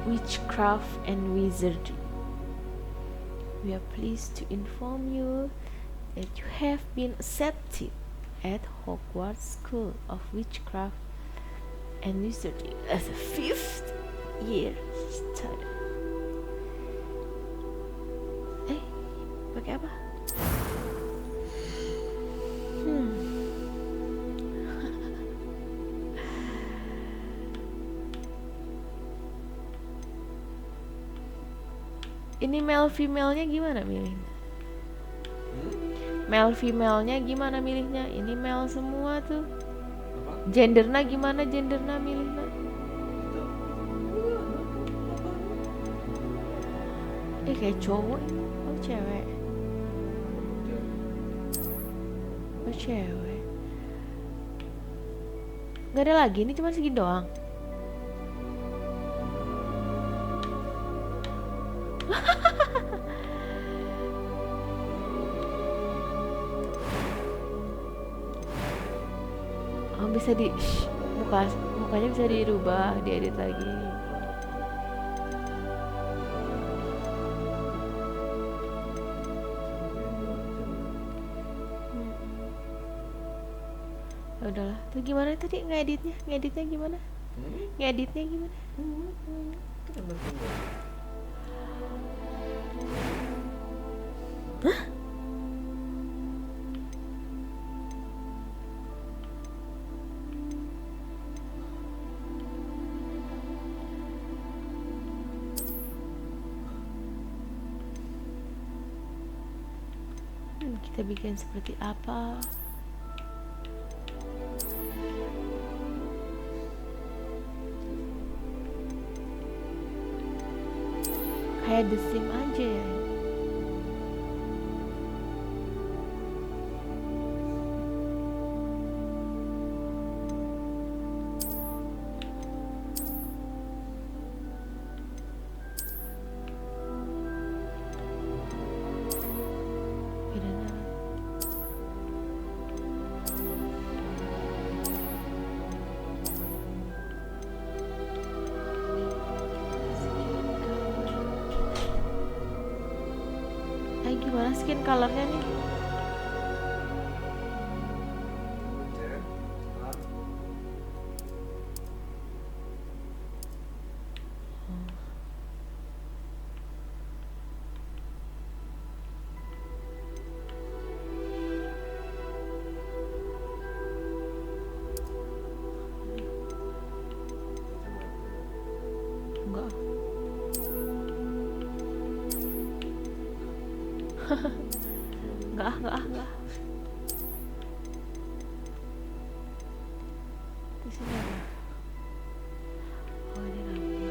witchcraft and wizardry. We are pleased to inform you that you have been accepted at Hogwarts School of Witchcraft and Wizardry as a 5th year student. Pakai apa? Ini male female-nya gimana milihnya? Male female-nya gimana milihnya? Ini male semua tuh. Gendernya gimana gendernya milihnya? Kayak cowok. Oh cewek. Oh cewek. Gak ada lagi, ini cuma segini doang. Oh, bisa di mukanya bisa dirubah, diedit lagi. Ya udahlah. Tuh gimana tadi ngeditnya? Ngeditnya gimana? Ngeditnya gimana? Hah? Kita bikin seperti apa? Kayak The Sim aja ya. Gimana skin colornya nih? Enggak. Di sini apa? Oh, ini rambut.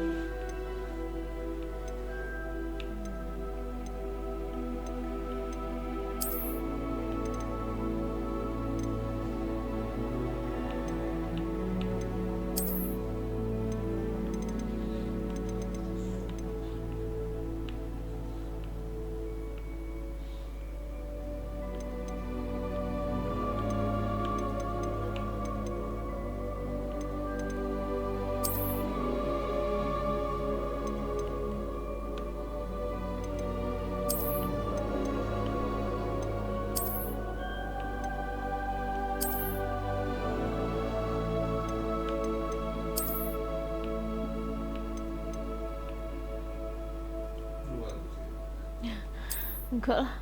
Enggak lah.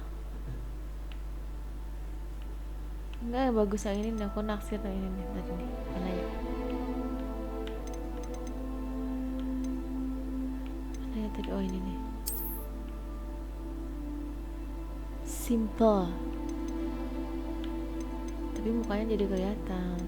Enggak, bagus yang ini nih. Aku naksir yang ini nih tadi nih. Mana ya? Mana ya tadi? Oh ini nih. Simple. Tapi mukanya jadi kelihatan.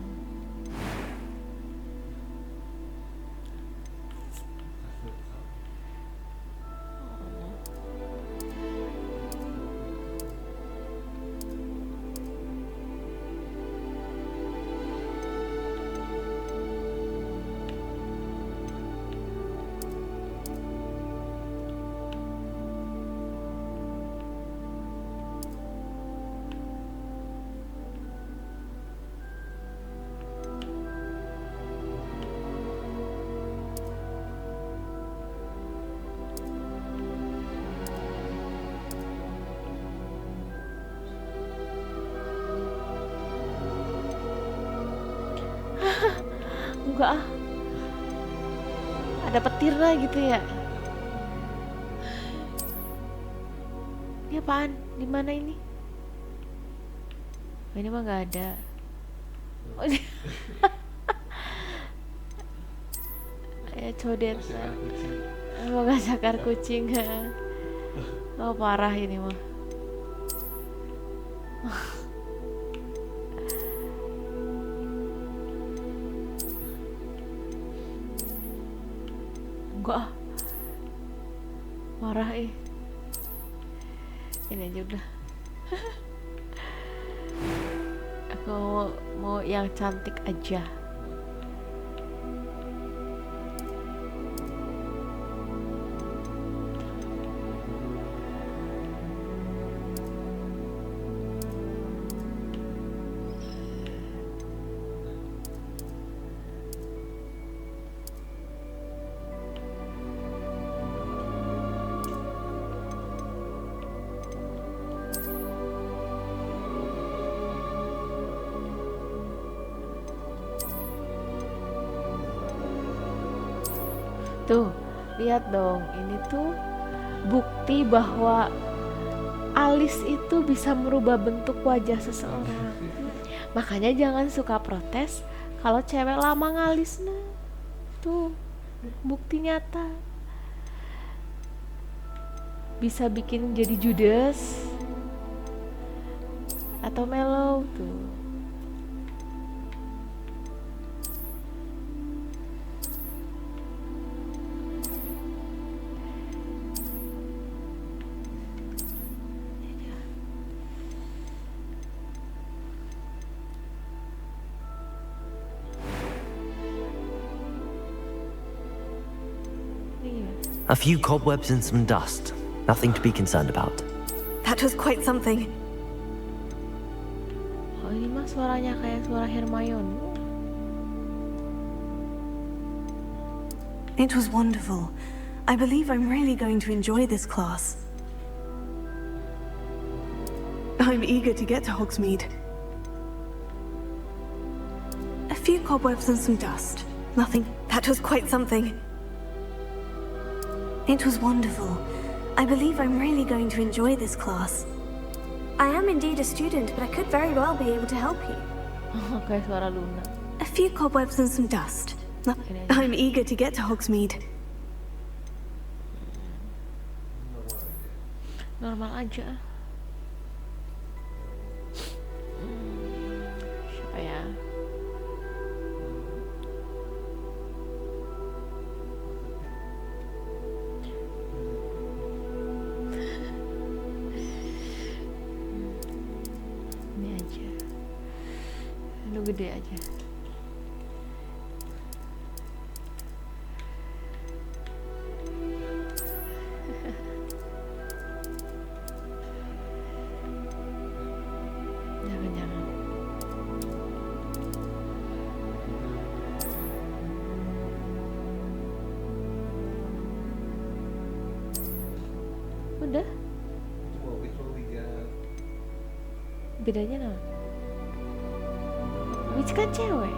Enggak ah. Ada petirnya gitu ya. Ini apaan? Di mana ini? Oh, ini mah nggak ada. Oh, ya codet. Mau gak sakar kucing. Oh parah ini mah. Enggak. Marah Ini aja udah. Aku mau yang cantik aja. Tuh, lihat dong, ini tuh bukti bahwa alis itu bisa merubah bentuk wajah seseorang. Makanya jangan suka protes kalau cewek lama ngalis. Nah, tuh bukti nyata. Bisa bikin jadi judes atau mellow tuh. A few cobwebs and some dust. Nothing to be concerned about. That was quite something. Oh, ini mah suaranya kayak suara Hermione. It was wonderful. I believe I'm really going to enjoy this class. I'm eager to get to Hogsmeade. A few cobwebs and some dust. Nothing. That was quite something. It was wonderful. I believe I'm really going to enjoy this class. I am indeed a student, but I could very well be able to help you. Kayak suara Luna. A few cobwebs and some dust. I'm eager to get to Hogsmeade. Normal aja. Siapa ya? Ini aja. Lu gede aja. Jangan-jangan. Udah? Bedanya apa? Witch kan cewek.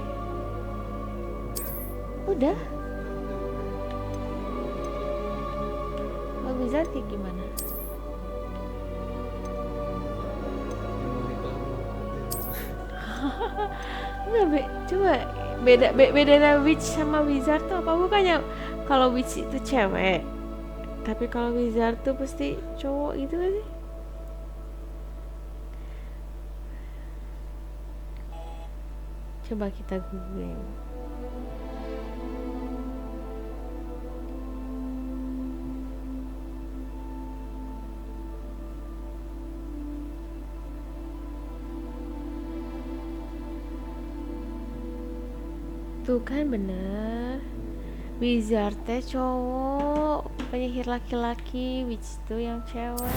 Udah? Kalau wizard kayak gimana? Enggak, coba bedanya witch sama wizard tuh apa? Bukannya kalau witch itu cewek, tapi kalau wizard tuh pasti cowok gitu kan sih? Coba kita googling. Tuh kan bener, wizard teh cowok, penyihir laki-laki, witch tuh yang cewek.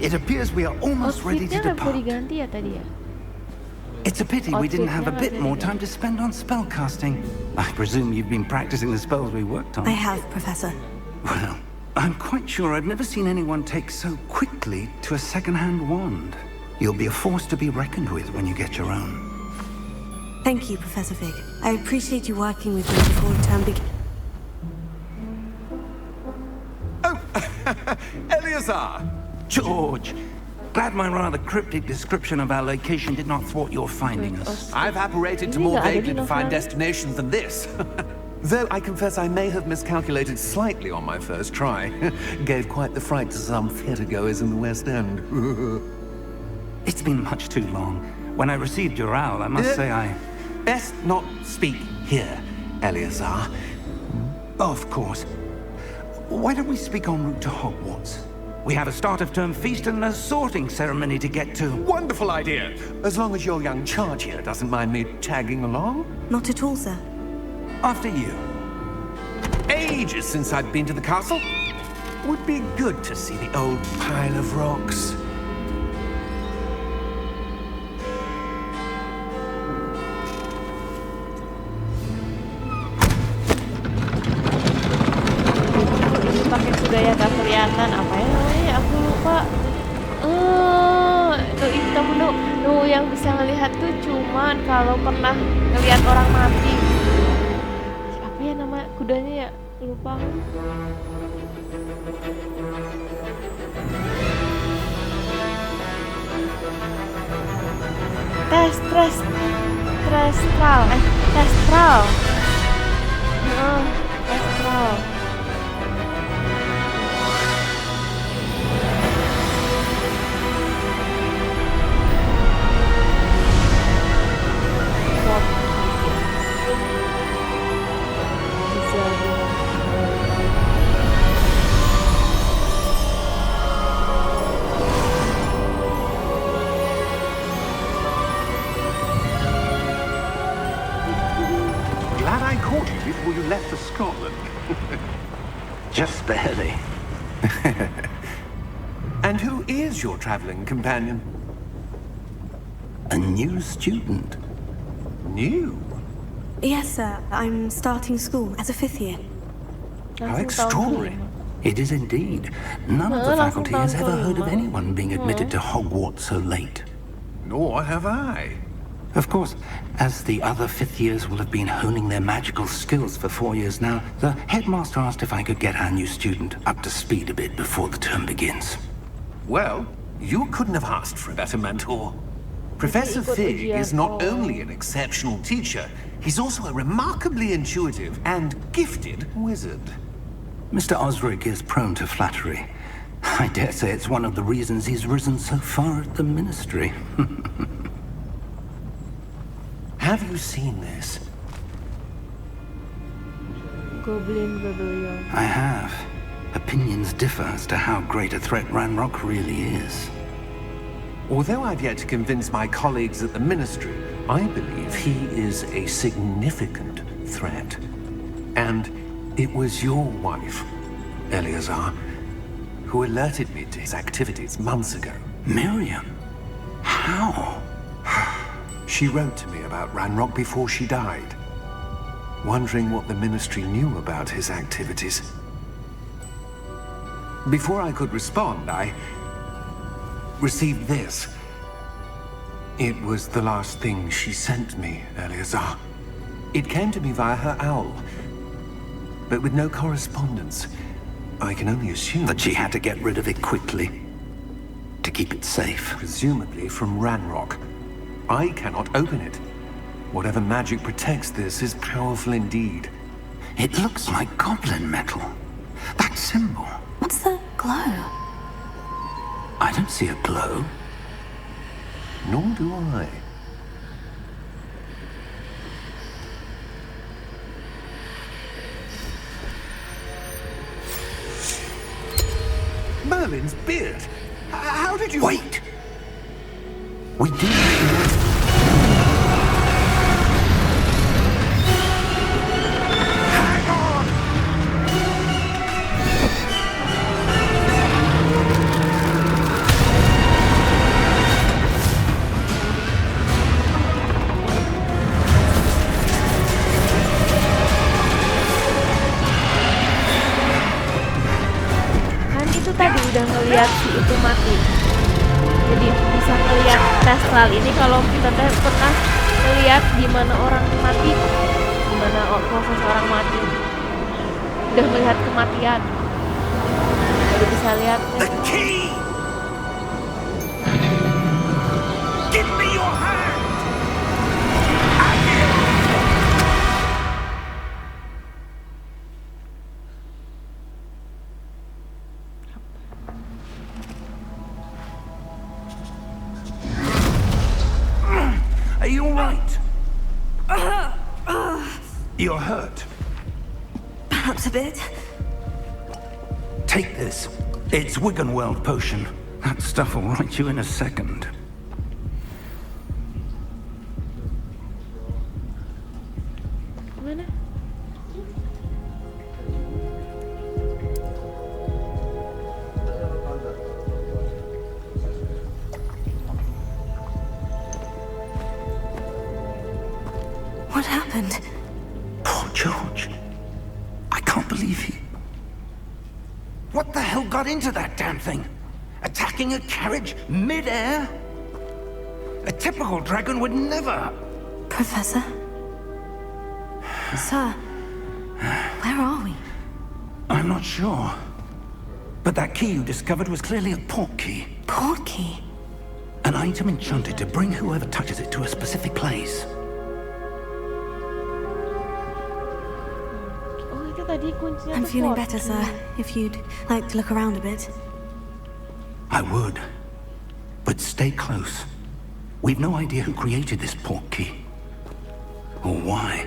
It appears we are almost ready to Outfitnya nggak bisa depart. diganti ya tadi ya? It's a pity we didn't have a Outfitnya bit nggak more bisa time to spend on spell casting. I presume you've been practicing the spells we worked on. I have, Professor. Well, I'm quite sure I've never seen anyone take so quickly to a second-hand wand. You'll be a force to be reckoned with when you get your own. Thank you, Professor Fig. I appreciate you working with me before the term begins. Eleazar! George! Glad my rather cryptic description of our location did not thwart your finding us. I've apparated to Ini more nggak ada di vaguely defined novel. destinations than this. Though I confess I may have miscalculated slightly on my first try. Gave quite the fright to some theatregoers in the West End. It's been much too long. When I received your owl, I must say I... Best not speak here, Eleazar. Of course. Why don't we speak en route to Hogwarts? We have a start-of-term feast and a sorting ceremony to get to. Wonderful idea! As long as your young charge here doesn't mind me tagging along. Not at all, sir. After you. Ages since I've been to the castle. Would be good to see the old pile of rocks. Ini pakai kuda yang gak kelihatan. Apa ya namanya? Aku lupa. Tuh hitam tuh yang bisa ngelihat tuh cuman kalau pernah ngelihat orang mati. Apa ya nama kudanya ya? Lupa. Testral. Testral. Glad I caught you before you left for Scotland. Just barely. And who is your traveling companion? A new student. New? Yes, sir. I'm starting school as a 5th year. How extraordinary. It is indeed. None of the Langsung faculty has tahun ever heard of kelima. anyone being admitted to Hogwarts so late. Nor have I. Of course, as the other 5th years will have been honing their magical skills for 4 years now, the headmaster asked if I could get our new student up to speed a bit before the term begins. Well, you couldn't have asked for a better mentor. Professor Ikut Fig ujian. is not only an exceptional teacher, he's also a remarkably intuitive and gifted wizard. Mr. Osric is prone to flattery. I dare say it's one of the reasons he's risen so far at the ministry. Have you seen this? Goblin Rebellion. I have. Opinions differ as to how great a threat Ranrock really is. Although I've yet to convince my colleagues at the Ministry, I believe he is a significant threat. And it was your wife, Eleazar, who alerted me to his activities months ago. Miriam? How? She wrote to me about Ranrock before she died, wondering what the Ministry knew about his activities. Before I could respond, I received this. It was the last thing she sent me, Eleazar. It came to me via her owl, but with no correspondence. I can only assume That she had to get rid of it quickly. To keep it safe. presumably from Ranrock. I cannot open it. Whatever magic protects this is powerful indeed. It looks like goblin metal. That symbol. What's the glow? I don't see a glow. Nor do I. Merlin's beard! How did you... Wait! We do. Hang on! mati. Jadi bisa ngelihat astral ini kalau kita pernah ngelihat gimana orang mati, gimana proses orang mati, udah melihat kematian, jadi bisa lihat. The key! Give me your hand! Are you all right? You're hurt. Perhaps a bit. Take this. It's Wiggenweld potion. That stuff will right you in a second. Mana? What happened? Poor George. I can't believe he... What the hell got into that damn thing? Attacking a carriage mid-air? A typical dragon would never... Professor? Sir, where are we? I'm not sure. But that key you discovered was clearly a port key. Port key? An item enchanted to bring whoever touches it to a specific place. Oh, itu tadi kuncinya I'm tuh feeling port better, key. sir. If you'd like to look around a bit. I would. But stay close. We've no idea who created this port key. Or why.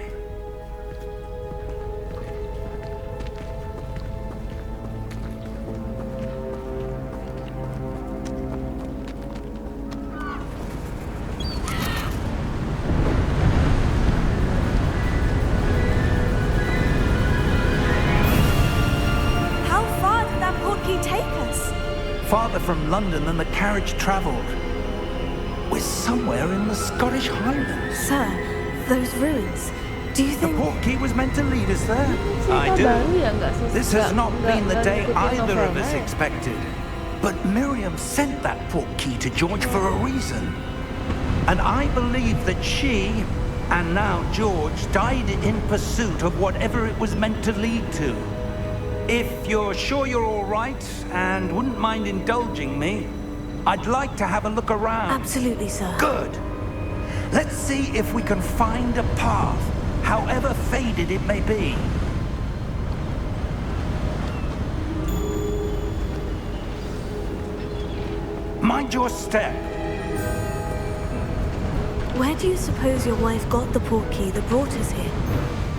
How far did that port key take us? Farther from London than the carriage travelled. We're somewhere in the Scottish Highlands. Sir, those ruins. Do you The think... port key was meant to lead us there. I Cerita do. baru ya, nggak This has not been the day ngikutin either of us novelnya. expected. But Miriam sent that port key to George for a reason. And I believe that she, and now George, died in pursuit of whatever it was meant to lead to. If you're sure you're all right and wouldn't mind indulging me, I'd like to have a look around. Absolutely, sir. Good. Let's see if we can find a path, however faded it may be. Mind your step. Where do you suppose your wife got the port key that brought us here?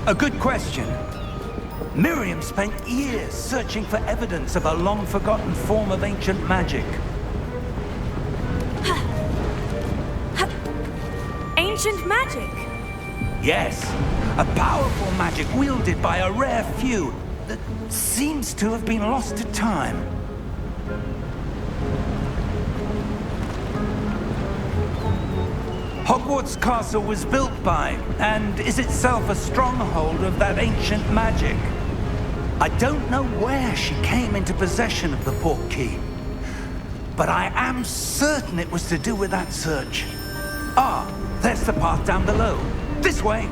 A good question. Miriam spent years searching for evidence of a long-forgotten form of ancient magic. Ancient magic? Yes, a powerful magic wielded by a rare few that seems to have been lost to time. Hogwarts Castle was built by, and is itself a stronghold of that ancient magic. I don't know where she came into possession of the port key, but I am certain it was to do with that search. Ah, there's the path down below. This way.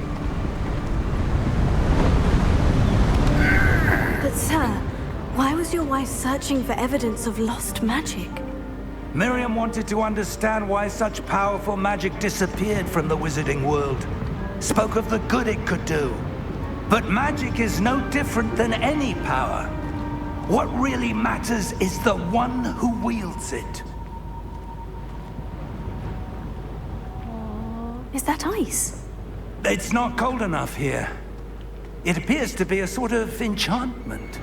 But sir, why was your wife searching for evidence of lost magic? Miriam wanted to understand why such powerful magic disappeared from the wizarding world. Spoke of the good it could do. But magic is no different than any power. What really matters is the one who wields it. Is that ice? It's not cold enough here. It appears to be a sort of enchantment.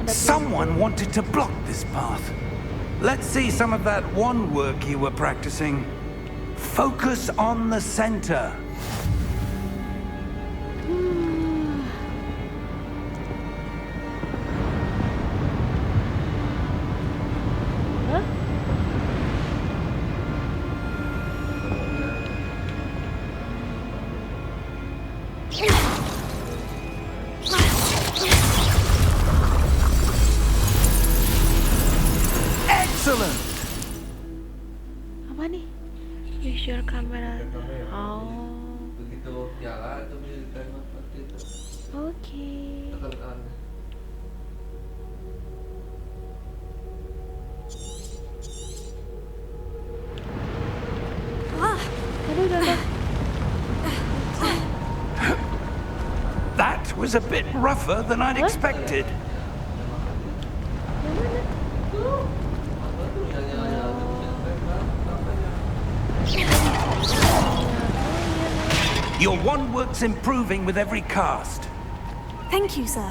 Someone wanted to block this path. Let's see some of that wand work you were practicing. Focus on the center. Hah? Excellent! Apa nih? Use your camera. Oh. Begitu nyala itu bisa ditembak seperti itu. Oke. Tekan. Aduh. That was a bit rougher than I'd expected. Your wand work's improving with every cast. Thank you, sir.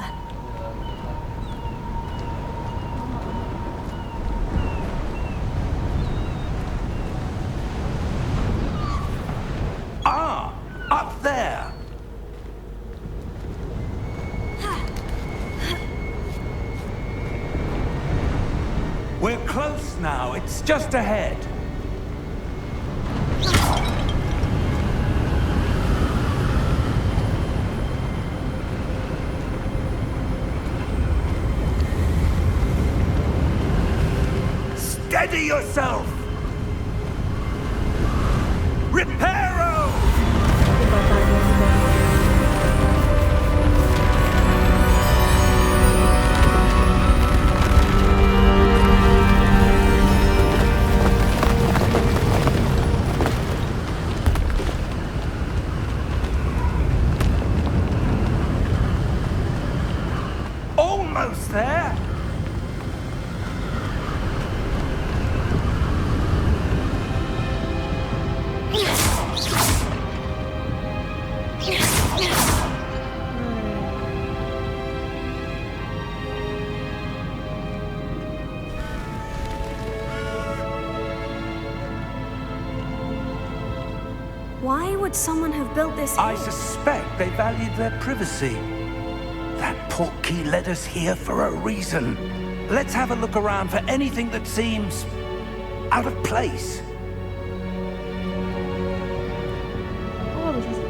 Ah, up there. We're close now. It's just ahead. Steady yourself. Reparo! Almost there. Why would someone have built this? I suspect they valued their privacy. That portkey led us here for a reason. Let's have a look around for anything that seems out of place. Oh, bisa sih.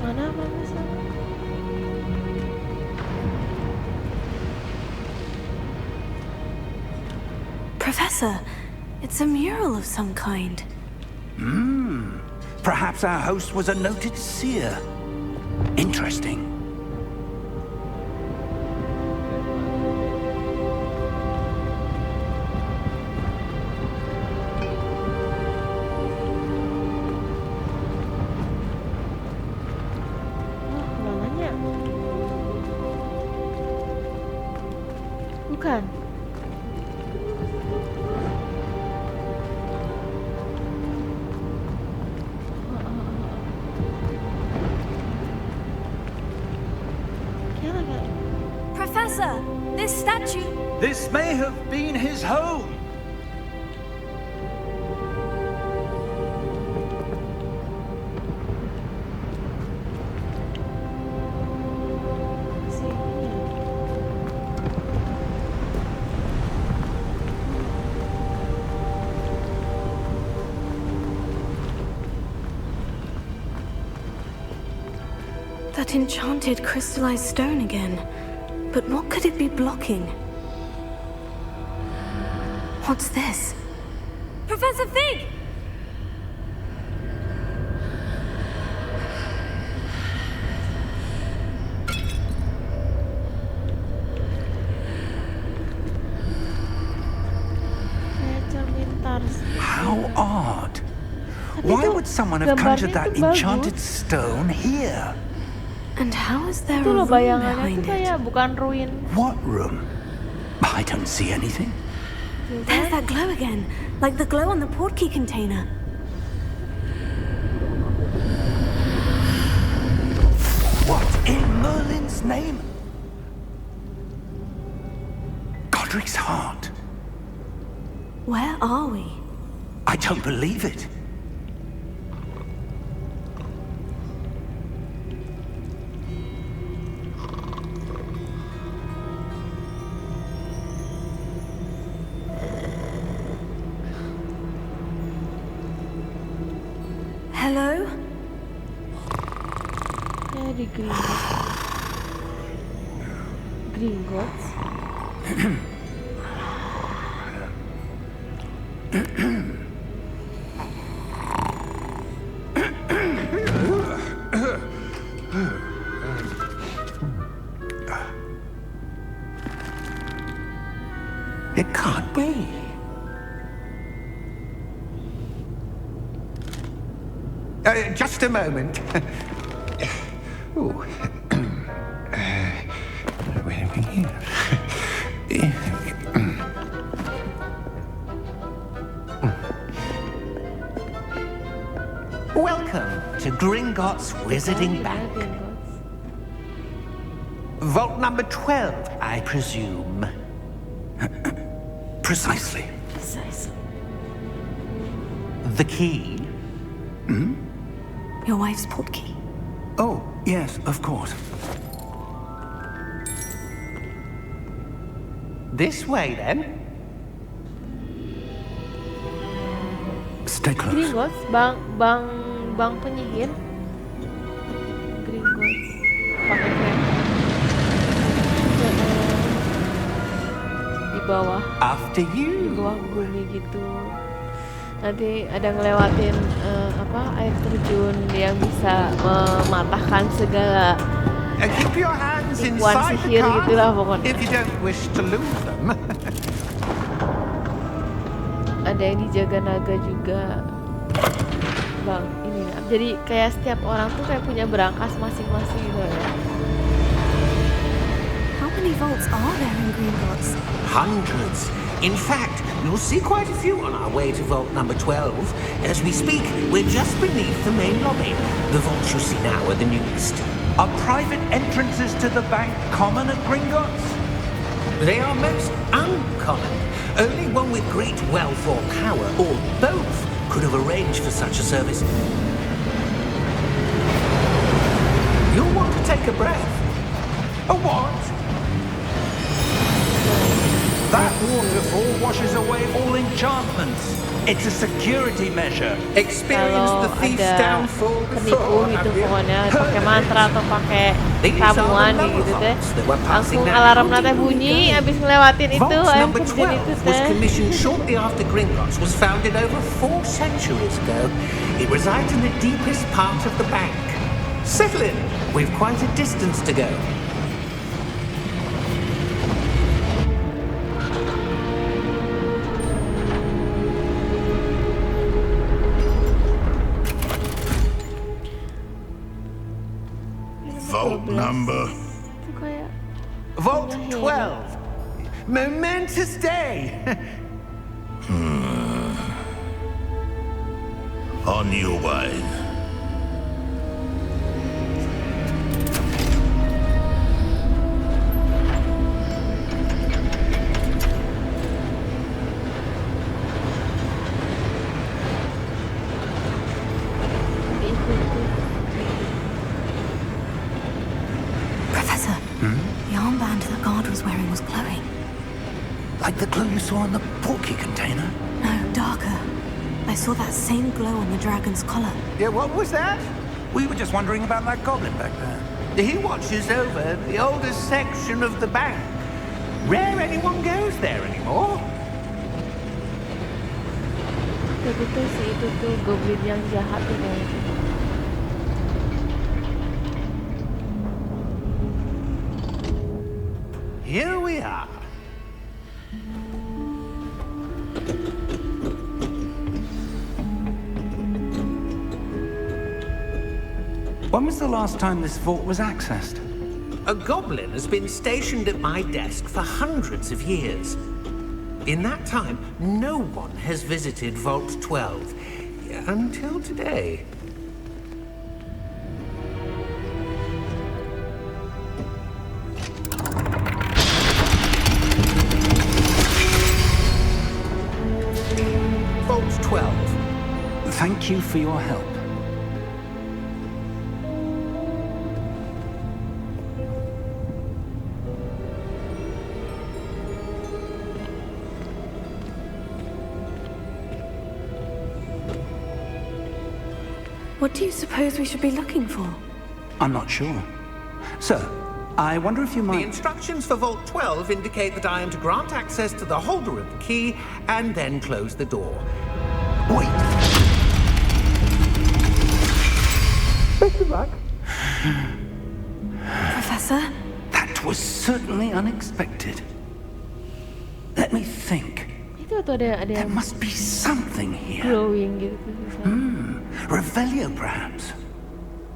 Mana sih? Professor, it's a mural of some kind. Perhaps our host was a noted seer. Interesting. Wah, mananya? Bukan. Professor, this statue. This may have been his home. That enchanted crystallized stone again. But what could it be blocking? What's this? Professor Fig! Kayak cermin How odd. Tapi Why itu would someone have conjured gambarnya that itu enchanted bagus. stone here? And how is there Itu a loh room bayangannya behind tuh it? kayak bukan ruin. What room? I don't see anything. Tuh There's kan? that glow again, like the glow on the portkey container. What in Merlin's name? Godric's heart. Where are we? I don't believe it. Hello? Ya di Gringotts. It can't be. Just a moment. Ooh. Wait a minute. Welcome to Gringotts Wizarding Bank. Gringotts. Vault number 12, I presume. Precisely. Precisely. The key? Your wife's portkey. Oh, yes, of course. This way, then. Stay close. Gringotts, bang penyihir. Gringotts. Pakai kereta. Di bawah. After Di you. bawah bumi gitu. Nanti ada ngelewatin air terjun yang bisa mematahkan segala Keep your hands tipuan inside the sihir car gitulah pokoknya. if you don't wish to lose them. Ada yang dijaga naga juga. Bang, ini jadi kayak setiap orang tuh kayak punya berangkas masing-masing gitu ya. How many vaults are there in Gringotts? Hundreds. In fact, you'll see quite a few on our way to vault number 12. As we speak, we're just beneath the main lobby. The vaults you see now are the newest. Are private entrances to the bank common at Gringotts? They are most uncommon. Only one with great wealth or power, or both, could have arranged for such a service. You'll want to take a breath. A what? That waterfall washes away all enchantments. It's a security measure. Experience Kalau the thief's ada downfall penipu before, gitu have you? pokoknya pakai mantra atau pakai These are the ramuan kayak lower gitu teh, vaults that were passing langsung now. alarm How nate deep will we bunyi go? abis ngelewatin itu Vault air number terjun 12 itu was teh. commissioned shortly after Gringotts was founded over 4 centuries ago. It resides in the deepest part of the bank. Settle in. We've quite a distance to go. Vault number. Itu kayak Vault penyihir. 12. Momentous day. On your way. Professor, the armband the guard was wearing was glowing. Like the glow you saw in the portkey container? No, darker. I saw that same glow on the dragon's collar. Yeah, what was that? We were just wondering about that goblin back there. He watches over the oldest section of the bank. Rare anyone goes there anymore. Tapi tuh si itu tuh goblin yang jahat tuh kayaknya. Here we are. When was the last time this vault was accessed? A goblin has been stationed at my desk for hundreds of years. In that time, no one has visited Vault 12 until today. Vault 12. Thank you for your help. What do you suppose we should be looking for? I'm not sure. Sir, I wonder if you The might... instructions for Vault 12 indicate that I am to grant access to the holder of the key and then close the door. Wait! Professor? That was certainly unexpected. Let me think. Itu tuh ada There yang must be something here. glowing gitu. Revelio, perhaps?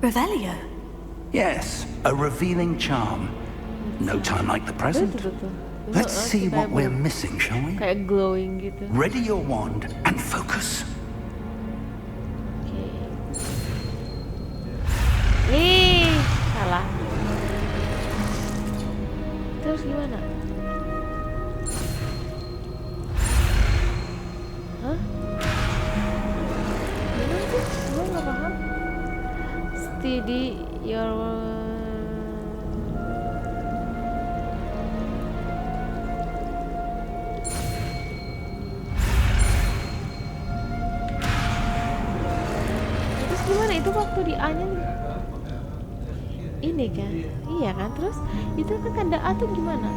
Revelio? Yes, a revealing charm. No time like the present. Tuh. Let's see what we're missing, shall we? Kayak glowing gitu. Ready your wand and focus. Oke. Ih, salah. Terus gimana? Hah? Gimana sih? Gue nggak paham. Steady your... Terus gimana itu waktu di A-nya ini kan? Iya kan? Terus itu kan tanda A tuh gimana?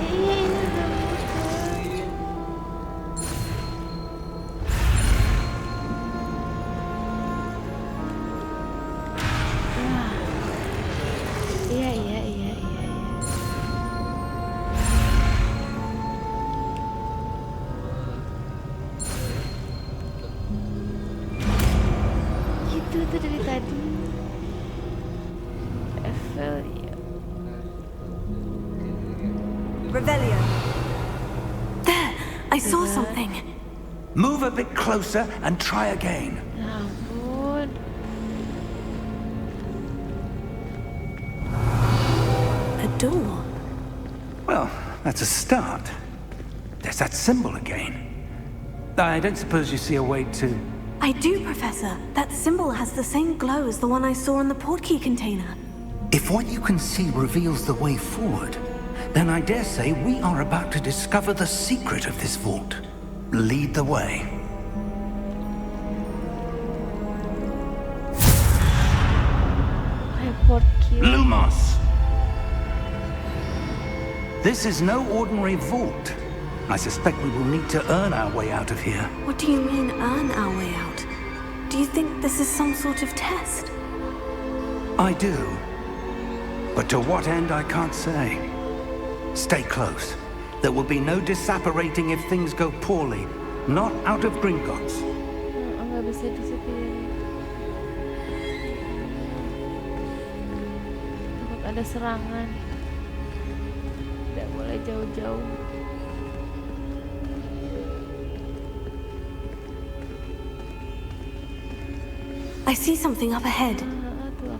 Iya ini udah muncul. Wah. Iya. Gitu tuh dari tadi. Revelio. Revelio. There! I saw something. Move a bit closer and try again. Ya ampun. A door. Well, that's a start. There's that symbol again. I don't suppose you see a way to... I do, Professor. That symbol has the same glow as the one I saw in the portkey container. If what you can see reveals the way forward, then I dare say we are about to discover the secret of this vault. Lead the way. Report kill. Lumos! This is no ordinary vault. I suspect we will need to earn our way out of here. What do you mean, earn our way out? Do you think this is some sort of test? I do. But to what end, I can't say. Stay close. There will be no disapparating if things go poorly. Not out of Gringotts. Nggak bisa disetirin. Takut ada serangan. Tidak boleh jauh-jauh. I see something up ahead. Tuh,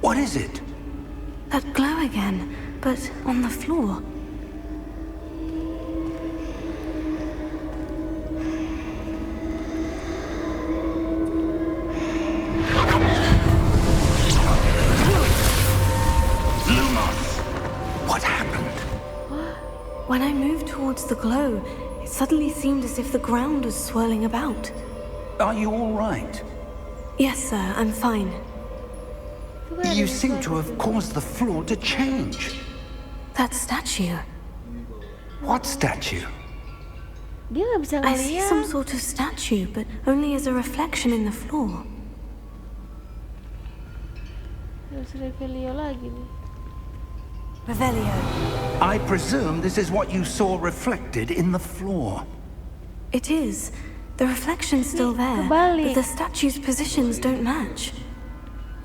What is it? That glow again, but on the floor. Lumos! What happened? When I moved towards the glow, it suddenly seemed as if the ground was swirling about. Are you all right? Yes, sir, I'm fine. Tuh kan ada You seem sesuatu to have tuh. caused the floor to change. That statue. What statue? Dia nggak bisa I see some ngeliat. sort of statue, but only as a reflection in the floor. Terus Revelio lagi nih. Revelio. I presume this is what you saw reflected in the floor. It is. The reflection's still there, kebalik. but the statue's positions don't match.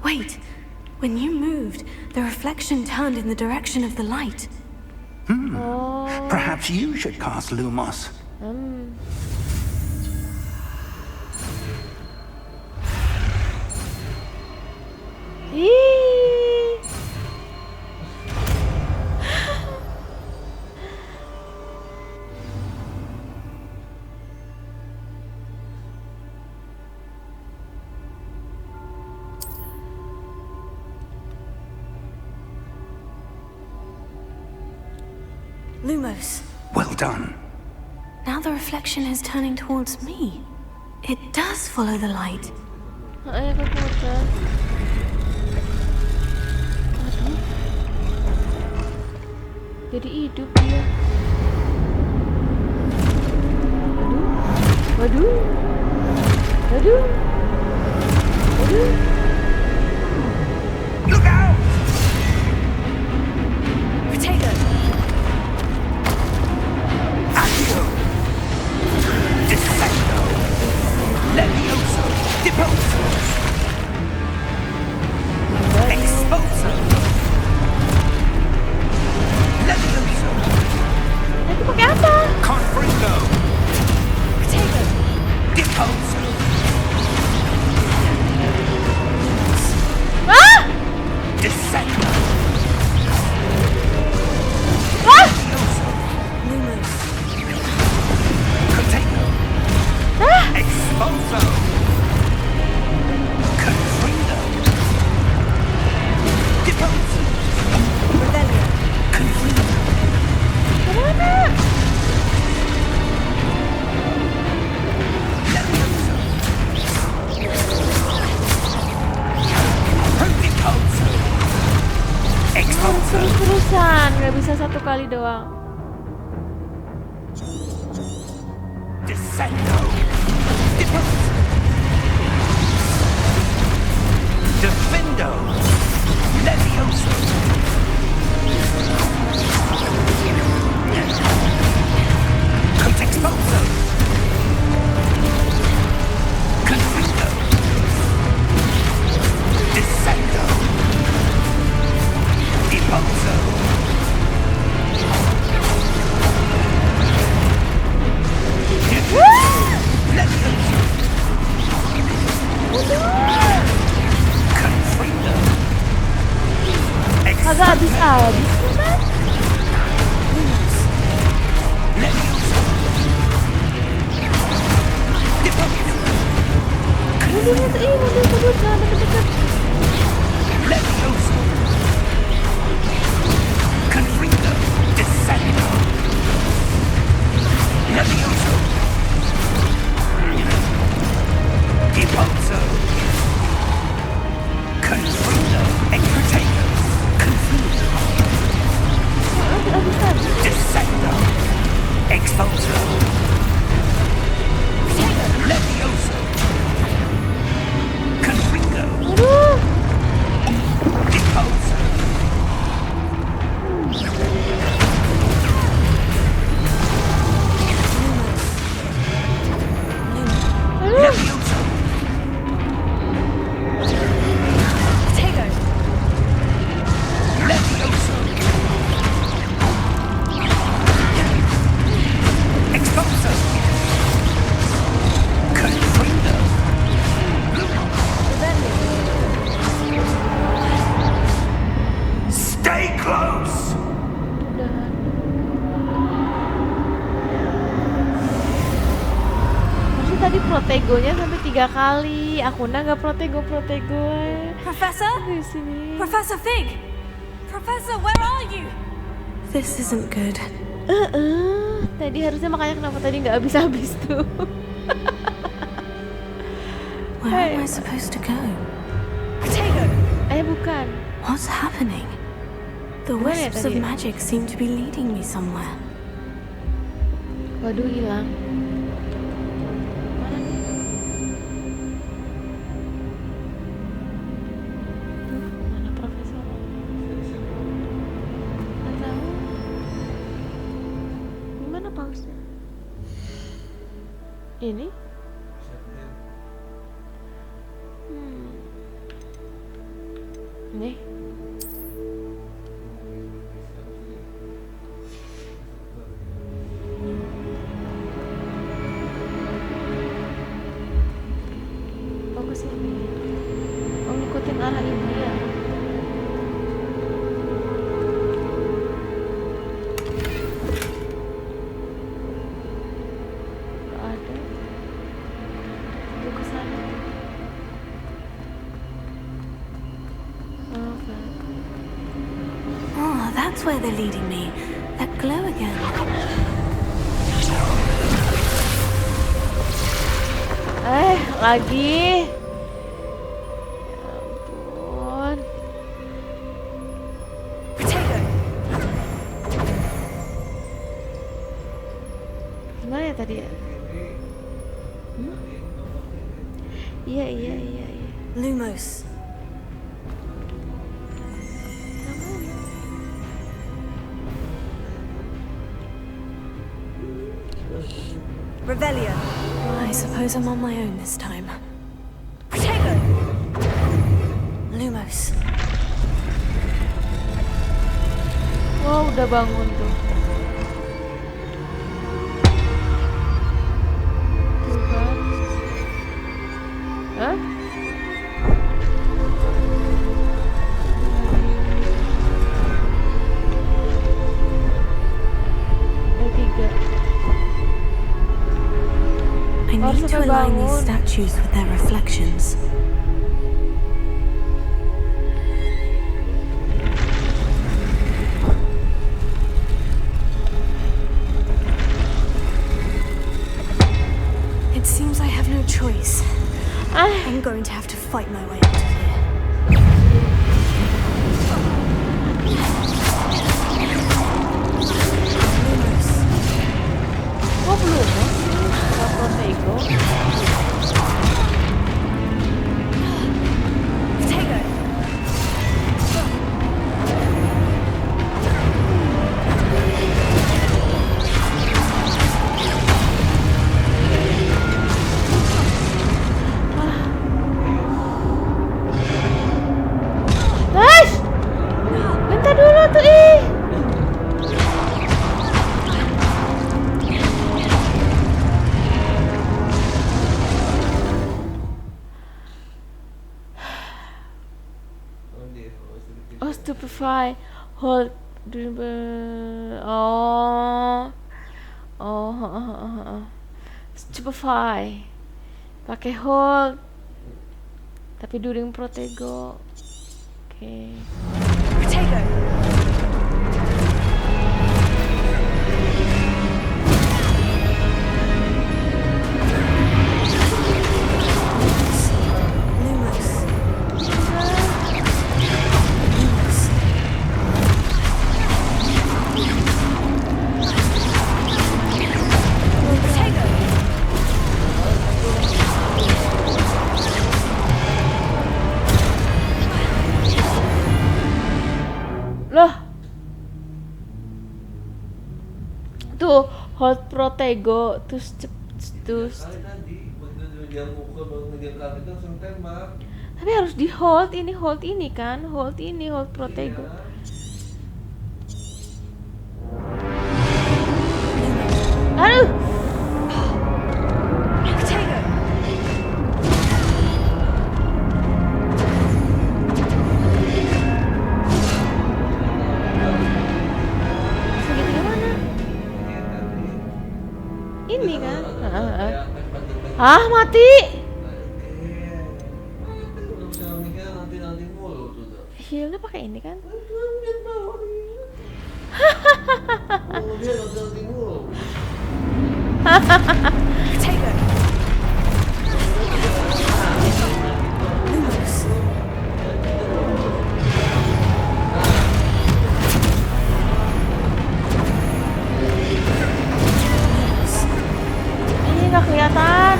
Wait. When you moved, the reflection turned in the direction of the light. Oh. Perhaps you should cast Lumos. Ih. Lumos. Well done. Now the reflection is turning towards me. It does follow the light. Ayo ke putar. Aduh. Jadi hidup dia. Waduh. Waduh. Waduh. Look out! Potato. Accio! Descendo! Levioso! Deposo! Exposo! Levioso! Itu pakai apa? Confringo! Potato. Deposo! Ah! Descendo! Ah! Levioso! Lumos. Potato! Ah! Exposo! Confringo! Deposo! Rebellion. Confringo! Kemana? Levioso! Deposo! Exposo! Terus-terusan, nggak bisa satu kali doang. Descendo! Deposo! Defendo! Levioso! Contexposo! Confringo! Descendo! Deposo! Levioso! Confringo! Kagak habis-habis kan? Levioso! Deposo! Mundur, jangan deket-deket. Levioso! Confringo! Descendo! Levioso! Deposo! Confringo! Expertago! Confringo! Habis-habis. Descendo! Exposo! Levioso! Confringo! Aduh. Deposo! Aduh. Levioso! Potato. Levioso! Exposo! Confringo! Stay close! Udahan. Masih tadi protegonya sampai 3 kali. Aku nggak protego. Professor? Di sini. Professor Fig! Professor, where are you? This isn't good. Tadi harusnya makanya kenapa tadi nggak habis-habis tuh. Where am I supposed to go? Potato! Bukan. What's happening? The Gimana ya wisps of tadi? magic seem to be leading me somewhere. Waduh, hilang. Mana nih? Mana profesor? Nggak tahu. Gimana pausnya? Ini? Nih. Oh, ke sini. Oh, ngikutin arah ini ya. Gak ada. Gue ke sana. Oh, that's where they're leading me. That glow again. Lagi. Ya ampun. Gimana ya tadi ya? Iya. Lumos. Revelio. I suppose I'm on my own this time. Protego. Lumos. Wow, udah bangun tuh. Tuh kan. Hah? I need to align these statues with their reflections. It seems I have no choice. I'm going to have to fight my way out of here. Kok belum? Protego. Bentar dulu tuh ih. Oh, stupefy. Hold. Stupefy. Pakai hold. Tapi during protego. Oke. Protego. Loh. Tuh, hold protego terus tapi harus di hold ini kan, hold protego. Aduh. Ini kan. Ah, mati. Healnya pakai ini kan. Ini nggak kelihatan.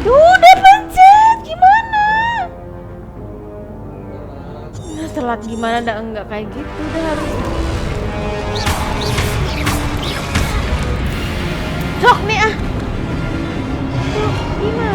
Tuh, udah pencet. Gimana? Nah, telat gimana? Enggak kayak gitu. Udah harus. Sok nih ah. Tuh, gimana?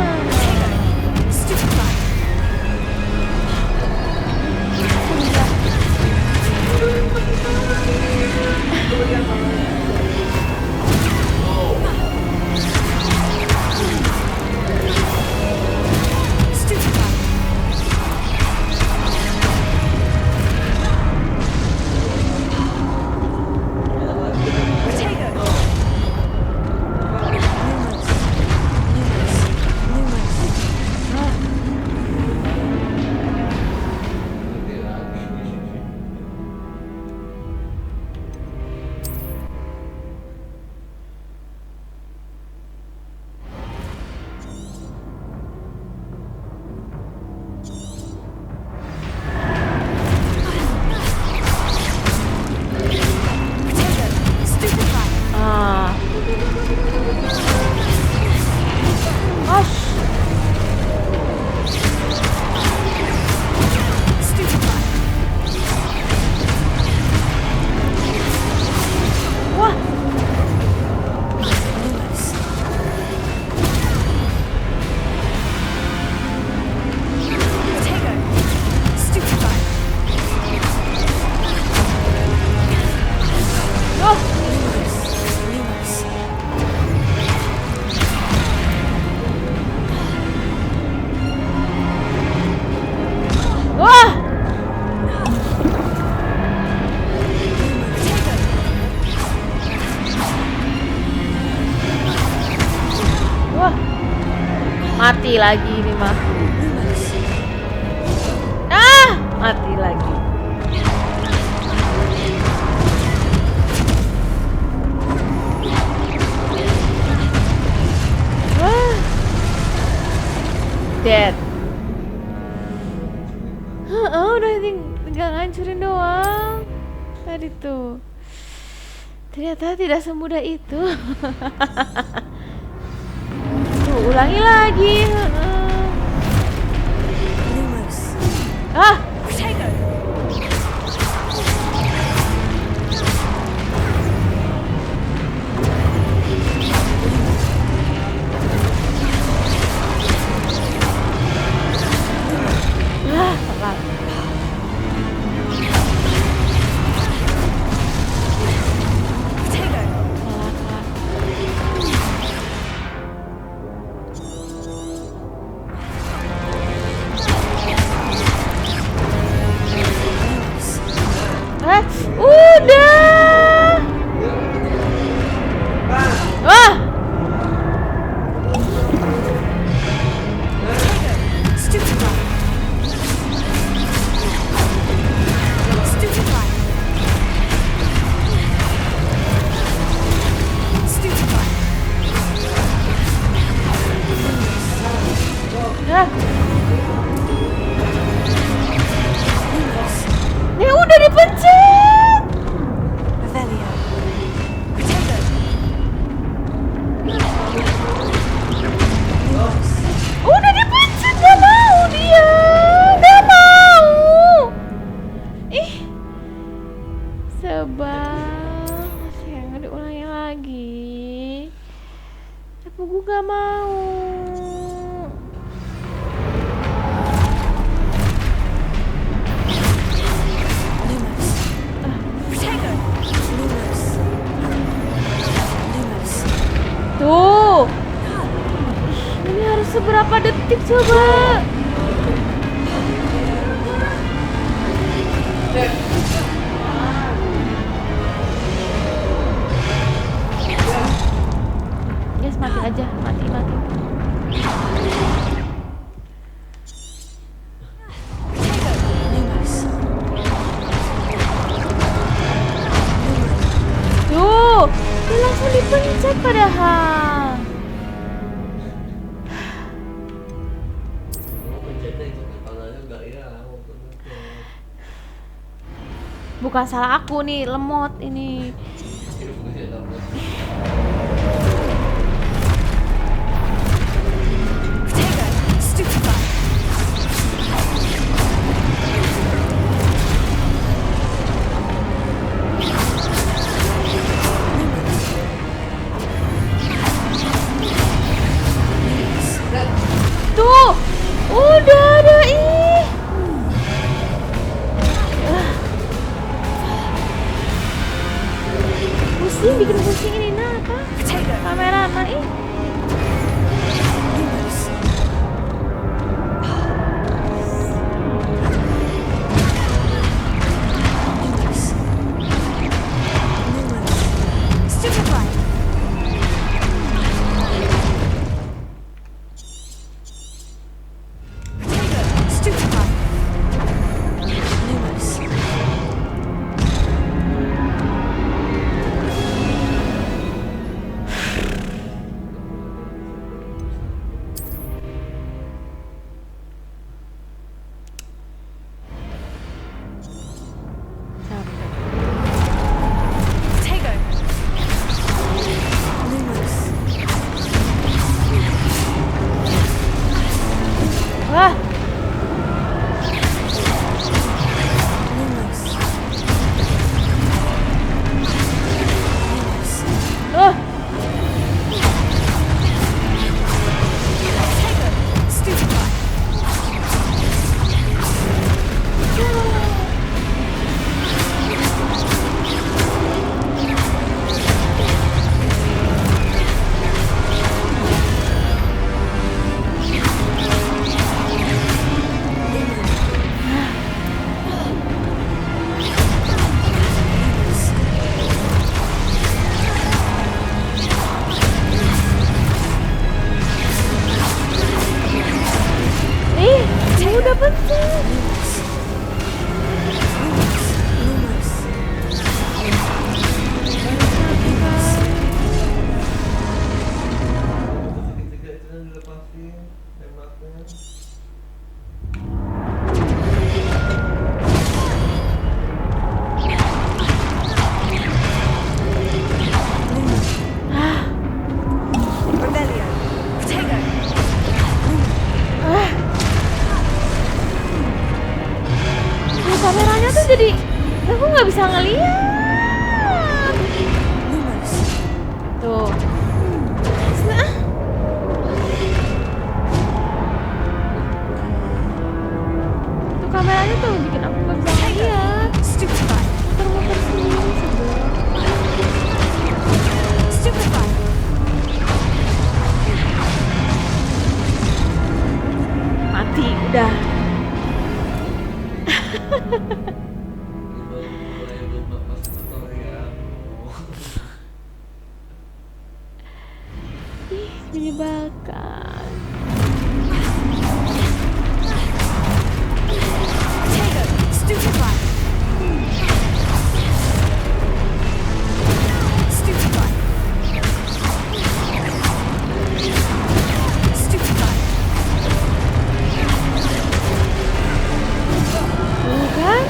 Wah, mati lagi ini mah. Mati lagi. Wah, dead. Udah tinggal ngancurin doang. Tadi tuh. Ternyata tidak semudah itu. Tuh, ulangi lagi. Udah. Wah. Udah dipencet. Udah dipencet, gak mau dia. Gak mau. Ih, sebal. Sayang, diulangi lagi. Tapi gue gak mau. Tuh, ini harus seberapa detik coba? Yes, mati aja, mati. Tuh, dia langsung dipencet padahal. Bukan salah aku nih, lemot ini. Tuh, udah ada ih. Kameranya tuh jadi aku nggak bisa ngeliat. Tuh. Nah. Tuh kameranya tuh bikin aku nggak bisa ngeliat. Muter-muter sini sebelah. Mati udah. Ih, menyebalkan. Bukan?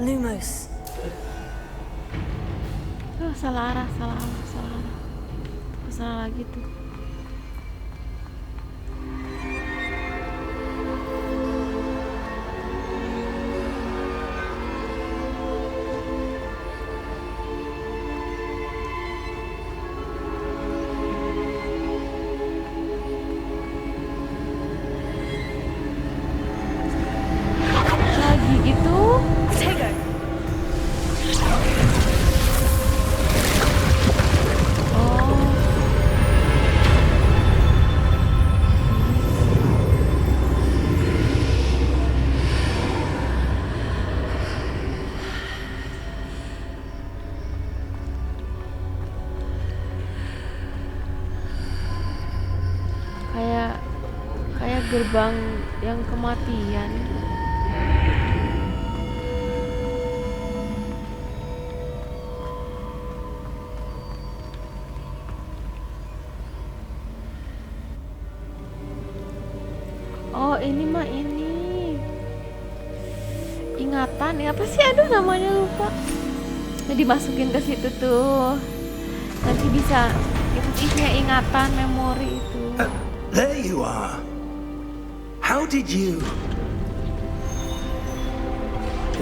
Lumos. Oh, salah arah. Salah lagi tuh. Lagi gitu. Kayak gerbang yang kematian. Oh, ini mah ini. Ingatan ya apa sih? Aduh namanya lupa. Nah, dimasukin ke situ tuh. Nanti bisa isinya ingatan, memori itu. There you are. How did you...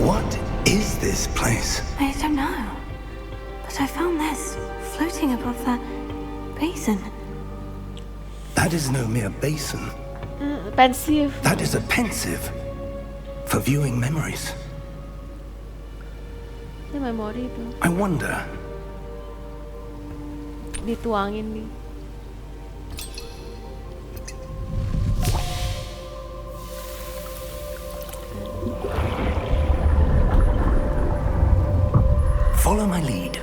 What is this place? I don't know. But I found this floating above that basin. That is no mere basin. Pensive. That is a pensive for viewing memories. Ini memori itu. I wonder... Dituangin nih. Follow my lead.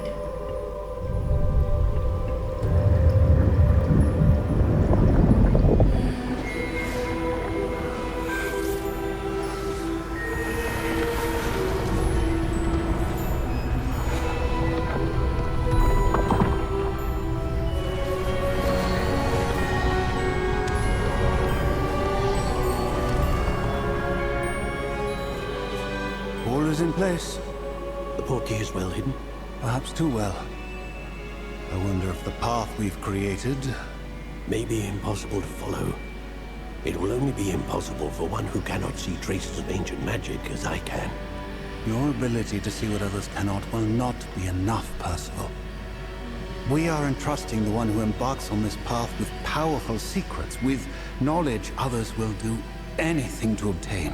All is in place. The portkey is well hidden. Perhaps too well. I wonder if the path we've created... May be impossible to follow. It will only be impossible for one who cannot see traces of ancient magic as I can. Your ability to see what others cannot will not be enough, Percival. We are entrusting the one who embarks on this path with powerful secrets, with knowledge others will do anything to obtain.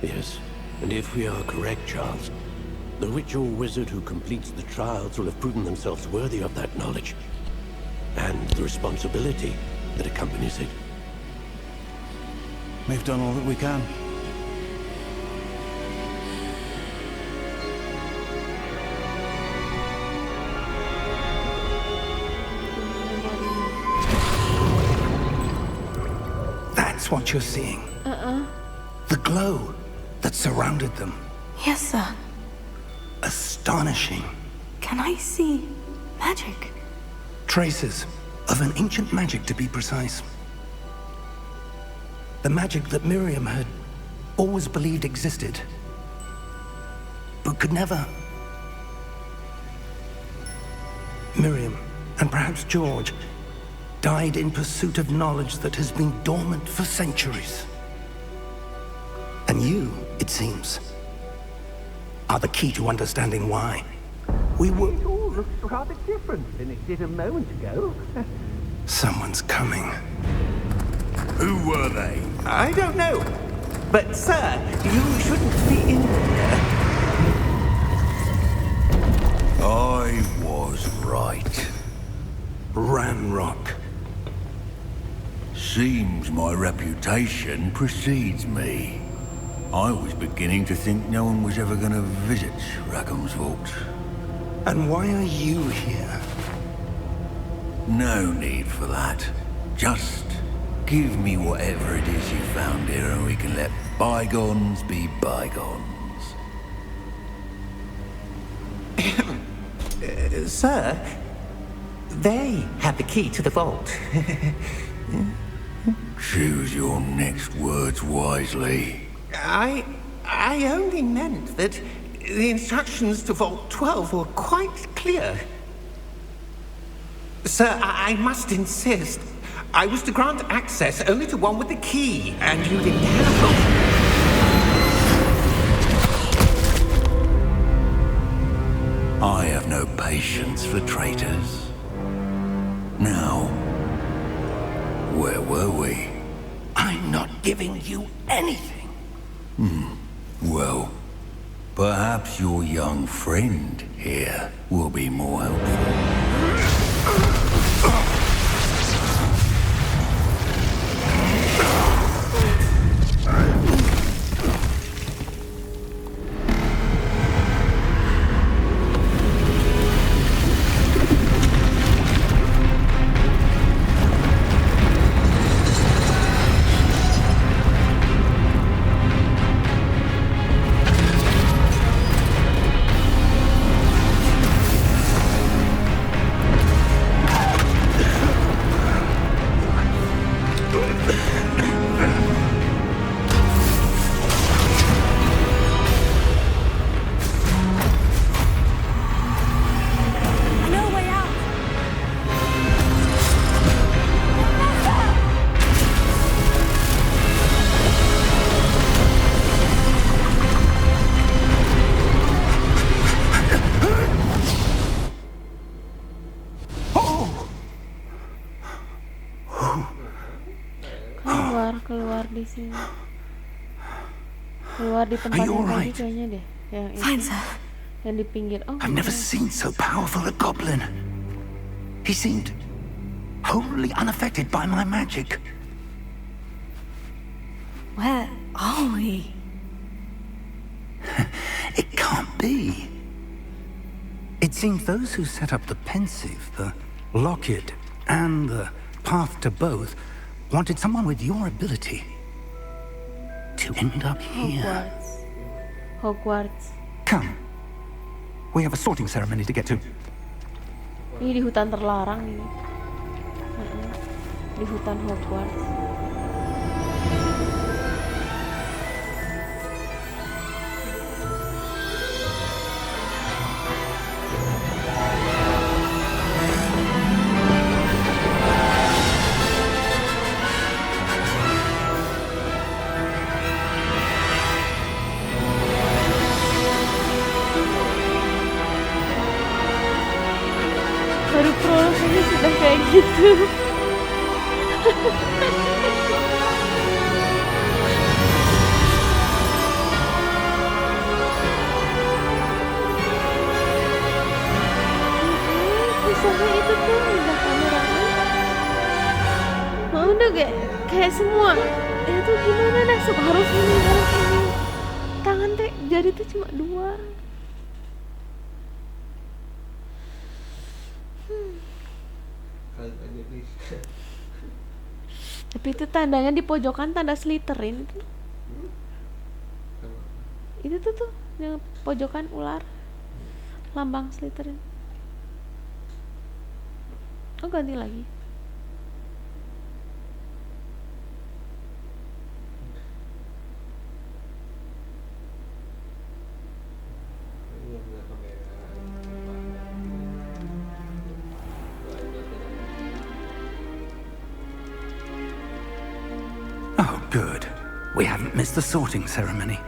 Yes, and if we are correct, Charles, the witch or wizard who completes the trials will have proven themselves worthy of that knowledge. and the responsibility that accompanies it. We've done all that we can. That's what you're seeing. The glow that surrounded them. Yes, sir. Astonishing. Can I see magic? Traces of an ancient magic, to be precise. The magic that Miriam had always believed existed, but could never. Miriam, and perhaps George, died in pursuit of knowledge that has been dormant for centuries. And you, it seems, are the key to understanding why. We were... It all looks rather different than it did a moment ago. Someone's coming. Who were they? I don't know. But, sir, you shouldn't be in here. I was right. Ranrock. Seems my reputation precedes me. I was beginning to think no one was ever going to visit Rackham's vault. And why are you here? No need for that. Just give me whatever it is you found here and we can let bygones be bygones. Sir, they had the key to the vault. Choose your next words wisely. I only meant that the instructions to Vault 12 were quite clear. Sir, I must insist. I was to grant access only to one with the key, and you didn't have I have no patience for traitors. Now, where were we? I'm not giving you anything. Well, perhaps your young friend here will be more helpful. keluar di sini, keluar di tempat yang tadi kayaknya deh, yang itu, yang di pinggir. Oh, I've never seen so powerful a goblin. He seemed wholly unaffected by my magic. Where are we? It can't be. It seems those who set up the pensive, the locket, and the path to both wanted someone with your ability to end up here. Hogwarts. Come. We have a sorting ceremony to get to. Ini di hutan terlarang ini. Di hutan Hogwarts. Baru prolog ini sudah kayak gitu. Misalnya itu tuh udah kameranya. Udah kayak semua itu gimana dah, harus ini. Tangan teh jari tuh cuma 2. Tapi itu tandanya di pojokan, tanda Slytherin itu. Itu tuh yang pojokan ular, lambang Slytherin. Oh, ganti lagi. Oh, good. We haven't missed the sorting ceremony.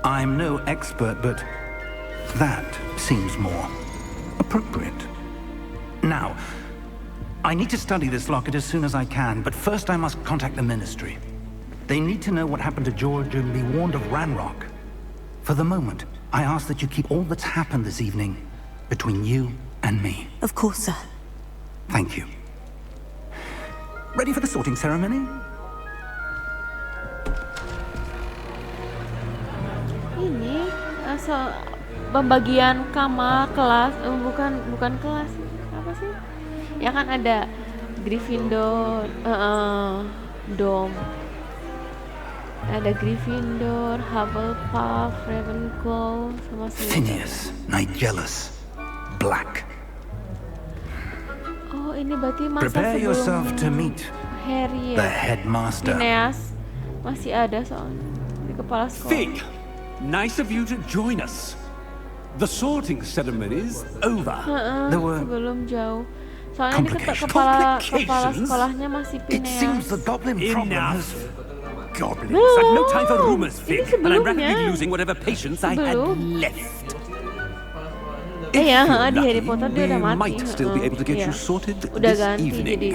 I'm no expert, but that seems more appropriate. Now, I need to study this locket as soon as I can, but first I must contact the Ministry. They need to know what happened to George and be warned of Ranrock. For the moment, I ask that you keep all that's happened this evening between you and me. Of course, sir. Thank you. Ready for the sorting ceremony? Ini asal pembagian kamar, kelas, bukan kelas, apa sih? Ya kan ada Gryffindor, Dom, ada Gryffindor, Hufflepuff, Ravenclaw, sama Phineas, Nigellus, Black. Oh, ini berarti masa Prepare sebelum yourself to meet Harry the ya. headmaster. Phineas masih ada soalnya di kepala sekolah. Fig, nice of you to join us. The sorting ceremony is over. There were Sebelum jauh. Soalnya di kepala sekolahnya masih It seems Phineas. the goblin problem has... Goblins. I've no time for rumors, Ini Fig, and I'm rapidly sebelumnya. losing whatever patience I had Sebelum. left. Iya, If di you're Harry Potter lucky, dia udah we mati. might still be able to get Iya. you sorted Udah this ganti evening. jadi.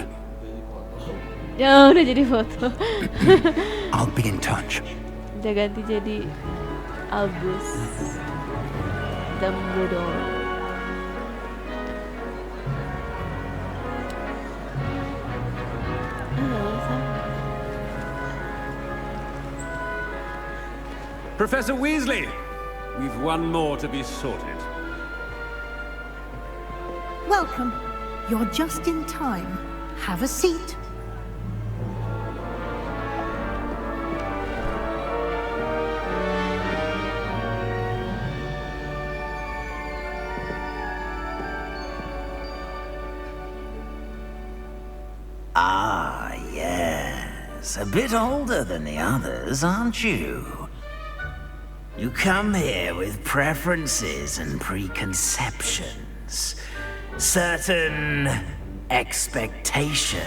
Ya udah jadi foto. I'll be in touch. Udah ganti jadi Albus Dumbledore. Professor Weasley, we've one more to be sorted. Welcome. You're just in time. Have a seat. Ah, yes. A bit older than the others, aren't you? You come here with preferences and preconceptions. Certain expectations.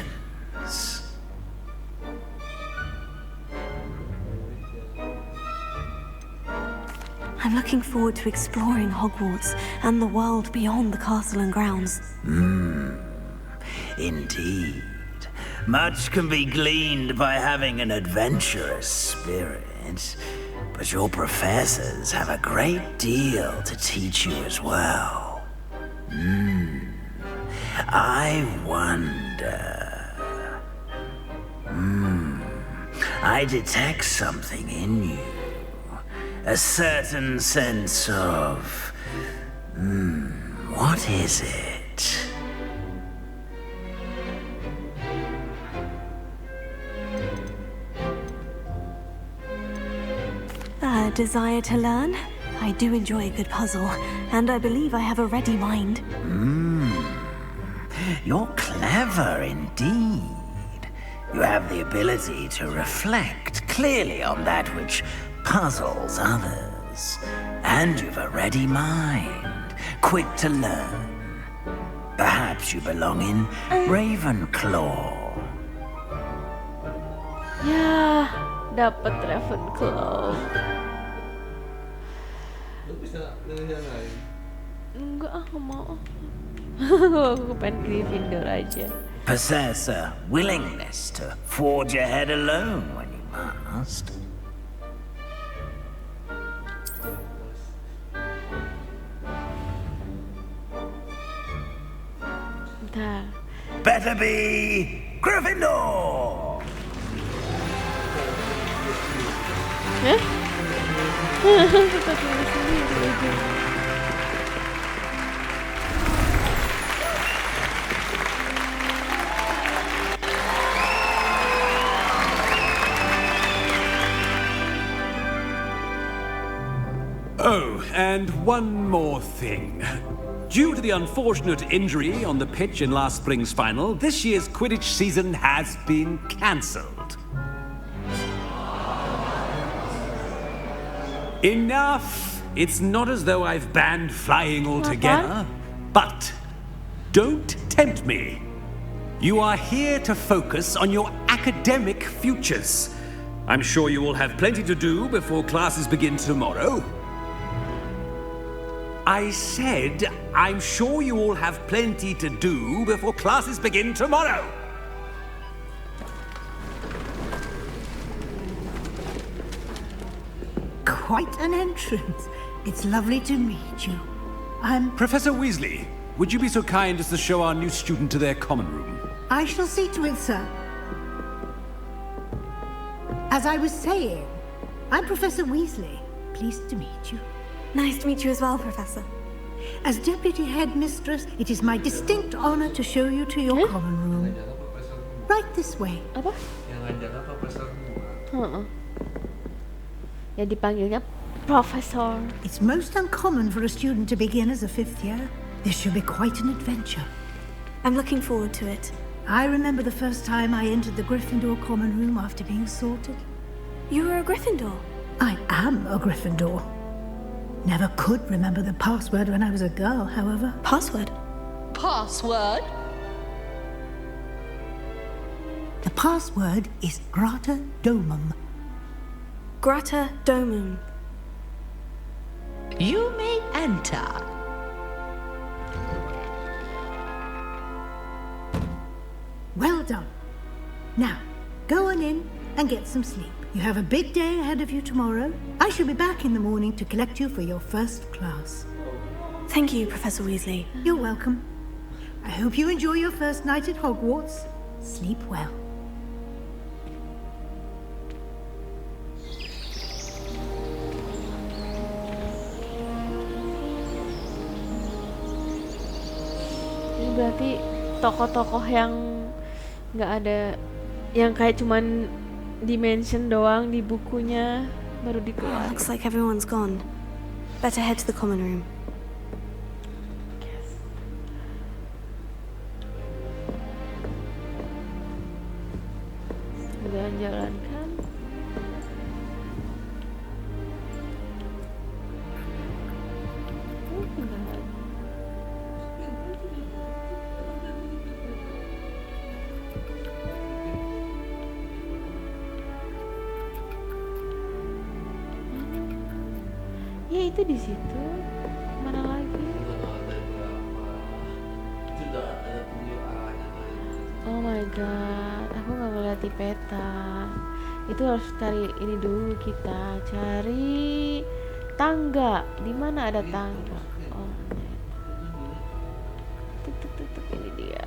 I'm looking forward to exploring Hogwarts and the world beyond the castle and grounds. Indeed. Much can be gleaned by having an adventurous spirit, but your professors have a great deal to teach you as well. I wonder... I detect something in you. A certain sense of... what is it? A desire to learn? I do enjoy a good puzzle, and I believe I have a ready mind. You're clever indeed. You have the ability to reflect clearly on that which puzzles others. And you've a ready mind, quick to learn. Perhaps you belong in Ravenclaw. Ya, dapat Ravenclaw. Lu bisa milih yang lain. Enggak, nggak mau. Aku pengen Gryffindor aja. Possess a willingness to forge ahead alone when you must. Bentar. better be Gryffindor. Oh, and one more thing. Due to the unfortunate injury on the pitch in last spring's final, this year's Quidditch season has been cancelled. Enough! It's not as though I've banned flying altogether, but don't tempt me. You are here to focus on your academic futures. I'm sure you will have plenty to do before classes begin tomorrow. I said, I'm sure you all have plenty to do before classes begin tomorrow. Quite an entrance. It's lovely to meet you. I'm... Professor Weasley, would you be so kind as to show our new student to their common room? I shall see to it, sir. As I was saying, I'm Professor Weasley. Pleased to meet you. Nice to meet you as well, Professor. As Deputy Headmistress, it is my distinct honor to show you to your common room. Right this way. Apa? Ya dipanggilnya Professor. It's most uncommon for a student to begin as a fifth year. This should be quite an adventure. I'm looking forward to it. I remember the first time I entered the Gryffindor common room after being sorted. You were a Gryffindor? I am a Gryffindor. Never could remember the password when I was a girl, however. Password? Password? The password is Grata Domum. Grata Domum. You may enter. Well done. Now, go on in and get some sleep. You have a big day ahead of you tomorrow. I shall be back in the morning to collect you for your first class. Thank you, Professor Weasley. You're welcome. I hope you enjoy your first night at Hogwarts. Sleep well. Ini berarti tokoh-tokoh yang nggak ada, yang kayak cuman dimension doang di bukunya baru dikeluarin. Looks like everyone's gone. Better head to the common room. Jalan-jalan kan. Ya itu di situ. Mana lagi? Oh my god, aku nggak ngeliat di peta. Itu harus cari ini dulu, kita cari tangga. Di mana ada tangga? Oh, tuk ini dia.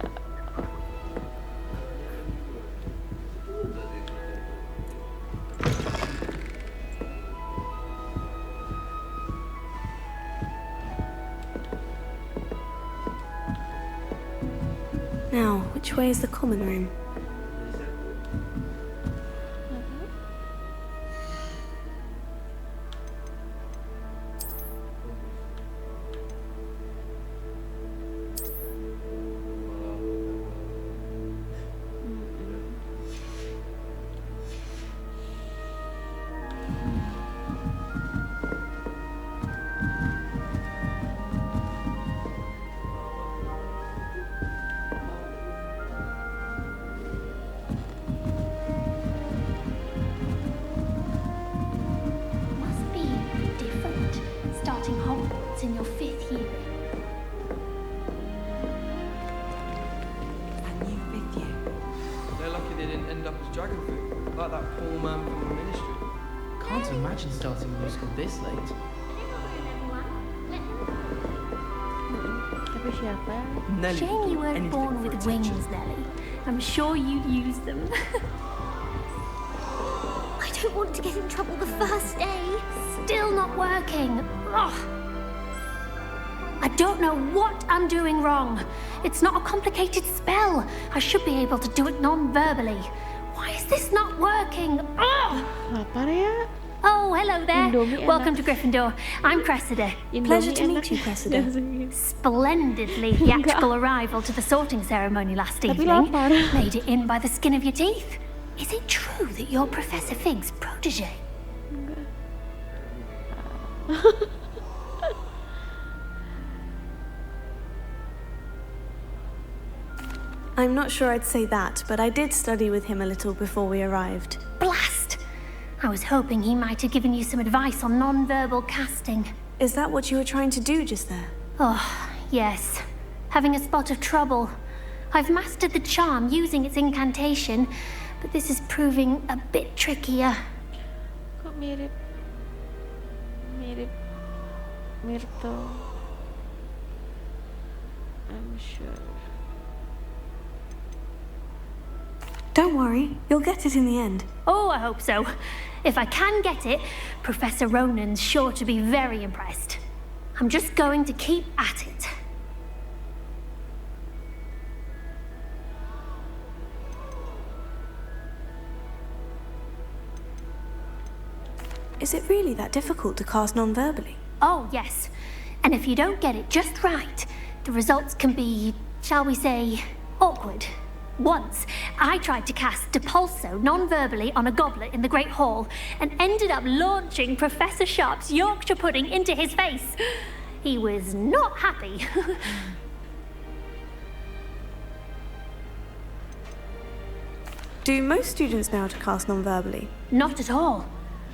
Now, which way is the common room? Starting Hogwarts in your 5th year. And you 5th year? They're lucky they didn't end up as dragon fruit, like that poor man from the ministry. Can't imagine starting a musical this late. Tapi siapa? Shame you weren't born with wings, Nelly. I'm sure you'd use them. I don't want to get in trouble the first day. Still not working. Ugh. I don't know what I'm doing wrong. It's not a complicated spell. I should be able to do it non-verbally. Why is this not working? Ugh. Lapar ya? Oh, hello there. Indomie Welcome enak. to Gryffindor. I'm Cressida. Indomie Pleasure to enak. meet you, Cressida. Splendidly theatrical arrival to the sorting ceremony last Tapi evening. lapar. Made it in by the skin of your teeth. Is it true that you're Professor Fig's protege? I'm not sure I'd say that, but I did study with him a little before we arrived. Blast! I was hoping he might have given you some advice on non-verbal casting. Is that what you were trying to do just there? Oh, yes. Having a spot of trouble. I've mastered the charm using its incantation, but this is proving a bit trickier. Kok mirip Myrtle. I'm sure. Don't worry, you'll get it in the end. Oh, I hope so. If I can get it, Professor Ronan's sure to be very impressed. I'm just going to keep at it. Is it really that difficult to cast non-verbally? Oh, yes. And if you don't get it just right, the results can be, shall we say, awkward. Once, I tried to cast Depulso non-verbally on a goblet in the Great Hall and ended up launching Professor Sharp's Yorkshire pudding into his face. He was not happy. Do most students know how to cast non-verbally? Not at all.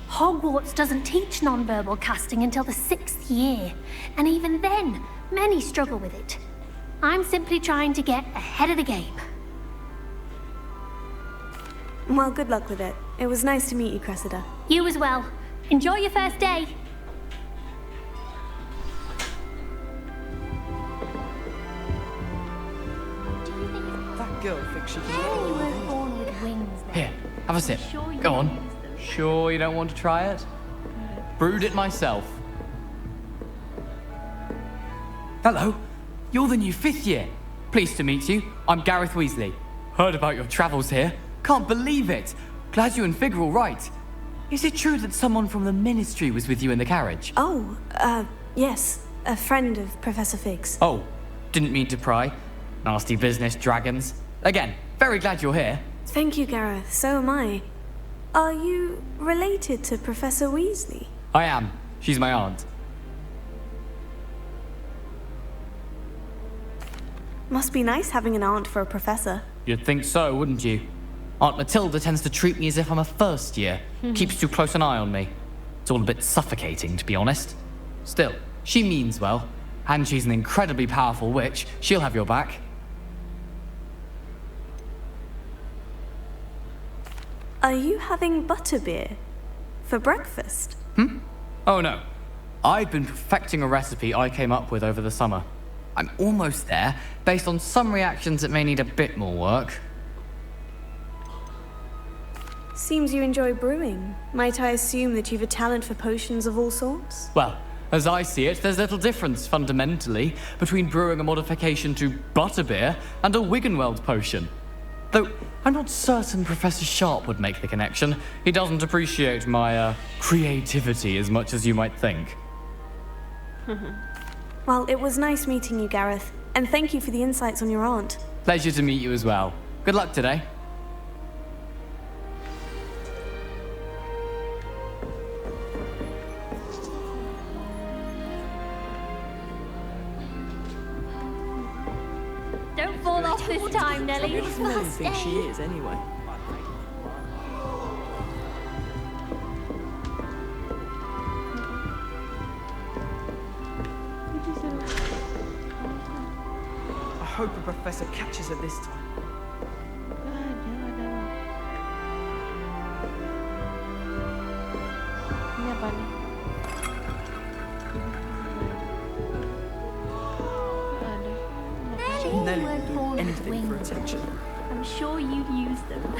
Hogwarts doesn't teach non-verbal casting until the 6th year, and even then, many struggle with it. I'm simply trying to get ahead of the game. Well, good luck with it. It was nice to meet you, Cressida. You as well. Enjoy your first day. That girl thinks she can Shame you weren't born with wings then. Here, have a sip. Sure you Go on. use them. Sure you don't want to try it? Brewed it myself. Hello, you're the new 5th year. Pleased to meet you. I'm Gareth Weasley. Heard about your travels here. Can't believe it. Glad you and Fig are all right. Is it true that someone from the Ministry was with you in the carriage? Oh, yes. A friend of Professor Fig's. Oh, didn't mean to pry. Nasty business, dragons. Again, very glad you're here. Thank you, Gareth. So am I. Are you related to Professor Weasley? I am. She's my aunt. Must be nice having an aunt for a professor. You'd think so, wouldn't you? Aunt Matilda tends to treat me as if I'm a first year. Keeps too close an eye on me. It's all a bit suffocating, to be honest. Still, she means well. And she's an incredibly powerful witch. She'll have your back. Are you having butterbeer for breakfast? Oh no. I've been perfecting a recipe I came up with over the summer. I'm almost there, based on some reactions that may need a bit more work. Seems you enjoy brewing. Might I assume that you've a talent for potions of all sorts? Well, as I see it, there's little difference, fundamentally, between brewing a modification to butterbeer and a Wiggenweld potion. Though, I'm not certain Professor Sharp would make the connection. He doesn't appreciate my, creativity as much as you might think. Well, it was nice meeting you, Gareth. And thank you for the insights on your aunt. Pleasure to meet you as well. Good luck today. Don't fall off this time, Nelly. Who does Nelly think she is, anyway? I hope the professor catches her this time. Ini apa nih? Nggak ada. with anything for wings. attention. I'm sure you'd use them.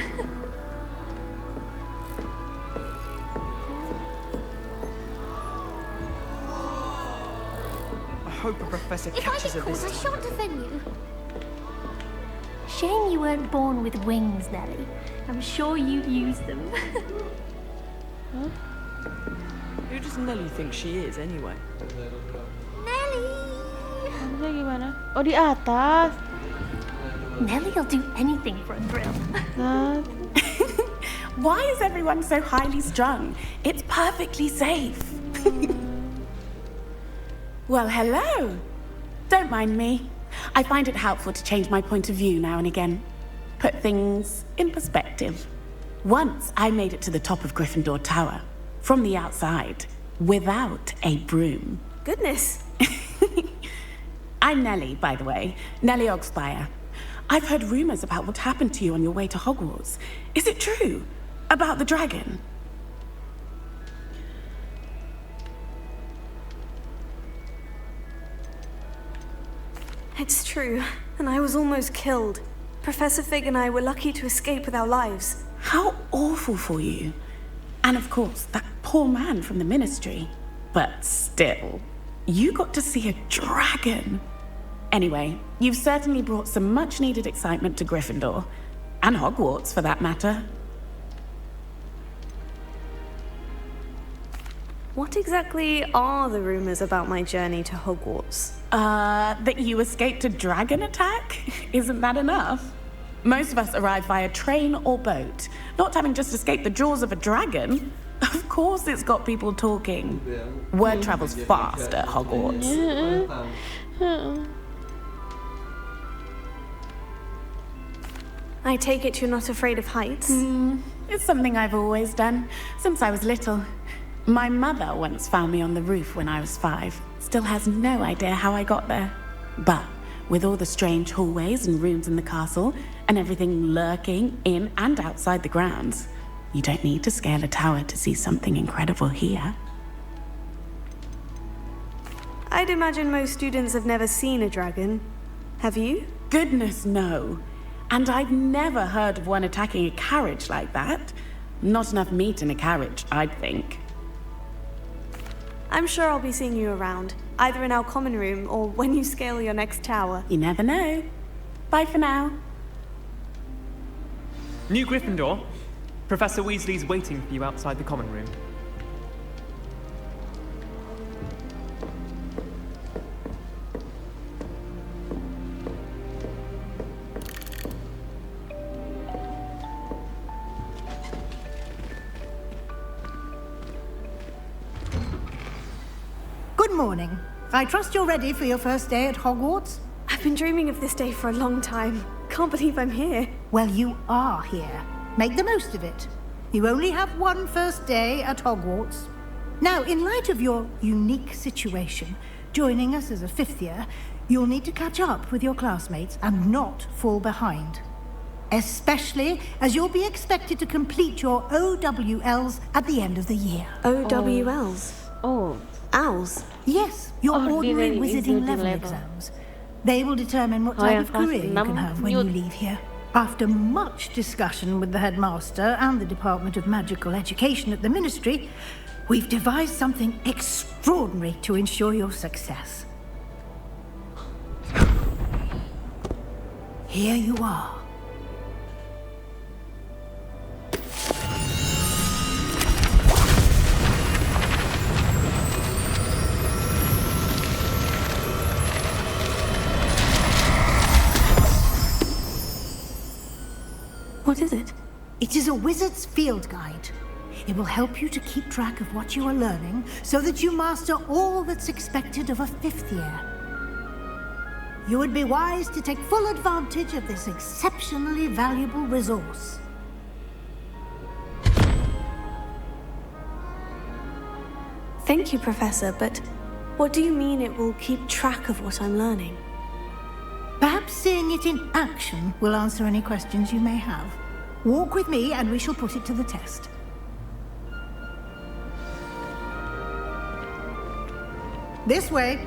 I hope a professor If I catches get her this caught, I time. shan't offend you. Shame you weren't born with wings, Nelly. I'm sure you'd use them. Who does Nelly think she is, anyway? Maksudnya gimana? Oh, di atas. Nelly'll do anything for a thrill. Why is everyone so highly strung? It's perfectly safe. Well, hello. Don't mind me. I find it helpful to change my point of view now and again. Put things in perspective. Once I made it to the top of Gryffindor Tower, from the outside, without a broom. Goodness. I'm Nelly, by the way. Nelly Ogspire. I've heard rumors about what happened to you on your way to Hogwarts. Is it true? About the dragon? It's true, and I was almost killed. Professor Fig and I were lucky to escape with our lives. How awful for you. And of course, that poor man from the Ministry. But still, you got to see a dragon. Anyway, you've certainly brought some much-needed excitement to Gryffindor. And Hogwarts, for that matter. What exactly are the rumors about my journey to Hogwarts? That you escaped a dragon attack? Isn't that enough? Most of us arrive via train or boat, not having just escaped the jaws of a dragon. Of course it's got people talking. Word travels fast at Hogwarts. I take it you're not afraid of heights? It's something I've always done, since I was little. My mother once found me on the roof when I was 5. Still has no idea how I got there. But with all the strange hallways and rooms in the castle, and everything lurking in and outside the grounds, you don't need to scale a tower to see something incredible here. I'd imagine most students have never seen a dragon. Have you? Goodness, no. And I've never heard of one attacking a carriage like that. Not enough meat in a carriage, I'd think. I'm sure I'll be seeing you around, either in our common room or when you scale your next tower. You never know. Bye for now. New Gryffindor. Professor Weasley's waiting for you outside the common room. Good morning. I trust you're ready for your first day at Hogwarts? I've been dreaming of this day for a long time. Can't believe I'm here. Well, you are here. Make the most of it. You only have one first day at Hogwarts. Now, in light of your unique situation, joining us as a 5th year, you'll need to catch up with your classmates and not fall behind. Especially as you'll be expected to complete your OWLs at the end of the year. OWLs? Oh. Owls? Yes, your ordinary wizarding level exams. They will determine what type of career you can have when you leave here. After much discussion with the headmaster and the Department of Magical Education at the Ministry, we've devised something extraordinary to ensure your success. Here you are. What is it? It is a wizard's field guide. It will help you to keep track of what you are learning so that you master all that's expected of a 5th year. You would be wise to take full advantage of this exceptionally valuable resource. Thank you, Professor, but what do you mean it will keep track of what I'm learning? Perhaps seeing it in action will answer any questions you may have. Walk with me and we shall put it to the test. This way.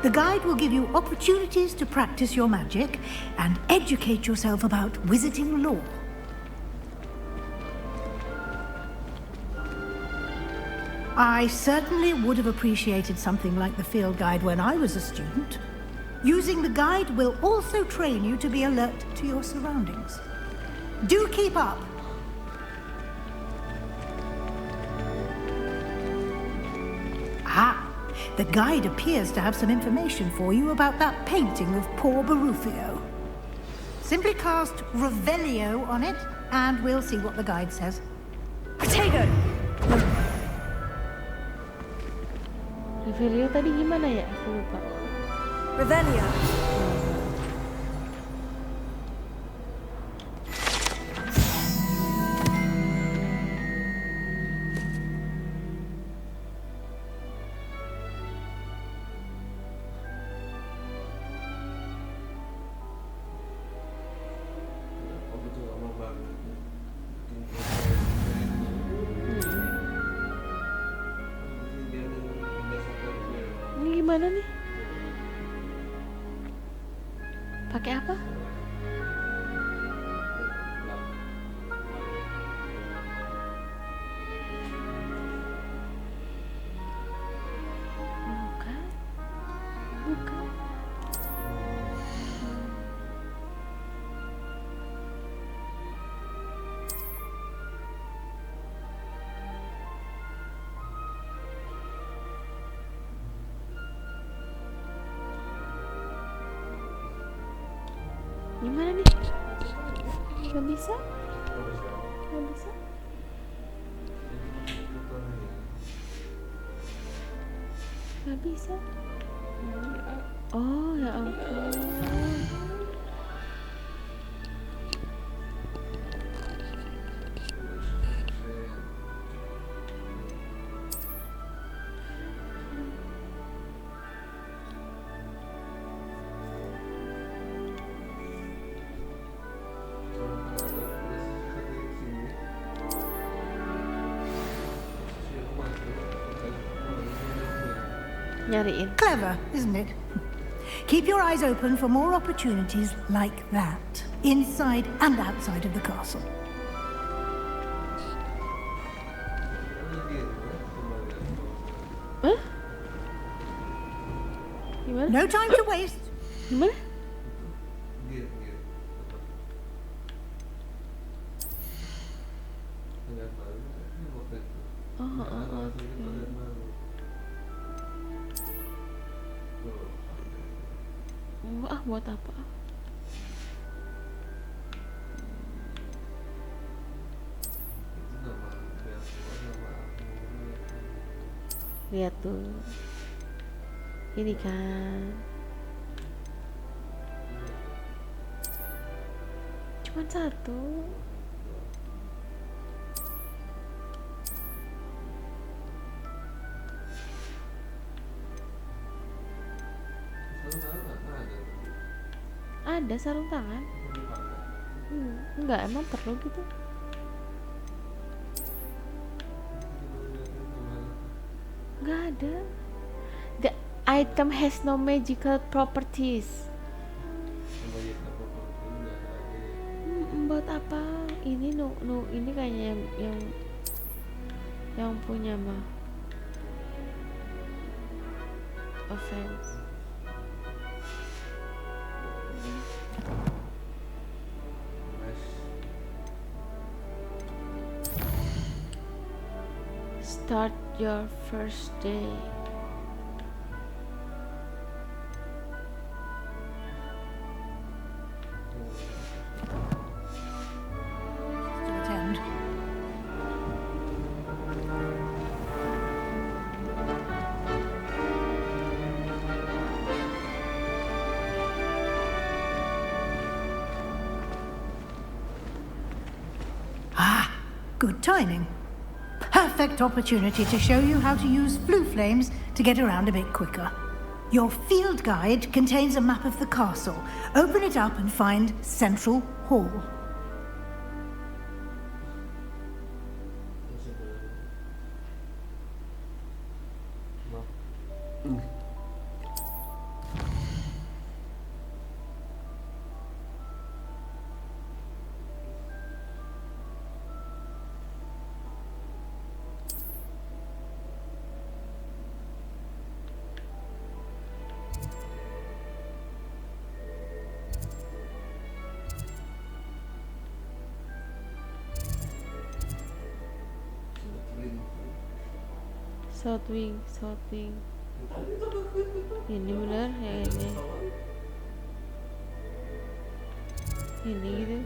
The guide will give you opportunities to practice your magic and educate yourself about wizarding lore. I certainly would have appreciated something like the field guide when I was a student. Using the guide will also train you to be alert to your surroundings. Do keep up! Ah, the guide appears to have some information for you about that painting of poor Barufio. Simply cast Revelio on it, and we'll see what the guide says. Protego! Revelio tadi gimana ya? Aku lupa. Revelio. Ini gimana nih? Pakai apa? Bukan. Bukan. Gimana nih? Gak bisa? Gak bisa? Gak bisa? Oh ya ampun. Nyariin. Clever, isn't it? Keep your eyes open for more opportunities like that, inside and outside of the castle. Huh? Gimana? No time to waste. Gimana? Oke. Buat apa? Lihat tuh. Ini kan. Cuman satu. Ada sarung tangan? Enggak, emang perlu gitu? Enggak ada. The item has no magical properties. Buat apa? Ini ini kayaknya yang punya mah. Offense. Start your first day. To attend. Ah, good timing. Perfect opportunity to show you how to use flue flames to get around a bit quicker. Your field guide contains a map of the castle. Open it up and find Central Hall. Southwing. Ini bener ya ini gitu.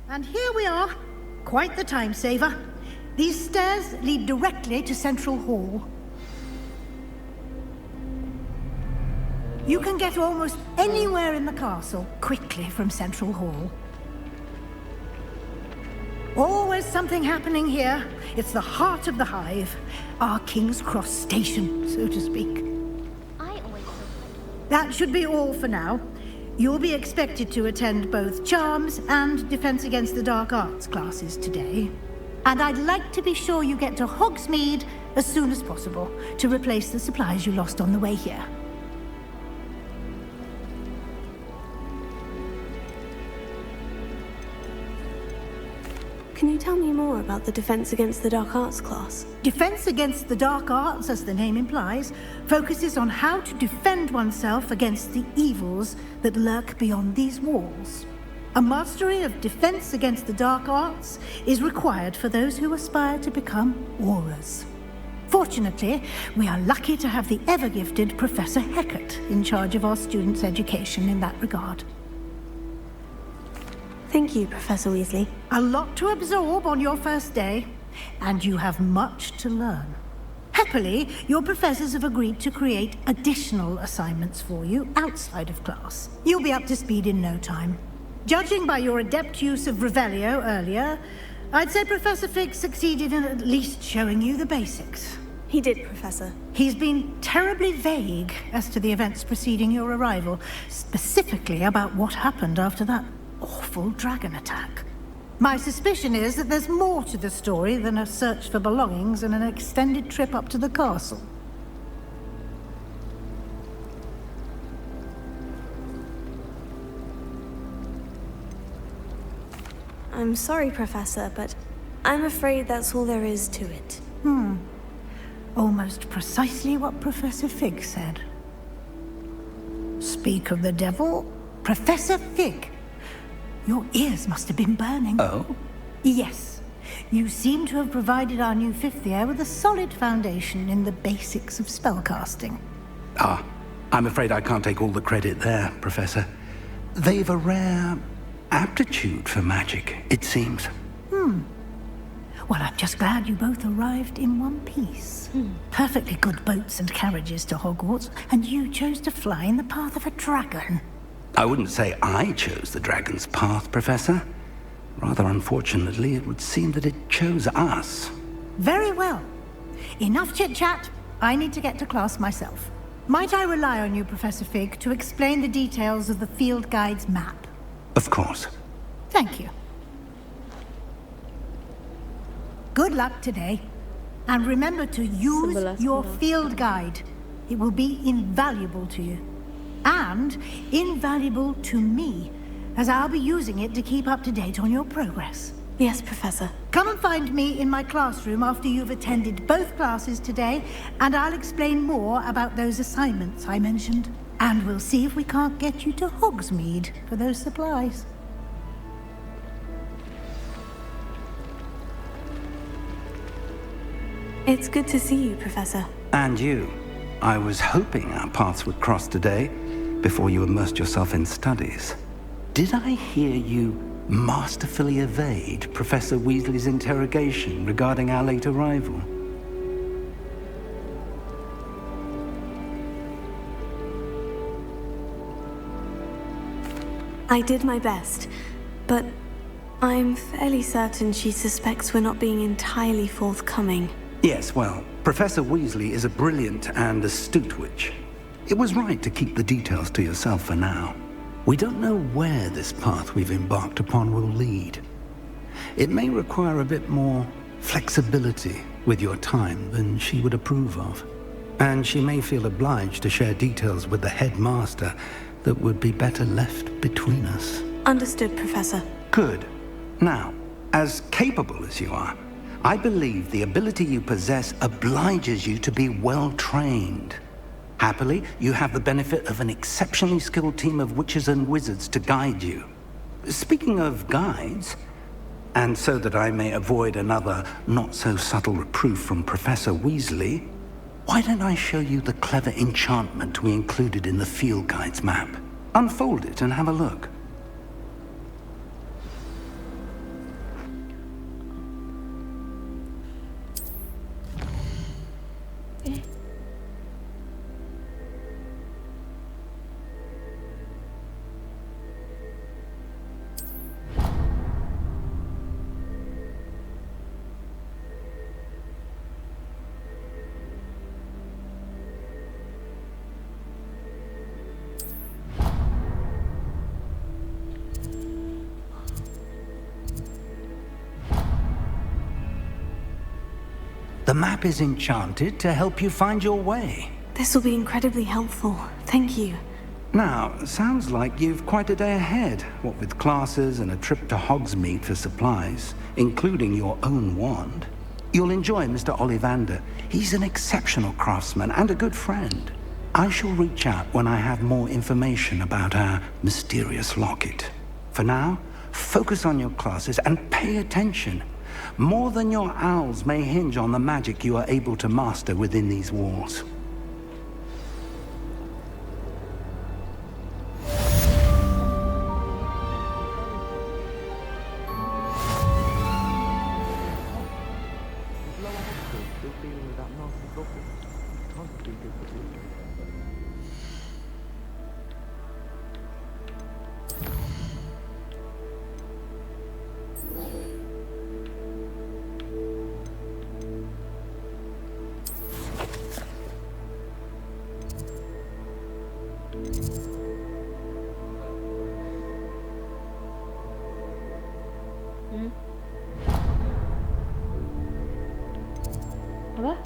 And here we are. Quite the time saver. These stairs lead directly to Central Hall. You can get almost anywhere in the castle quickly from Central Hall. Always something happening here. It's the heart of the hive. Our King's Cross station, so to speak. That should be all for now. You'll be expected to attend both Charms and Defense Against the Dark Arts classes today. And I'd like to be sure you get to Hogsmeade as soon as possible to replace the supplies you lost on the way here. Can you tell me more about the Defense Against the Dark Arts class? Defense Against the Dark Arts, as the name implies, focuses on how to defend oneself against the evils that lurk beyond these walls. A mastery of Defense Against the Dark Arts is required for those who aspire to become Aurors. Fortunately, we are lucky to have the ever-gifted Professor Hecat in charge of our students' education in that regard. Thank you, Professor Weasley. A lot to absorb on your first day, and you have much to learn. Happily, your professors have agreed to create additional assignments for you outside of class. You'll be up to speed in no time. Judging by your adept use of Revelio earlier, I'd say Professor Fig succeeded in at least showing you the basics. He did, Professor. He's been terribly vague as to the events preceding your arrival, specifically about what happened after that awful dragon attack. My suspicion is that there's more to the story than a search for belongings and an extended trip up to the castle. I'm sorry, Professor, but I'm afraid that's all there is to it. Almost precisely what Professor Fig said. Speak of the devil, Professor Fig. Your ears must have been burning. Oh? Yes. You seem to have provided our new fifth year with a solid foundation in the basics of spellcasting. I'm afraid I can't take all the credit there, Professor. They've a rare aptitude for magic, it seems. Well, I'm just glad you both arrived in one piece. Perfectly good boats and carriages to Hogwarts, and you chose to fly in the path of a dragon. I wouldn't say I chose the dragon's path, Professor. Rather unfortunately, it would seem that it chose us. Very well. Enough chit-chat. I need to get to class myself. Might I rely on you, Professor Fig, to explain the details of the field guide's map? Of course. Thank you. Good luck today. And remember to use your field guide. It will be invaluable to you. And invaluable to me, as I'll be using it to keep up to date on your progress. Yes, Professor. Come and find me in my classroom after you've attended both classes today, and I'll explain more about those assignments I mentioned. And we'll see if we can't get you to Hogsmeade for those supplies. It's good to see you, Professor. And you. I was hoping our paths would cross today, before you immersed yourself in studies. Did I hear you masterfully evade Professor Weasley's interrogation regarding our late arrival? I did my best, but I'm fairly certain she suspects we're not being entirely forthcoming. Yes, well, Professor Weasley is a brilliant and astute witch. It was right to keep the details to yourself for now. We don't know where this path we've embarked upon will lead. It may require a bit more flexibility with your time than she would approve of. And she may feel obliged to share details with the headmaster that would be better left between us. Understood, Professor. Good. Now, as capable as you are, I believe the ability you possess obliges you to be well trained. Happily, you have the benefit of an exceptionally skilled team of witches and wizards to guide you. Speaking of guides, and so that I may avoid another not-so-subtle reproof from Professor Weasley, why don't I show you the clever enchantment we included in the field guide's map? Unfold it and have a look. The map is enchanted to help you find your way. This will be incredibly helpful. Thank you. Now, sounds like you've quite a day ahead, what with classes and a trip to Hogsmeade for supplies, including your own wand. You'll enjoy Mr. Ollivander. He's an exceptional craftsman and a good friend. I shall reach out when I have more information about our mysterious locket. For now, focus on your classes and pay attention. More than your owls may hinge on the magic you are able to master within these walls. Apa?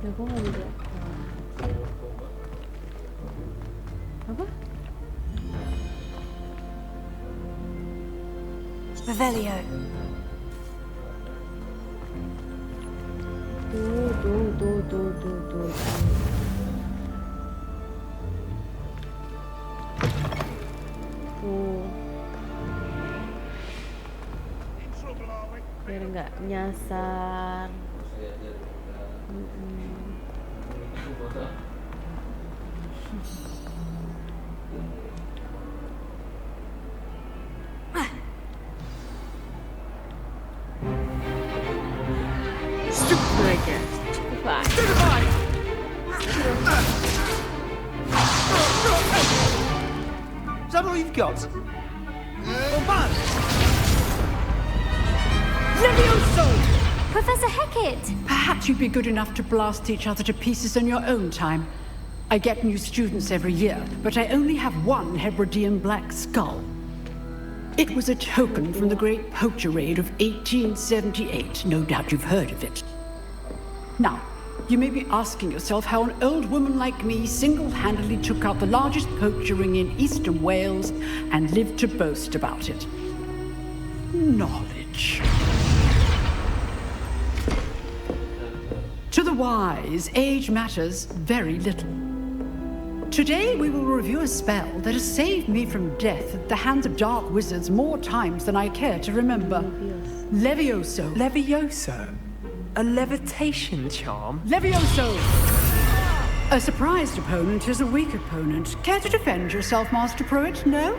Aku nggak bisa. Apa? Revelio. Tuh. Biar nggak nyasar. Mereka cepat. Is that all you've got? Levioso! Professor Hecat! Perhaps you'd be good enough to blast each other to pieces in your own time. I get new students every year, but I only have one Hebridean black skull. It was a token from the Great Poacher Raid of 1878. No doubt you've heard of it. Now, you may be asking yourself how an old woman like me single-handedly took out the largest poacher ring in eastern Wales and lived to boast about it. Knowledge. To the wise, age matters very little. Today we will review a spell that has saved me from death at the hands of dark wizards more times than I care to remember. Levioso. Levioso? A levitation charm? Levioso! A surprised opponent is a weak opponent. Care to defend yourself, Master Pruitt? No?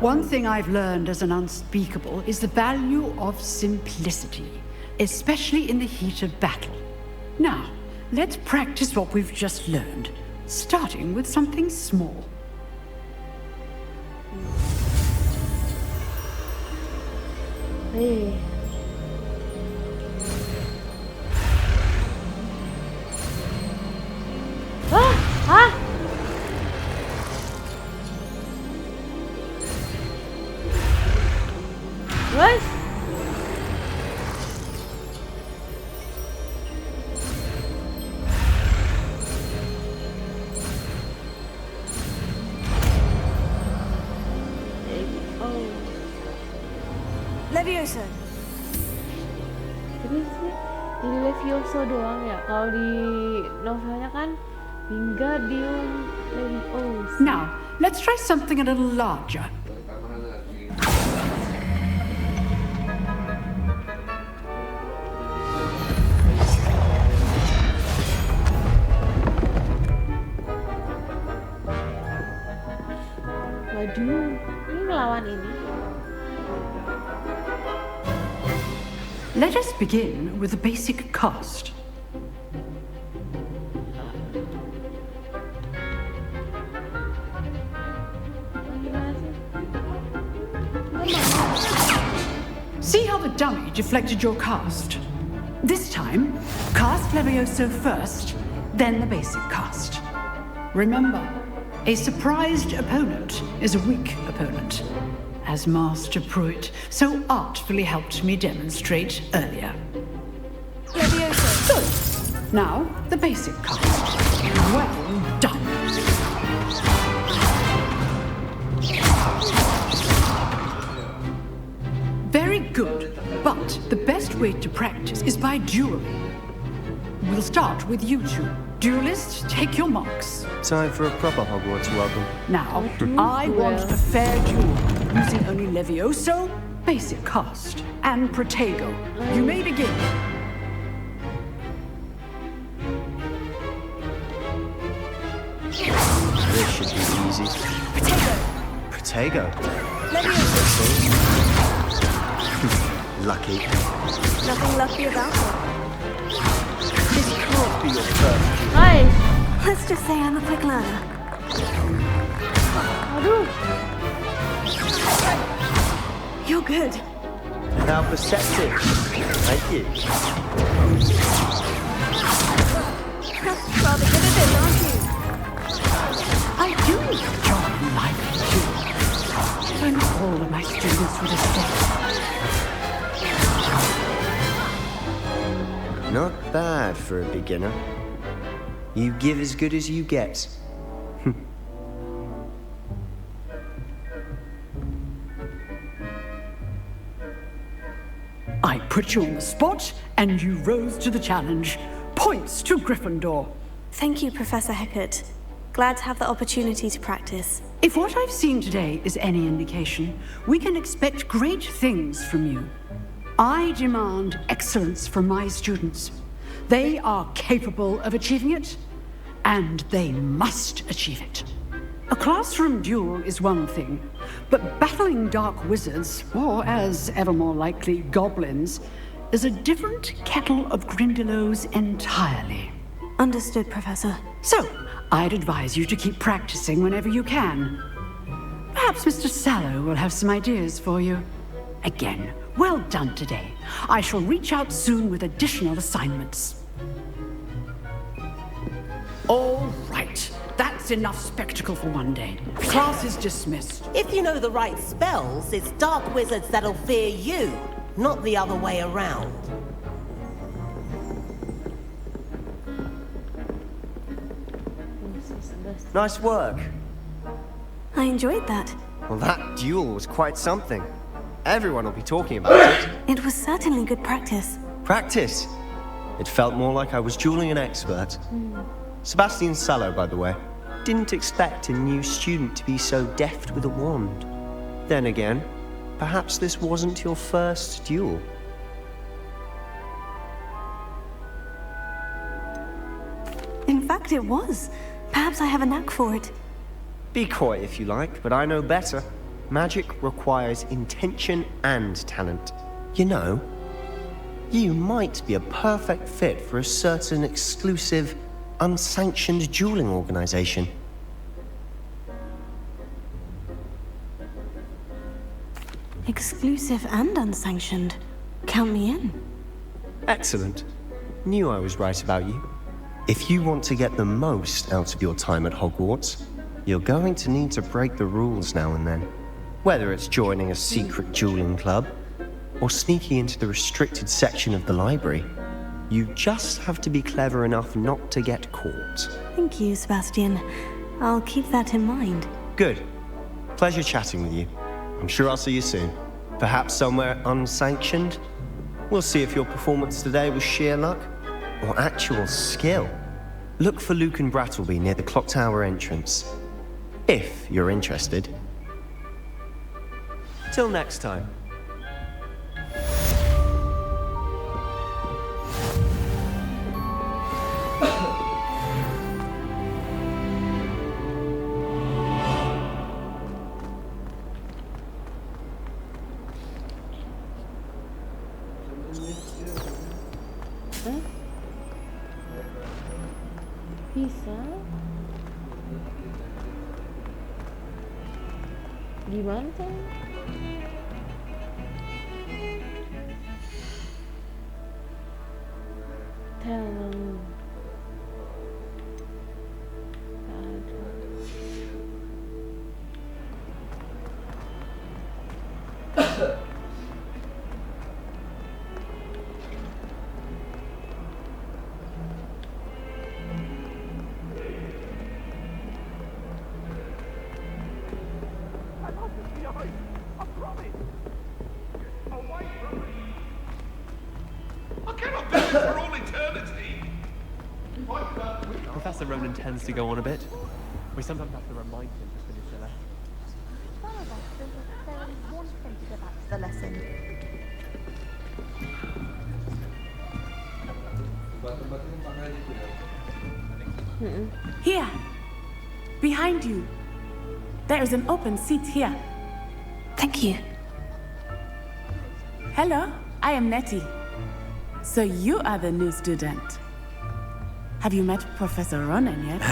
One thing I've learned as an unspeakable is the value of simplicity, especially in the heat of battle. Now, let's practice what we've just learned, starting with something small. Hey. Ah! What? Levioso. Terus sih di Levioso doang ya. Kalau di novelnya kan Wingardium Leviosa. Now, let's try something a little larger. Waduh, ini ngelawan ini. Let us begin with the basic cast. See how the dummy deflected your cast? This time, cast Levioso first, then the basic cast. Remember, a surprised opponent is a weak opponent, as Master Pruitt so artfully helped me demonstrate earlier. Levioso. Good. Now, the basic cast. Well done. Very good, but the best way to practice is by dueling. We'll start with you two. Duelists, take your marks. Time for a proper Hogwarts welcome. Now, I want a fair duel, using only Levioso, basic cast, and Protego. You may begin. This should be easy. Protego. Lucky. Nothing lucky about it. This can't be your first. Nice. Let's just say I'm a quick learner. Aduh. You're good. How perceptive. Thank you. Rather good at it, aren't you? I do enjoy life too. And all of my students would have said. Not bad for a beginner. You give as good as you get. I put you on the spot, and you rose to the challenge. Points to Gryffindor. Thank you, Professor Hecat. Glad to have the opportunity to practice. If what I've seen today is any indication, we can expect great things from you. I demand excellence from my students. They are capable of achieving it, and they must achieve it. A classroom duel is one thing, but battling dark wizards, or as ever more likely, goblins, is a different kettle of Grindylows entirely. Understood, Professor. So, I'd advise you to keep practicing whenever you can. Perhaps Mr. Sallow will have some ideas for you. Again, well done today. I shall reach out soon with additional assignments. All right. That's enough spectacle for one day. Class is dismissed. If you know the right spells, it's dark wizards that'll fear you, not the other way around. Nice work. I enjoyed that. Well, that duel was quite something. Everyone will be talking about it. It was certainly good practice. Practice? It felt more like I was dueling an expert. Sebastian Sallow, by the way. Didn't expect a new student to be so deft with a wand. Then again, perhaps this wasn't your first duel. In fact, it was. Perhaps I have a knack for it. Be coy if you like, but I know better. Magic requires intention and talent. You know, you might be a perfect fit for a certain exclusive, unsanctioned dueling organization. Exclusive and unsanctioned. Count me in. Excellent. Knew I was right about you. If you want to get the most out of your time at Hogwarts, you're going to need to break the rules now and then. Whether it's joining a secret dueling club, or sneaking into the restricted section of the library, you just have to be clever enough not to get caught. Thank you, Sebastian. I'll keep that in mind. Good. Pleasure chatting with you. I'm sure I'll see you soon. Perhaps somewhere unsanctioned? We'll see if your performance today was sheer luck or actual skill. Look for Luke and Brattleby near the clock tower entrance, if you're interested. Till next time. Bisa? Gimana tuh? Talent. Professor Ronan tends to go on a bit. We sometimes have to remind him to finish the lesson. The lesson. Here, behind you. There is an open seat here. Thank you. Hello, I am Nettie. So you are the new student. Have you met Professor Ronan yet?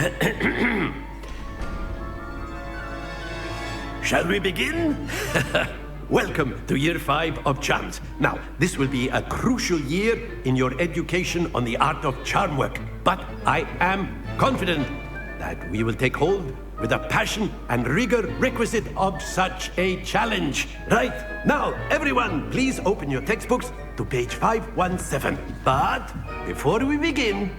Shall we begin? Welcome to Year 5 of Charms. Now, this will be a crucial year in your education on the art of charm work. But I am confident that we will take hold with the passion and rigor requisite of such a challenge. Right, now, everyone, please open your textbooks to page 517. But before we begin,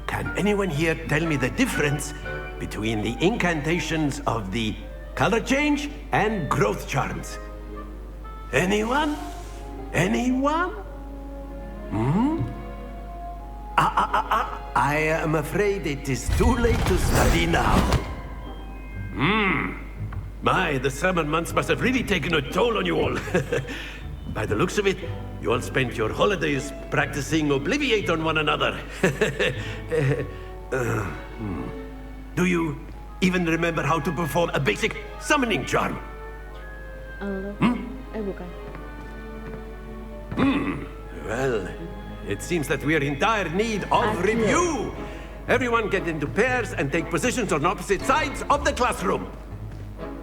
can anyone here tell me the difference between the incantations of the color change and growth charms? Anyone? Anyone? I am afraid it is too late to study now. My, the summer months must have really taken a toll on you all. By the looks of it, you all spent your holidays practicing Obliviate on one another. Do you even remember how to perform a basic summoning charm? Well, it seems that we are in dire need of review. Everyone get into pairs and take positions on opposite sides of the classroom.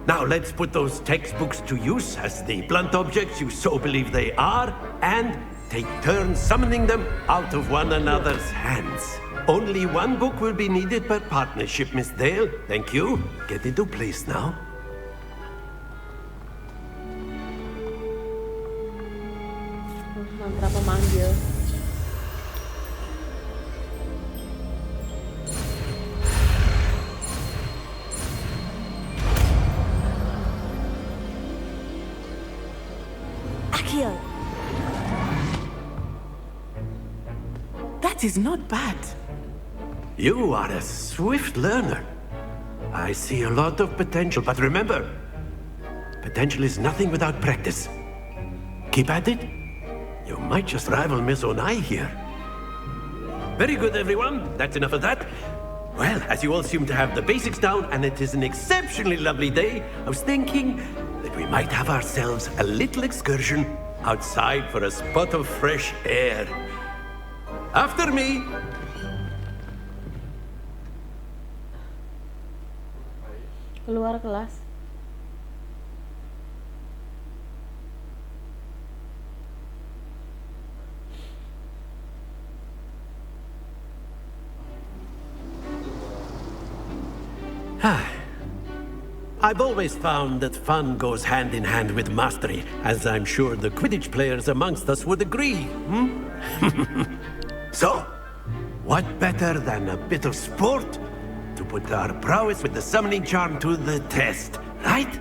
Now let's put those textbooks to use as the blunt objects you so believe they are, and take turns summoning them out of one another's hands. Only one book will be needed per partnership, Miss Dale. Thank you. Get into place now. Mantra pemanggil. Akio. That is not bad. You are a swift learner. I see a lot of potential, but remember, potential is nothing without practice. Keep at it. You might just rival Miss Onai here. Very good, everyone. That's enough of that. Well, as you all seem to have the basics down, and it is an exceptionally lovely day, I was thinking that we might have ourselves a little excursion outside for a spot of fresh air. After me. Keluar kelas. I've always found that fun goes hand in hand with mastery, as I'm sure the Quidditch players amongst us would agree. So, what better than a bit of sport to put our prowess with the summoning charm to the test, right?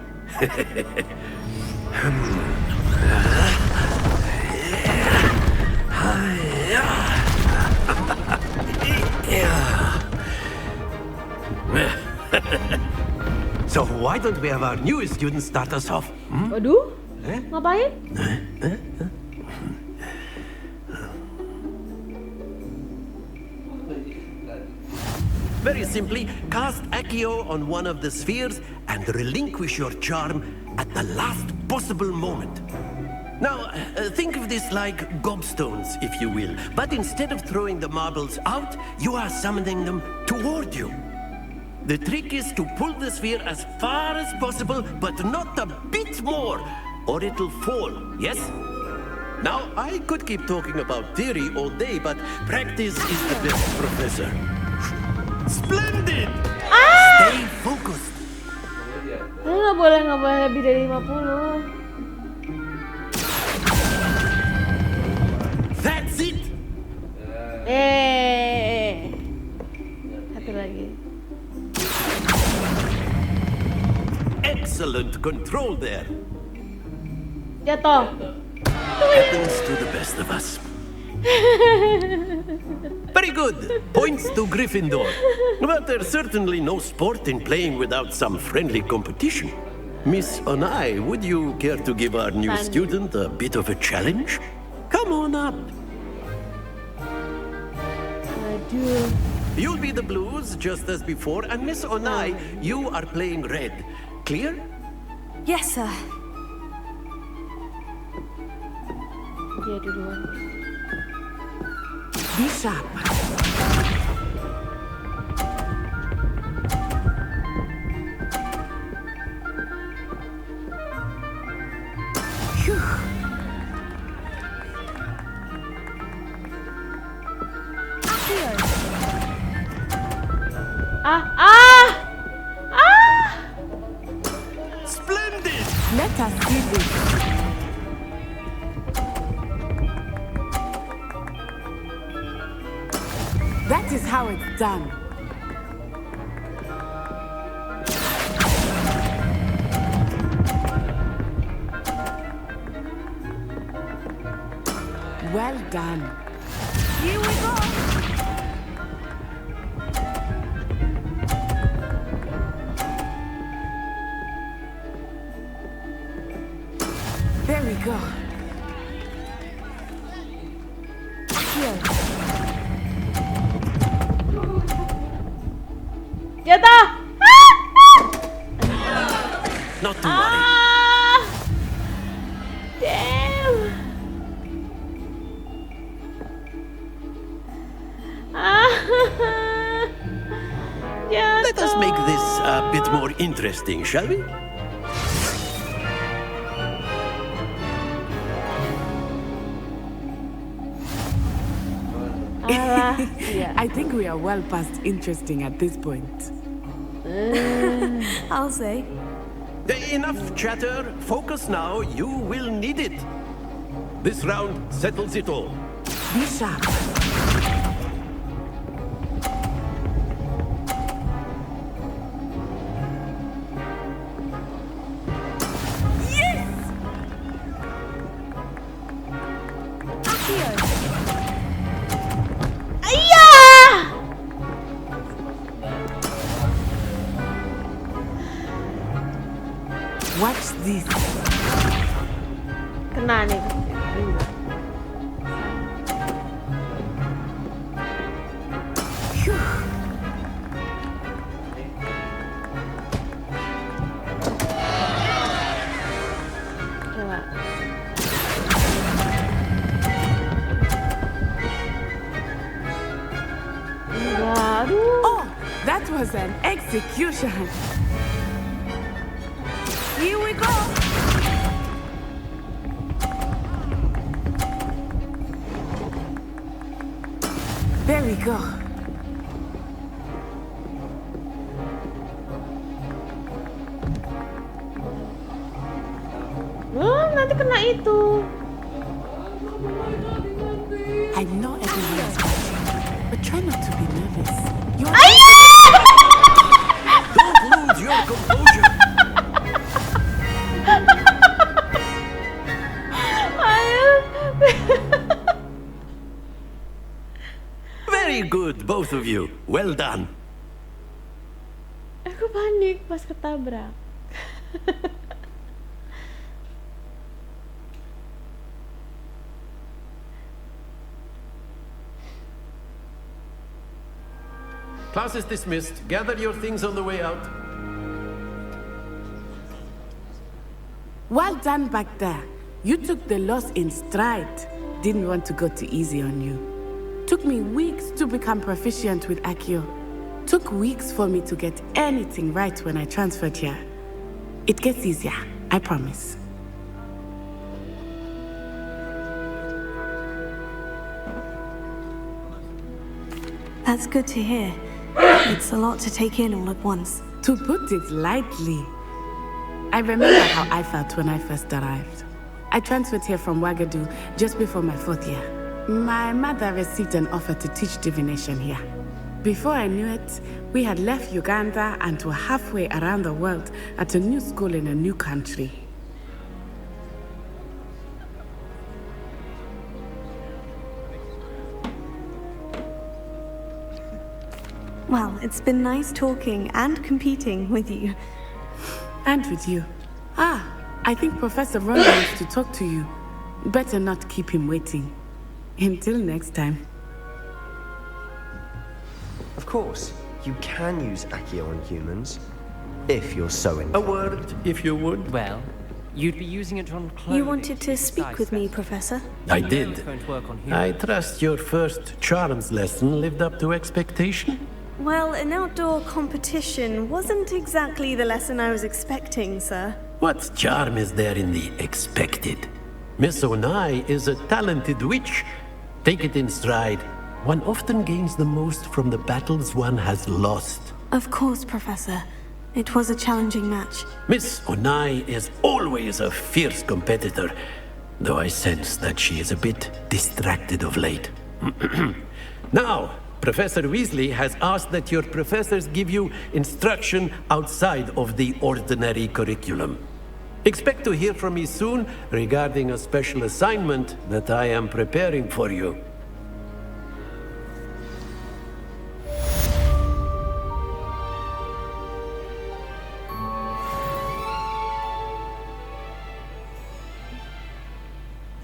So why don't we have our newest student start us off? Waduh, ngapain? Very simply, cast Accio on one of the spheres and relinquish your charm at the last possible moment. Now, think of this like gobstones, if you will. But instead of throwing the marbles out, you are summoning them toward you. The trick is to pull the sphere as far as possible, but not a bit more, or it'll fall, yes? Now, I could keep talking about theory all day, but practice is the best professor. Splendid! Stay focused. Nggak boleh lebih dari 50. That's it! Satu lagi. Excellent control there. Jatuh. Happens to the best of us. Very good. Points to Gryffindor. But there's certainly no sport in playing without some friendly competition. Miss Onai, would you care to give our new student a bit of a challenge? Come on up. Aduh. You'll be the blues, just as before, and Miss Onai, you are playing red. Clear? Yes, sir. Dia duluan. Bisa. Splendid! Let us do this. That is how it's done. Well done. Here we go. There we go. Jatuh. Not to worry. Damn. Let us make this a bit more interesting, shall we? I think we are well past interesting at this point. I'll say. Enough chatter. Focus now. You will need it. This round settles it all. Be sharp. Watch this. Kena nih. was an execution. Here we go. There we go. Oh, nanti kena itu. I know everyone is watching, but try not to be nervous. You're Don't lose your composure. Very good, both of you. Well done. Aku panik pas ketabrak. Class is dismissed. Gather your things on the way out. well done back there. You took the loss in stride. Didn't want to go too easy on you. Took me weeks to become proficient with Accio. Took weeks for me to get anything right when I transferred here. It gets easier, I promise. That's good to hear. It's a lot to take in all at once. To put it lightly, I remember how I felt when I first arrived. I transferred here from Ouagadougou just before my 4th year. My mother received an offer to teach divination here. Before I knew it, we had left Uganda and were halfway around the world at a new school in a new country. Well, it's been nice talking and competing with you. And with you. I think Professor Ron wants to talk to you. Better not keep him waiting. Until next time. Of course, you can use Accio on humans, if you're so inclined. A word, if you would. Well, you'd be using it on clothing. You wanted to speak with me, Professor? I did. I trust your first charms lesson lived up to expectation? Well, an outdoor competition wasn't exactly the lesson I was expecting, sir. What charm is there in the expected? Miss Onai is a talented witch. Take it in stride. One often gains the most from the battles one has lost. Of course, Professor. It was a challenging match. Miss Onai is always a fierce competitor, though I sense that she is a bit distracted of late. Now, Professor Weasley has asked that your professors give you instruction outside of the ordinary curriculum. Expect to hear from me soon regarding a special assignment that I am preparing for you.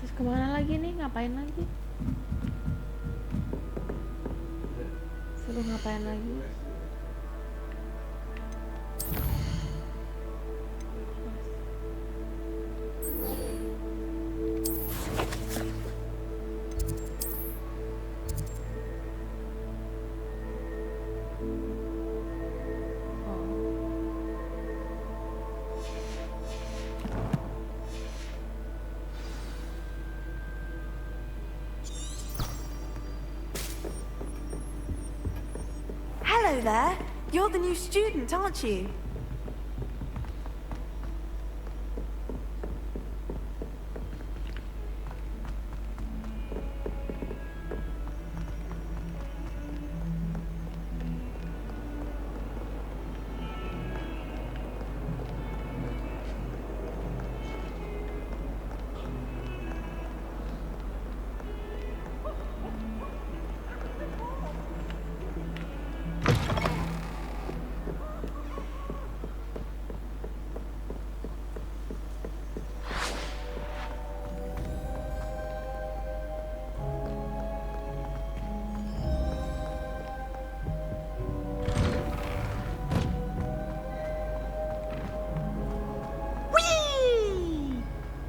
Terus kemana lagi nih? Ngapain lagi? Suruh ngapain lagi? Hello there. You're the new student, aren't you?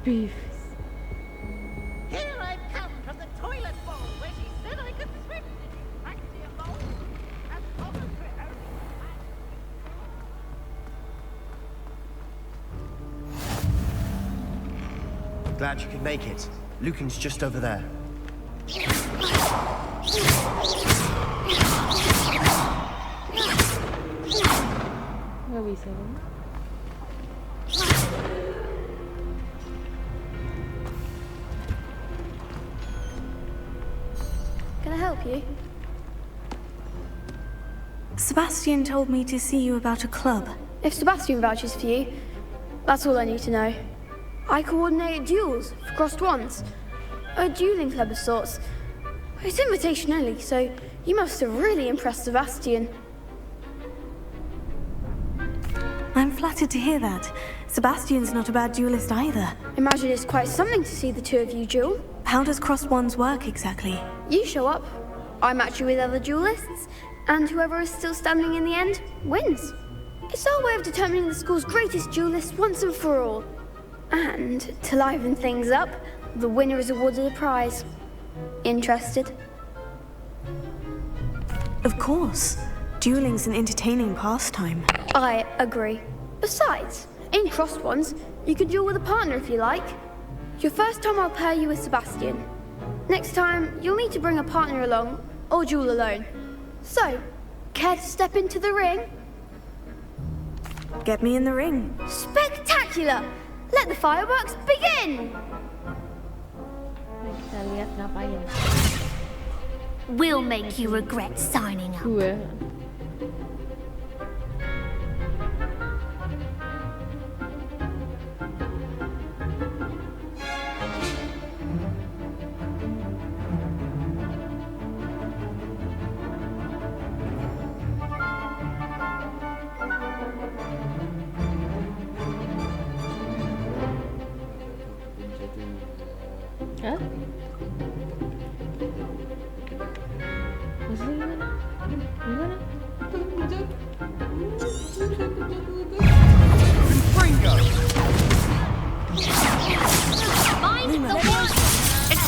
Beef. Here I've come from the toilet bowl where she said I could swim. Fancy a bowl? And probably only Glad you could make it. Lucan's just over there. Nggak bisa kan? Can I help you? Sebastian told me to see you about a club. If Sebastian vouches for you, that's all I need to know. I coordinate duels for crossed wands. A dueling club of sorts. It's invitation only, so you must have really impressed Sebastian. I'm flattered to hear that. Sebastian's not a bad duelist either. Imagine it's quite something to see the two of you duel. How does crossed wands work exactly? You show up, I match you with other duelists, and whoever is still standing in the end wins. It's our way of determining the school's greatest duelist once and for all. And to liven things up, the winner is awarded a prize. Interested? Of course. Dueling's an entertaining pastime. I agree. Besides, in crossed ones, you can duel with a partner if you like. Your first time I'll pair you with Sebastian. Next time, you'll need to bring a partner along, or duel alone. So, care to step into the ring? Get me in the ring. Spectacular! Let the fireworks begin! Kita lihat ngapain. We'll make you regret signing up. Gue. Hah? Maksudnya gimana? Gimana? Ringo! Mind the one! It's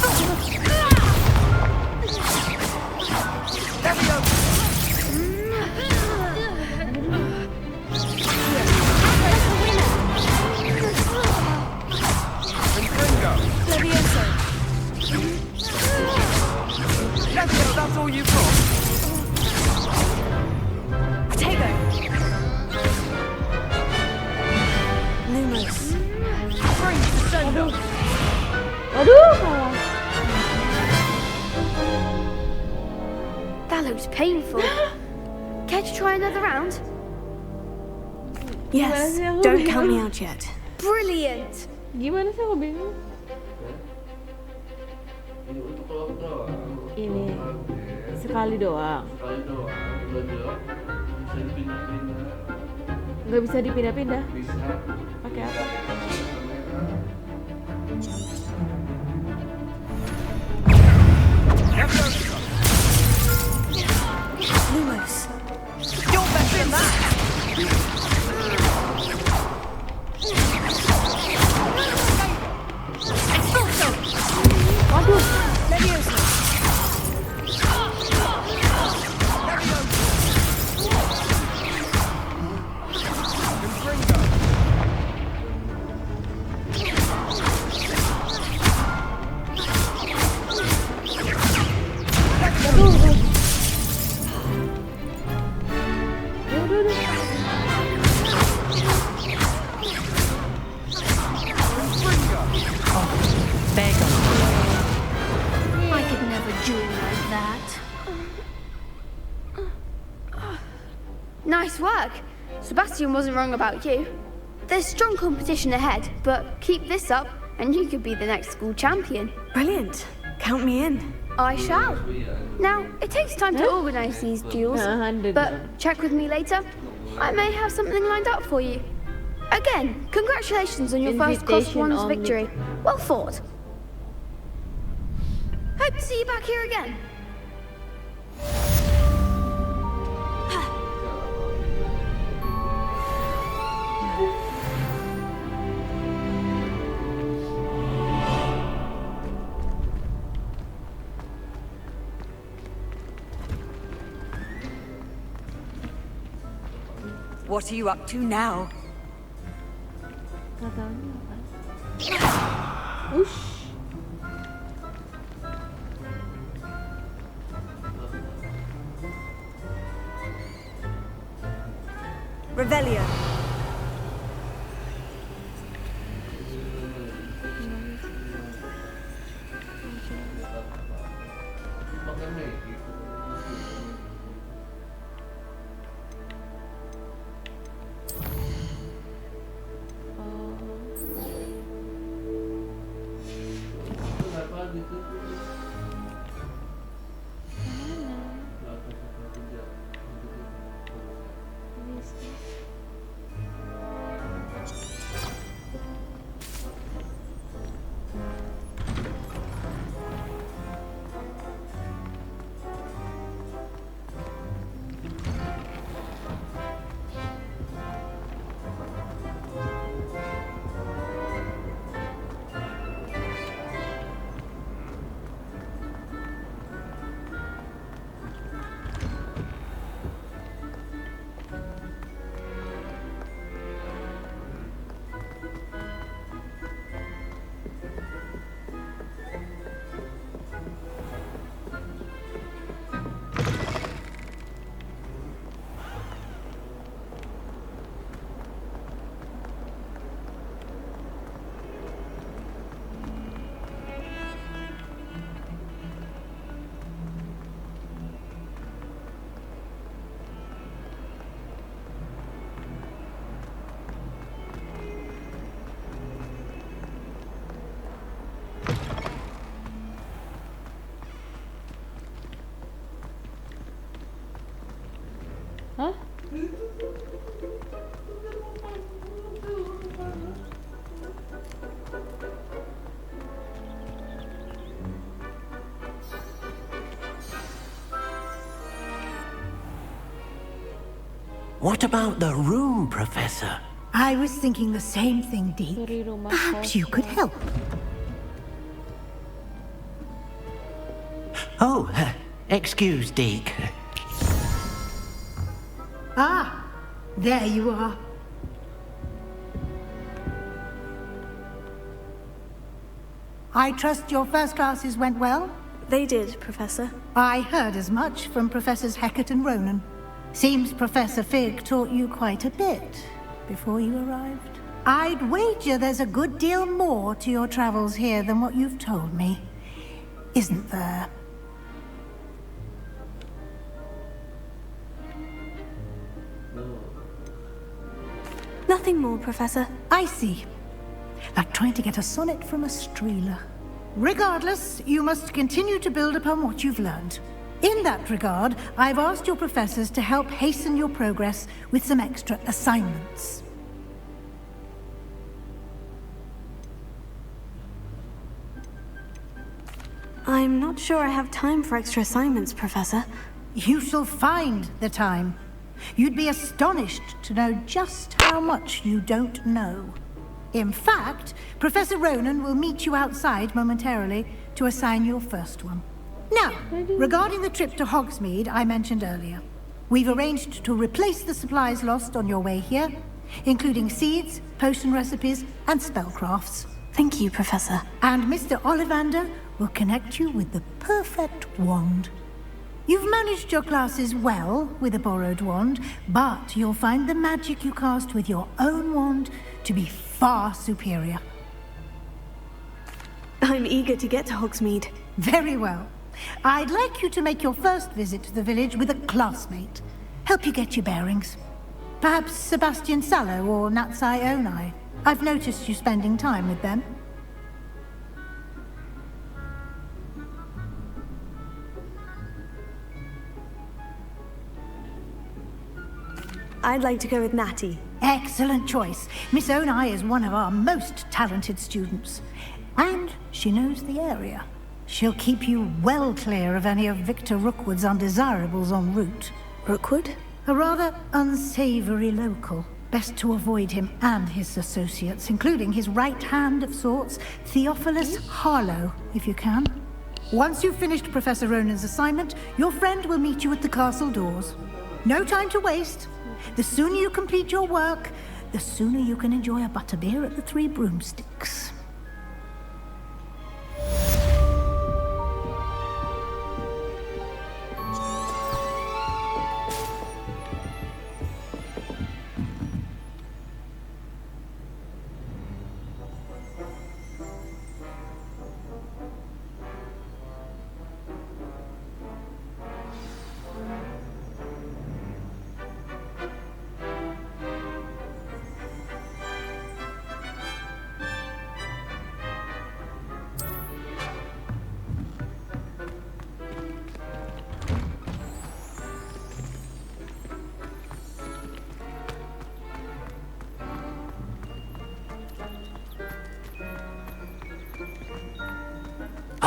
That's all you've got. Potato. Lumos. Aduh, kalah. That looks painful. Care to try another round? Yes, don't count me out yet. Brilliant! Gimana sih, aku bingung. Ini sekali doang. Nggak bisa dipindah-pindah. Pakai apa? Lumos. You're better than that! Waduh. I could never duel like that. Nice work. Sebastian wasn't wrong about you. There's strong competition ahead, but keep this up and you could be the next school champion. Brilliant. Count me in. I shall. Now, it takes time to organise these duels, but check with me later. I may have something lined up for you. Again, congratulations on your first crossed wands victory. Well fought. Hope to see you back here again. What are you up to now? Revelio. Hah? What about the room, Professor? I was thinking the same thing, Deke. Perhaps you could help. Oh, excuse, Deke. Ah, there you are. I trust your first classes went well? They did, Professor. I heard as much from Professors Hecat and Ronan. Seems Professor Fig taught you quite a bit before you arrived. I'd wager there's a good deal more to your travels here than what you've told me. Isn't there? Nothing more, Professor. I see. Like trying to get a sonnet from a streeler. Regardless, you must continue to build upon what you've learned. In that regard, I've asked your professors to help hasten your progress with some extra assignments. I'm not sure I have time for extra assignments, Professor. You shall find the time. You'd be astonished to know just how much you don't know. In fact, Professor Ronan will meet you outside momentarily to assign your first one. Now, regarding the trip to Hogsmeade I mentioned earlier, we've arranged to replace the supplies lost on your way here, including seeds, potion recipes, and spellcrafts. Thank you, Professor. And Mr. Ollivander will connect you with the perfect wand. You've managed your classes well with a borrowed wand, but you'll find the magic you cast with your own wand to be far superior. I'm eager to get to Hogsmeade. Very well. I'd like you to make your first visit to the village with a classmate. Help you get your bearings. Perhaps Sebastian Sallow or Natsai Onai. I've noticed you spending time with them. I'd like to go with Natty. Excellent choice. Miss Onai is one of our most talented students. And she knows the area. She'll keep you well clear of any of Victor Rookwood's undesirables en route. Rookwood? A rather unsavory local. Best to avoid him and his associates, including his right hand of sorts, Theophilus Harlow, if you can. Once you've finished Professor Ronan's assignment, your friend will meet you at the castle doors. No time to waste. The sooner you complete your work, the sooner you can enjoy a butterbeer at the Three Broomsticks.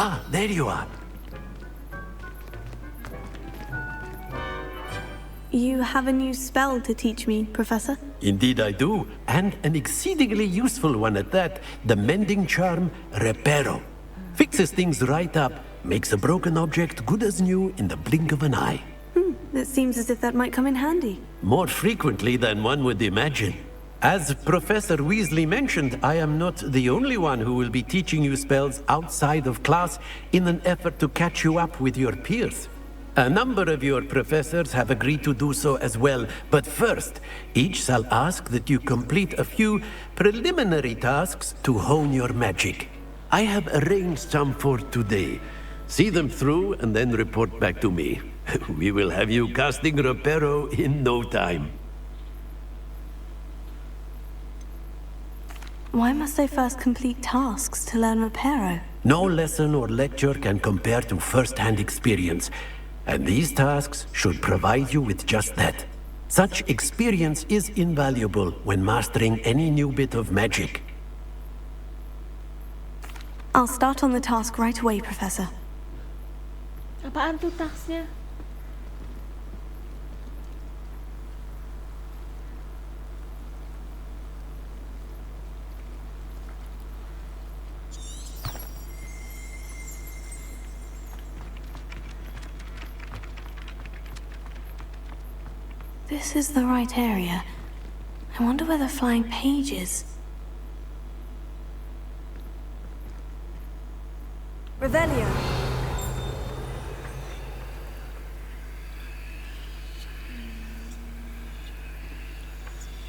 Ah, there you are. You have a new spell to teach me, Professor? Indeed I do, and an exceedingly useful one at that. The mending charm, Reparo. Fixes things right up, makes a broken object good as new in the blink of an eye. It seems as if that might come in handy. More frequently than one would imagine. As Professor Weasley mentioned, I am not the only one who will be teaching you spells outside of class in an effort to catch you up with your peers. A number of your professors have agreed to do so as well, but first, each shall ask that you complete a few preliminary tasks to hone your magic. I have arranged some for today. See them through and then report back to me. We will have you casting Reparo in no time. Why must I first complete tasks to learn Reparo? No lesson or lecture can compare to first-hand experience. And these tasks should provide you with just that. Such experience is invaluable when mastering any new bit of magic. I'll start on the task right away, Professor. Apaan tuh tasknya? This is the right area. I wonder where the flying page is. Revelio.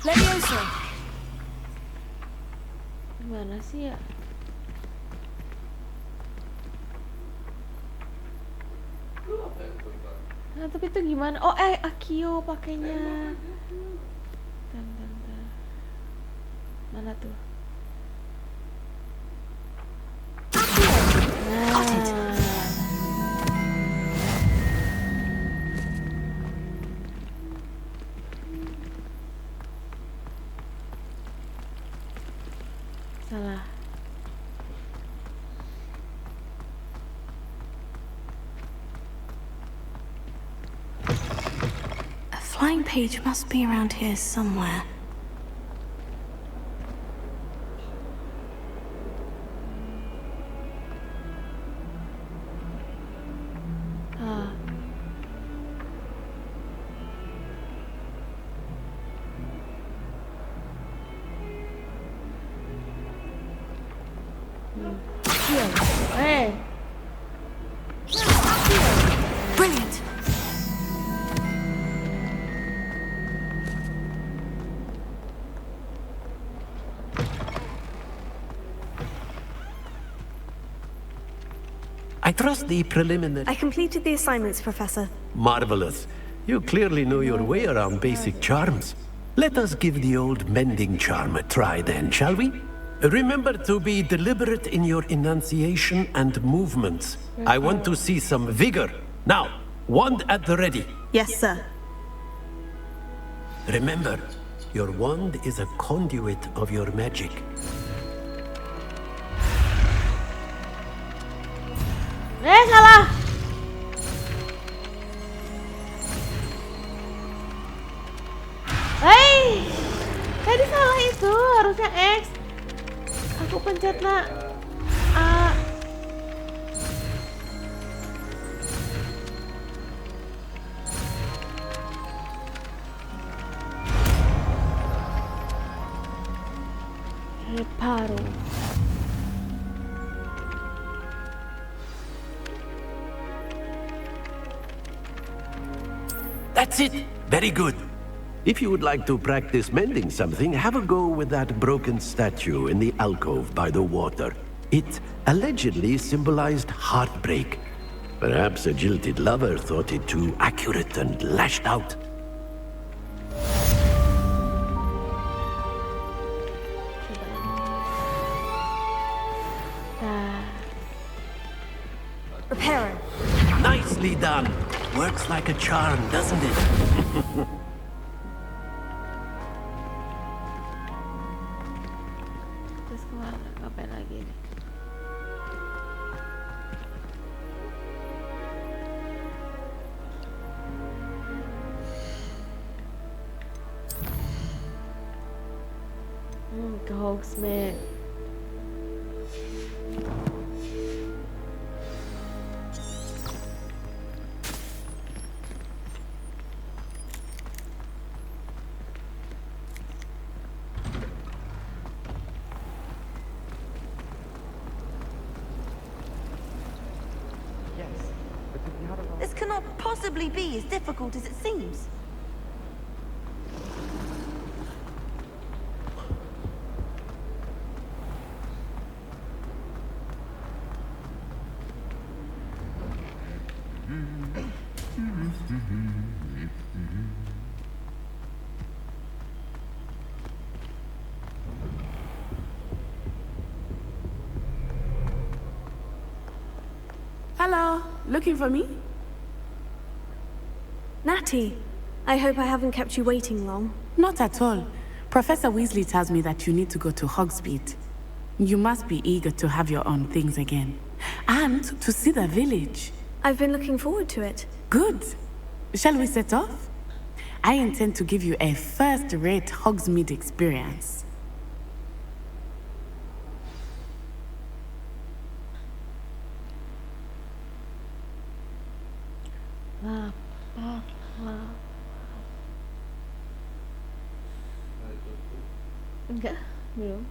Levioso. Gimana sih ya? Nah, tapi itu gimana? Oh, Akio pakainya. Bentar. Mana tuh? Nah. Salah. Flying page must be around here somewhere. Brilliant. I trust the preliminary... I completed the assignments, Professor. Marvelous. You clearly know your way around basic charms. Let us give the old mending charm a try then, shall we? Remember to be deliberate in your enunciation and movements. I want to see some vigor. Now, wand at the ready. Yes, sir. Remember, your wand is a conduit of your magic. Salah. Tadi salah itu, harusnya X. Aku pencetnya A. Reparo. That's it. Very good. If you would like to practice mending something, have a go with that broken statue in the alcove by the water. It allegedly symbolized heartbreak. Perhaps a jilted lover thought it too accurate and lashed out. Reparo. Nicely done. Works like a charm, doesn't it? Terus kemana? Ngapain lagi nih? Ke Hogsmeade. This cannot possibly be as difficult as it seems. Hello, looking for me? Natty, I hope I haven't kept you waiting long. Not at all. Professor Weasley tells me that you need to go to Hogsmeade. You must be eager to have your own things again. And to see the village. I've been looking forward to it. Good. Shall we set off? I intend to give you a first-rate Hogsmeade experience. Enggak, belum.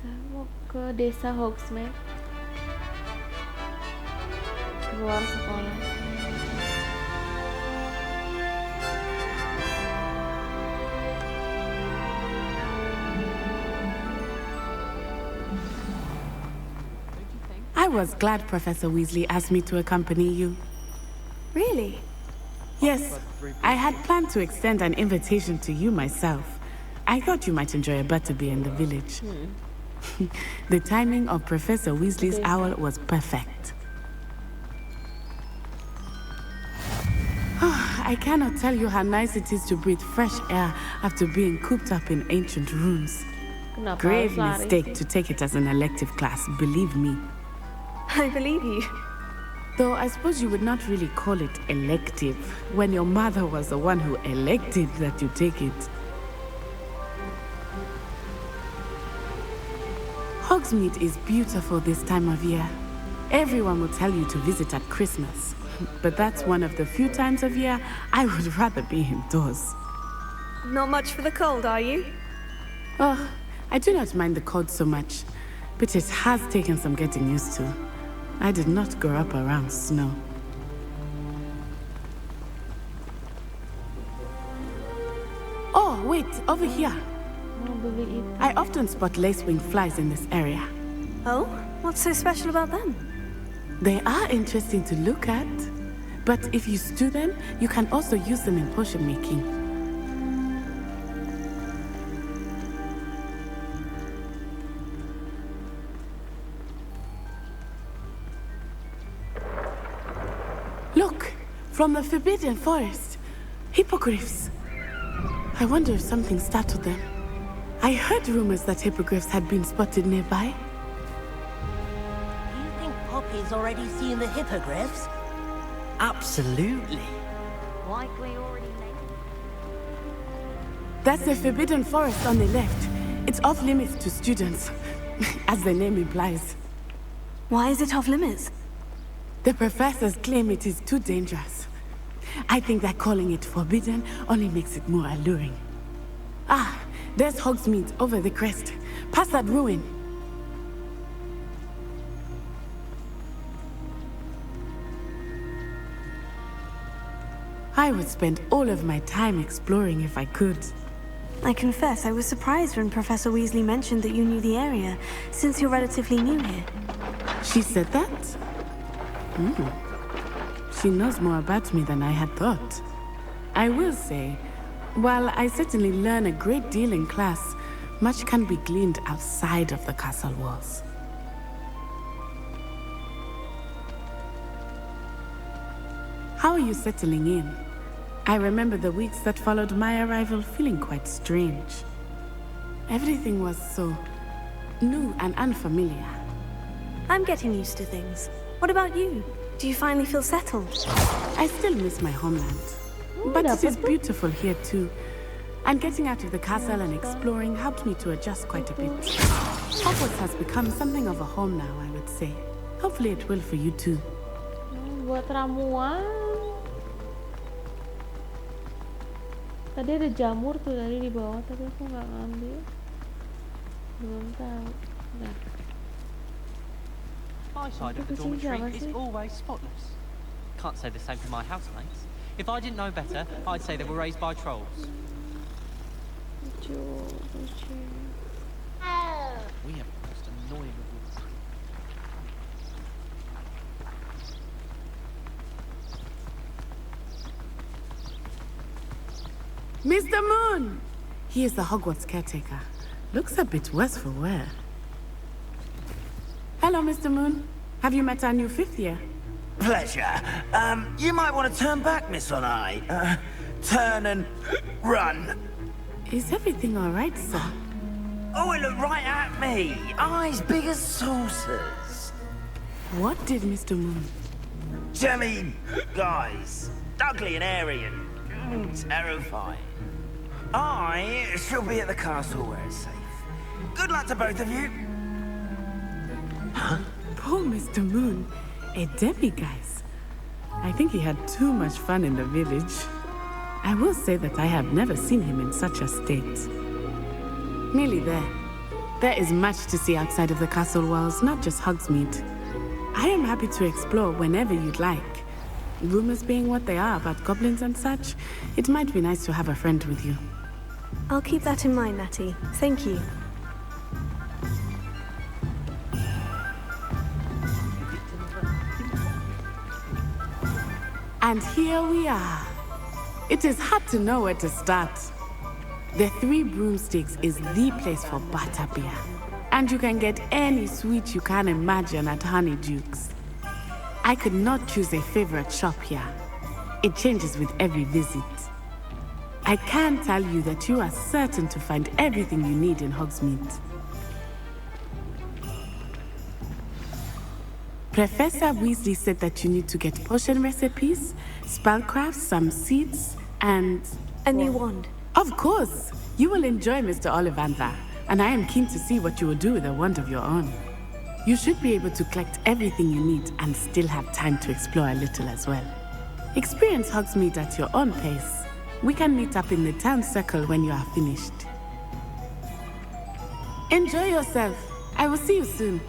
Saya mau ke desa Hogsmeade, luar sekolah. I was glad Professor Weasley asked me to accompany you. Really? Yes, I had planned to extend an invitation to you myself. I thought you might enjoy a butterbeer in the village. The timing of Professor Weasley's owl was perfect. I cannot tell you how nice it is to breathe fresh air after being cooped up in ancient rooms. Grave mistake to take it as an elective class, believe me. I believe you. Though I suppose you would not really call it elective when your mother was the one who elected that you take it. Hogsmeade is beautiful this time of year. Everyone will tell you to visit at Christmas, but that's one of the few times of year I would rather be indoors. Not much for the cold, are you? Oh, I do not mind the cold so much, but it has taken some getting used to. I did not grow up around snow. Oh, wait, over here. I often spot lacewing flies in this area. Oh? What's so special about them? They are interesting to look at, but if you stew them, you can also use them in potion making. Look, from the Forbidden Forest, hippogriffs. I wonder if something startled them. I heard rumors that hippogriffs had been spotted nearby. You think Poppy's already seen the hippogriffs? Absolutely. Like we already know. That's the Forbidden Forest on the left. It's off limits to students, as the name implies. Why is it off limits? The professors claim it is too dangerous. I think that calling it forbidden only makes it more alluring. Ah, there's Hogsmeade over the crest. Past that ruin. I would spend all of my time exploring if I could. I confess I was surprised when Professor Weasley mentioned that you knew the area, since you're relatively new here. She said that? She knows more about me than I had thought. I will say, While I certainly learn a great deal in class, much can be gleaned outside of the castle walls. How are you settling in? I remember the weeks that followed my arrival feeling quite strange. Everything was so new and unfamiliar. I'm getting used to things. What about you? Do you finally feel settled? I still miss my homeland. But it is beautiful here too. And getting out of the castle and exploring helped me to adjust quite a bit. Hogwarts has become something of a home now, I would say. Hopefully it will for you too. Buat ramuan. Tadi ada jamur tuh tadi di bawah, tapi aku nggak ngambil. Belum tahu. Nah. My side of the dormitory is always spotless. Can't say the same for my housemates. If I didn't know better, I'd say they were raised by trolls. We have the most annoying of all. Mr. Moon! He is the Hogwarts caretaker. Looks a bit worse for wear. Hello, Mr. Moon. Have you met our new 5th year? Pleasure. You might want to turn back, Miss Onai. Turn and run. Is everything all right, sir? Oh, it looked right at me. Eyes big as saucers. What did Mr. Moon? Jemmy, guys. Ugly and airy and terrifying. I shall be at the castle where it's safe. Good luck to both of you. Huh? Poor Mr. Moon. A demiguise. I think he had too much fun in the village. I will say that I have never seen him in such a state. Nearly there. There is much to see outside of the castle walls, not just Hogsmeade. I am happy to explore whenever you'd like. Rumors being what they are about goblins and such, it might be nice to have a friend with you. I'll keep that in mind, Natty. Thank you. And here we are. It is hard to know where to start. The Three Broomsticks is the place for butterbeer. And you can get any sweet you can imagine at Honeyduke's. I could not choose a favorite shop here. It changes with every visit. I can tell you that you are certain to find everything you need in Hogsmeade. Professor Weasley said that you need to get potion recipes, spellcrafts, some seeds, and... a new wand. Of course! You will enjoy Mr. Ollivander, and I am keen to see what you will do with a wand of your own. You should be able to collect everything you need and still have time to explore a little as well. Experience Hogsmeade at your own pace. We can meet up in the town circle when you are finished. Enjoy yourself. I will see you soon.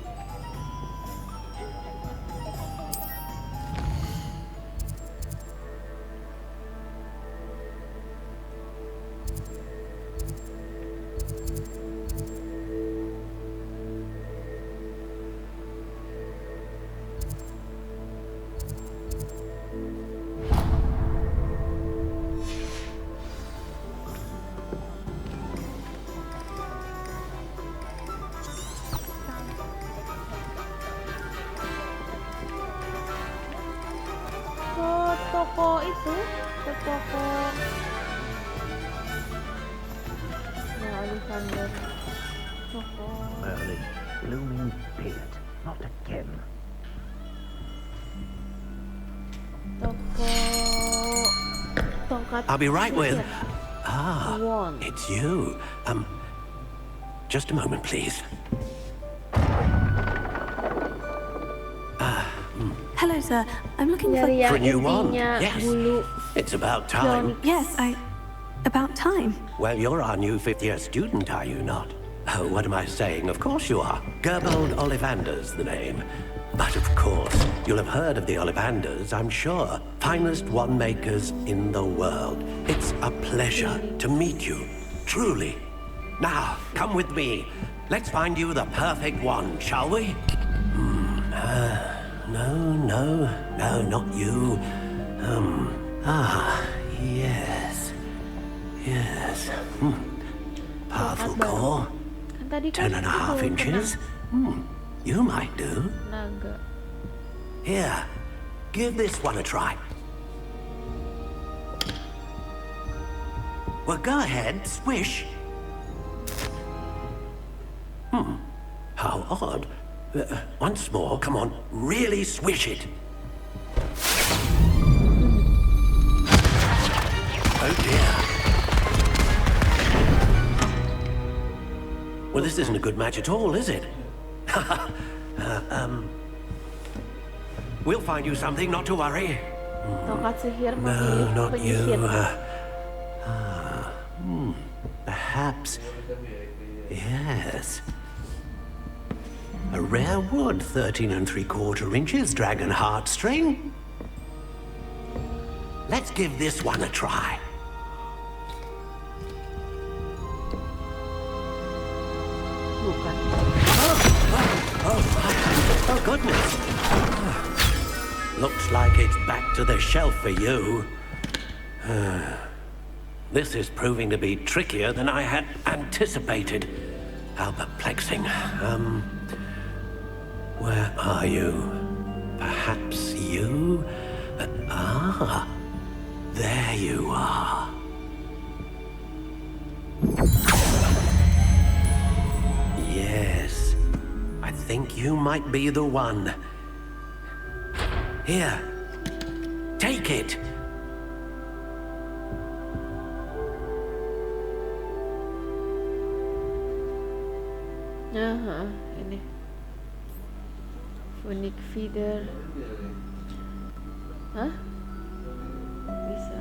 Toko itu, ke toko Alexander. Toko. Well, it's blooming beard, not again. Toko tongkat. I'll be right with. Wand. It's you. Just a moment, please. Hello, sir. I'm looking for a new wand. Yes. It's about time. Yes, about time. Well, you're our new 5th year student, are you not? Oh, what am I saying? Of course you are. Gerbold Ollivander's the name. But of course, you'll have heard of the Ollivanders, I'm sure. Finest wand makers in the world. It's a pleasure to meet you. Truly. Now, come with me. Let's find you the perfect wand, shall we? No, not you. Yes. Yes. Powerful core. Kan tadi kan 10.5 inches. You might do. Naga. Here, give this one a try. Well, go ahead, swish. How odd. Once more, come on, really swish it. Oh dear. Well, this isn't a good match at all, is it? We'll find you something, not to worry. Tongkat sihir No, memilih not penyihir. you. Perhaps. Yes. A rare wood, 13 3/4 inches, dragon heartstring. Let's give this one a try. Bukan. Oh, goodness. Looks like it's back to the shelf for you. This is proving to be trickier than I had anticipated. How perplexing. Where are you? Perhaps you? There you are. Yes, I think you might be the one. Here, take it. Ini Phonic feeder. Hah? Bisa.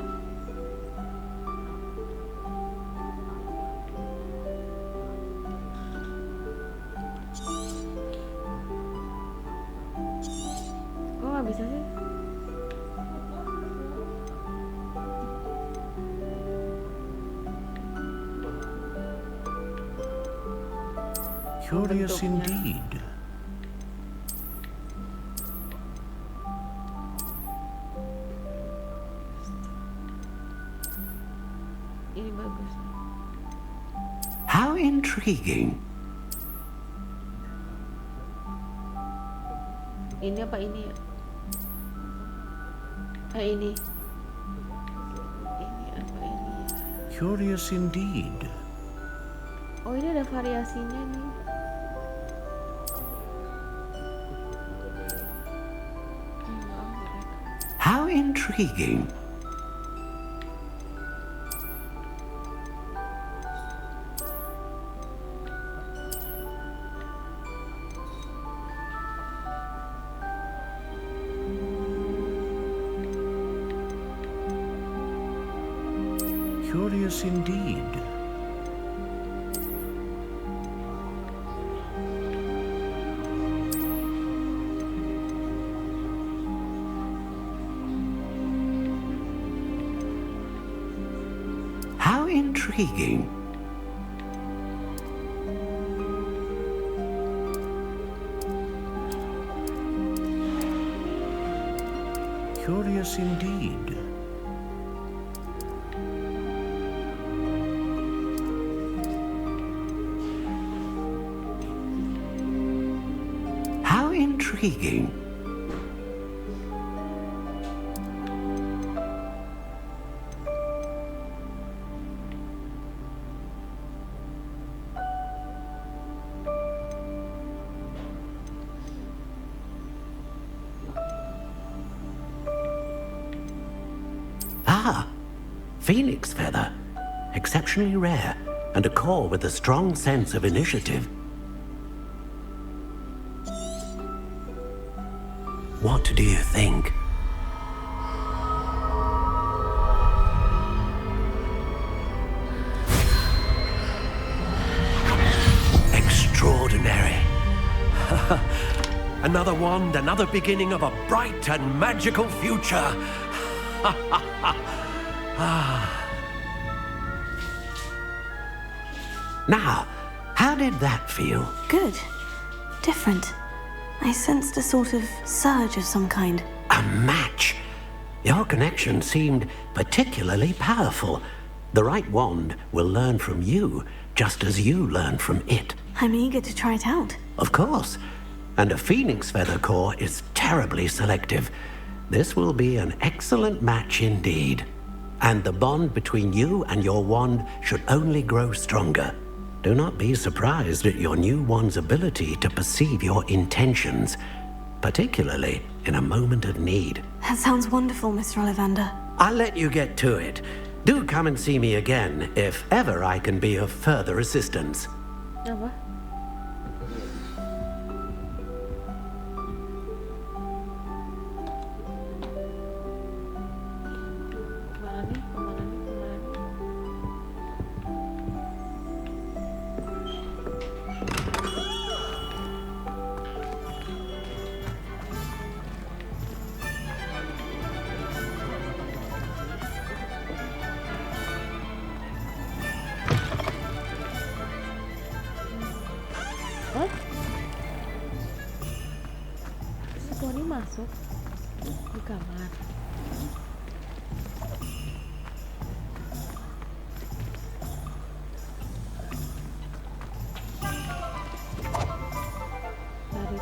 Kok nggak bisa sih? Curious indeed. Ini bagus. How intriguing. Ini apa ini ya? Ini. Ini apa ini ya? Curious indeed. Oh, ini ada variasinya nih. How intriguing. Curious indeed. How intriguing. Curious indeed. How intriguing. Phoenix feather. Exceptionally rare, and a core with a strong sense of initiative. What do you think? Extraordinary. Another wand, another beginning of a bright and magical future. Now, how did that feel? Good. Different. I sensed a sort of surge of some kind. A match. Your connection seemed particularly powerful. The right wand will learn from you, just as you learn from it. I'm eager to try it out. Of course. And a phoenix feather core is terribly selective. This will be an excellent match indeed. And the bond between you and your wand should only grow stronger. Do not be surprised at your new wand's ability to perceive your intentions, particularly in a moment of need. That sounds wonderful, Mr. Ollivander. I'll let you get to it. Do come and see me again if ever I can be of further assistance. Apa? Ini masuk di kamar. Dari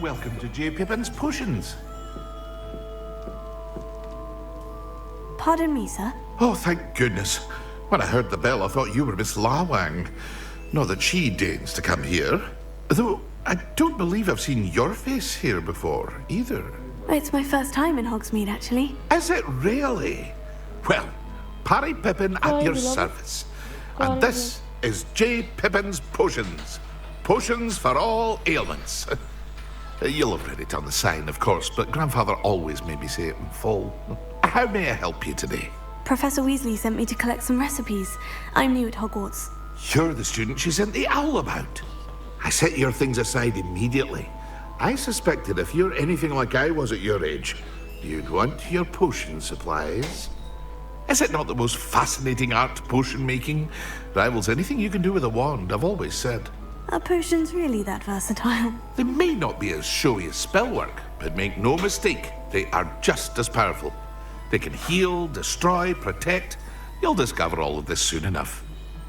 Welcome to J. Pippin's Potions. Pardon me, sir. Oh, thank goodness. When I heard the bell, I thought you were Miss Lawang. Not that she deigns to come here. Though, I don't believe I've seen your face here before, either. It's my first time in Hogsmeade, actually. Is it really? Well, Parry Pippin at your service. And this is J. Pippin's Potions. Potions for all ailments. You'll have read it on the sign, of course, but Grandfather always made me say it in full. How may I help you today? Professor Weasley sent me to collect some recipes. I'm new at Hogwarts. You're the student she sent the owl about. I set your things aside immediately. I suspected if you're anything like I was at your age, you'd want your potion supplies. Is it not the most fascinating art, potion making? Rivals anything you can do with a wand, I've always said. Are potions really that versatile? They may not be as showy as spellwork, but make no mistake, they are just as powerful. They can heal, destroy, protect. You'll discover all of this soon enough.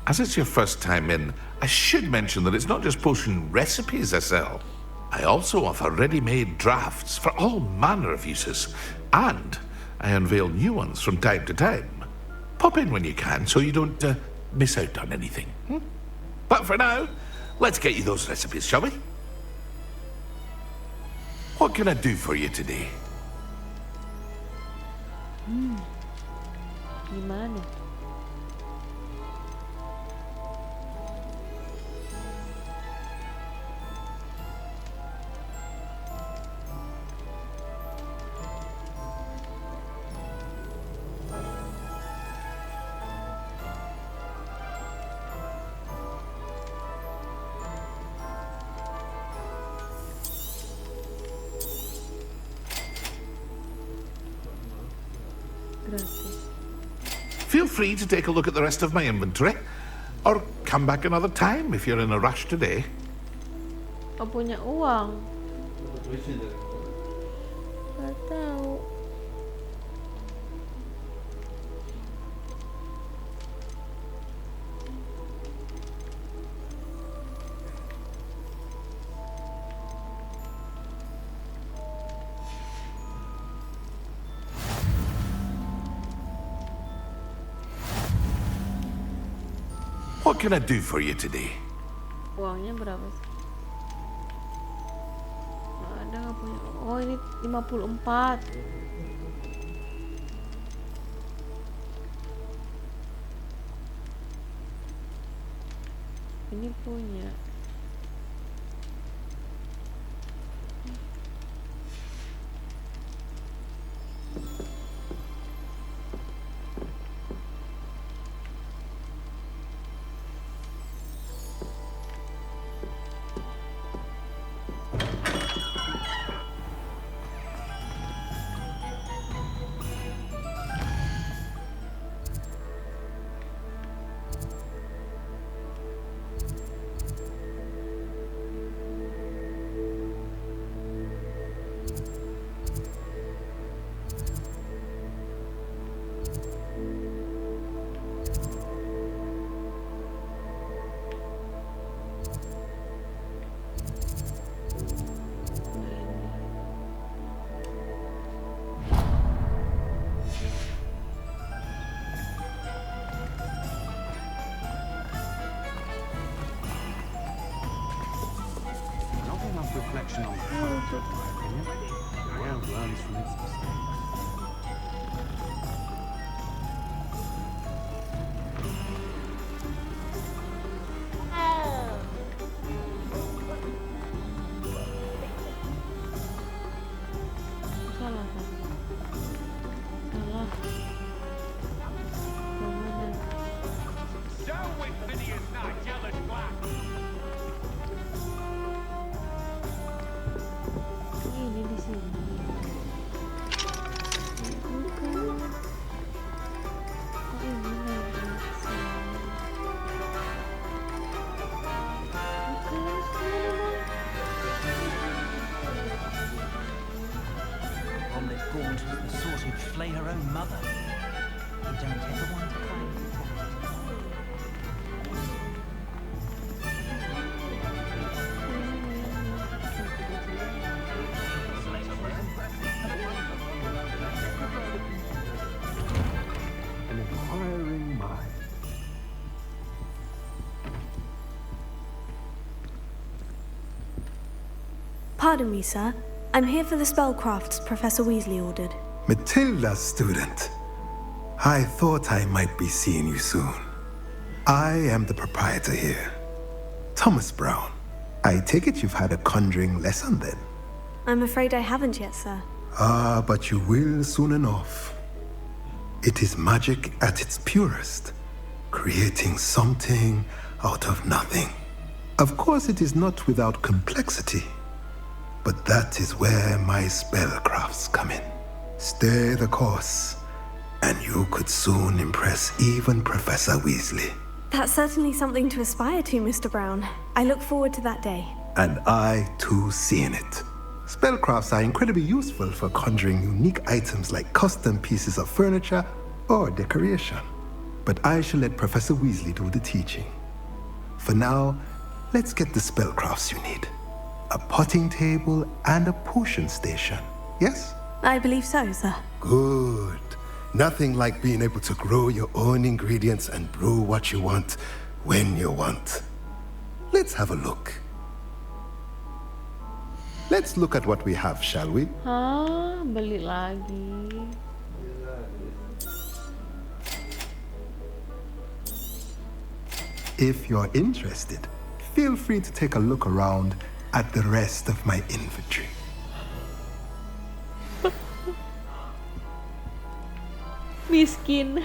As it's your first time in, I should mention that it's not just potion recipes I sell. I also offer ready-made drafts for all manner of uses, and I unveil new ones from time to time. Pop in when you can so you don't miss out on anything. But for now, let's get you those recipes, shall we? What can I do for you today? Gimana? Feel free to take a look at the rest of my inventory, or come back another time if you're in a rush today. Oh, punya uang. Gak tahu. What can I do for you today? Uangnya berapa sih? Oh, ini 54. Ini punya. Reflection on the world, in my opinion. The world learns from its mistakes. The sort who'd flay her own mother. You don't ever want to find An inquiring mind. Pardon me, sir. I'm here for the spellcrafts Professor Weasley ordered. Matilda's student. I thought I might be seeing you soon. I am the proprietor here, Thomas Brown. I take it you've had a conjuring lesson then? I'm afraid I haven't yet, sir. Ah, but you will soon enough. It is magic at its purest, creating something out of nothing. Of course, it is not without complexity. But that is where my spellcrafts come in. Stay the course, and you could soon impress even Professor Weasley. That's certainly something to aspire to, Mr. Brown. I look forward to that day. And I, too, seeing it. Spellcrafts are incredibly useful for conjuring unique items like custom pieces of furniture or decoration. But I shall let Professor Weasley do the teaching. For now, let's get the spellcrafts you need. A potting table and a potion station, yes? I believe so, sir. Good. Nothing like being able to grow your own ingredients and brew what you want when you want. Let's have a look. Let's look at what we have, shall we? Hah, beli lagi. If you're interested, feel free to take a look around at the rest of my inventory. Miskin.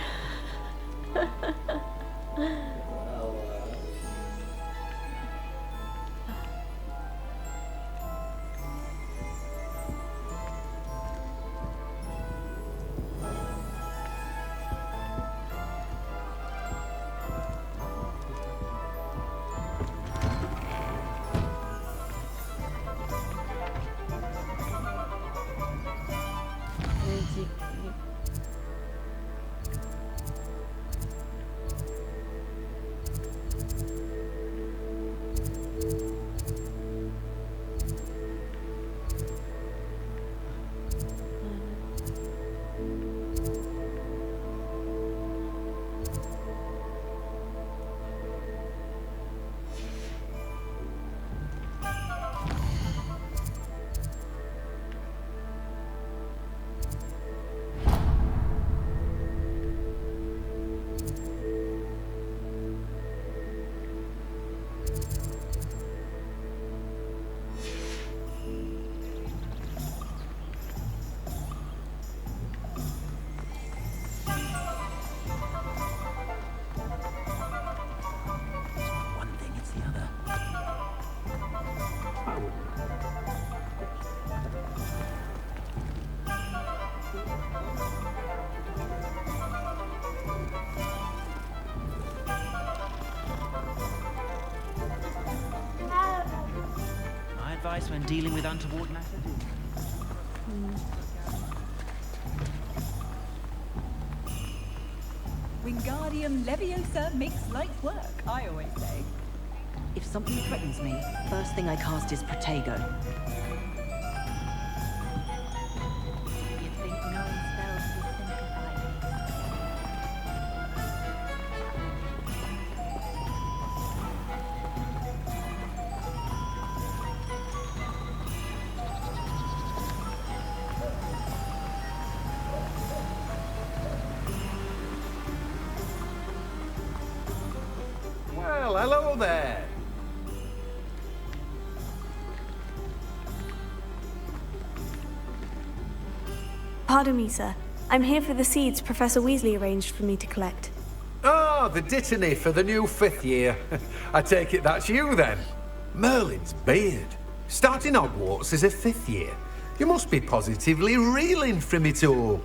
tricks when dealing with untoward matter, do you? Wingardium Leviosa makes light work, I always say. If something threatens me, first thing I cast is Protego. You'd think knowing spells would simplify me. Well, hello there. Pardon me, sir. I'm here for the seeds Professor Weasley arranged for me to collect. Oh, the dittany for the new 5th year. I take it that's you then. Merlin's beard. Starting Hogwarts as a 5th year. You must be positively reeling from it all.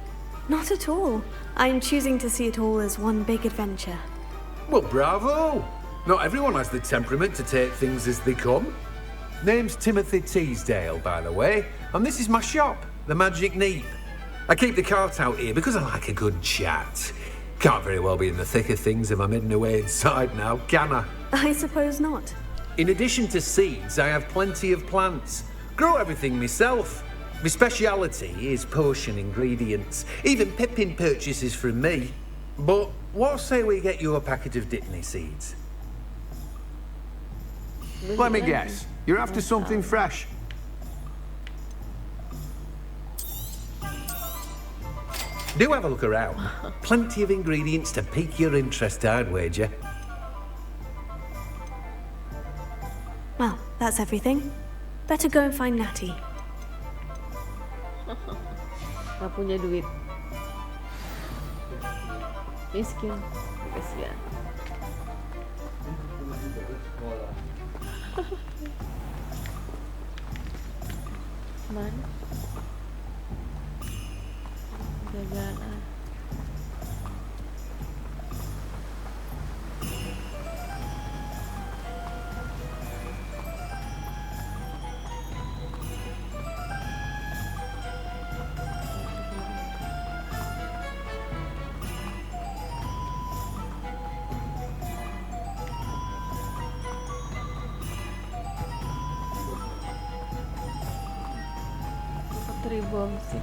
Not at all. I'm choosing to see it all as one big adventure. Well, bravo. Not everyone has the temperament to take things as they come. Name's Timothy Teasdale, by the way, and this is my shop, the Magic Neep. I keep the cart out here because I like a good chat. Can't very well be in the thick of things if I'm hidden away inside now, can I? I suppose not. In addition to seeds, I have plenty of plants. Grow everything myself. My speciality is potion ingredients. Even Pippin purchases from me. But what say we get you a packet of Dittany seeds? Let me guess. You're after something fresh. Do have a look around. Plenty of ingredients to pique your interest, I'd wager. Well, that's everything. Better go and find Natty. Gak punya duit. Miskin. Kasihan. Mana? Jagaan. Homesick.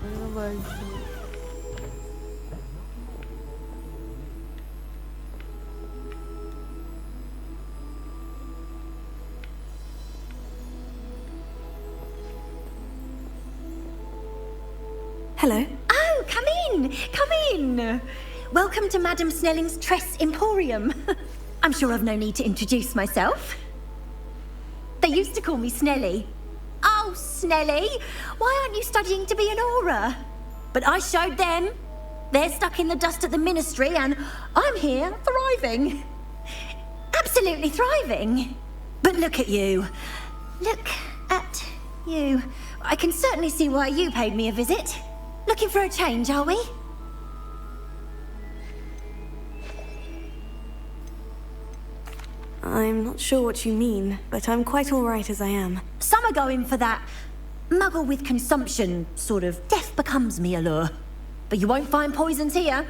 Mana baju? Hello. Oh, come in! Come in! Welcome to Madame Snelling's Tress Emporium. I'm sure I've no need to introduce myself. They used to call me Snelly. Oh, Snelly, why aren't you studying to be an aura? But I showed them. They're stuck in the dust at the Ministry and I'm here thriving. Absolutely thriving. But look at you. Look at you. I can certainly see why you paid me a visit. Looking for a change, are we? I'm not sure what you mean, but I'm quite all right as I am. Some are going for that muggle with consumption, sort of death becomes me allure. But you won't find poisons here.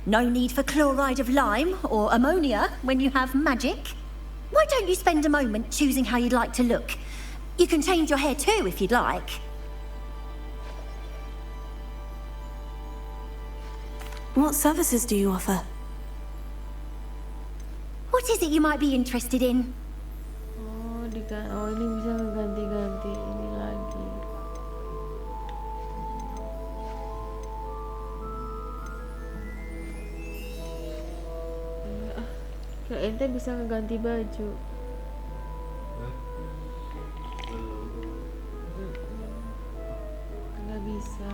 No need for chloride of lime or ammonia when you have magic. Why don't you spend a moment choosing how you'd like to look? You can change your hair too if you'd like. What services do you offer? What is it you might be interested in? Oh, ini bisa ngeganti-ganti ini lagi. Kayak ente bisa ngeganti baju. Nggak bisa.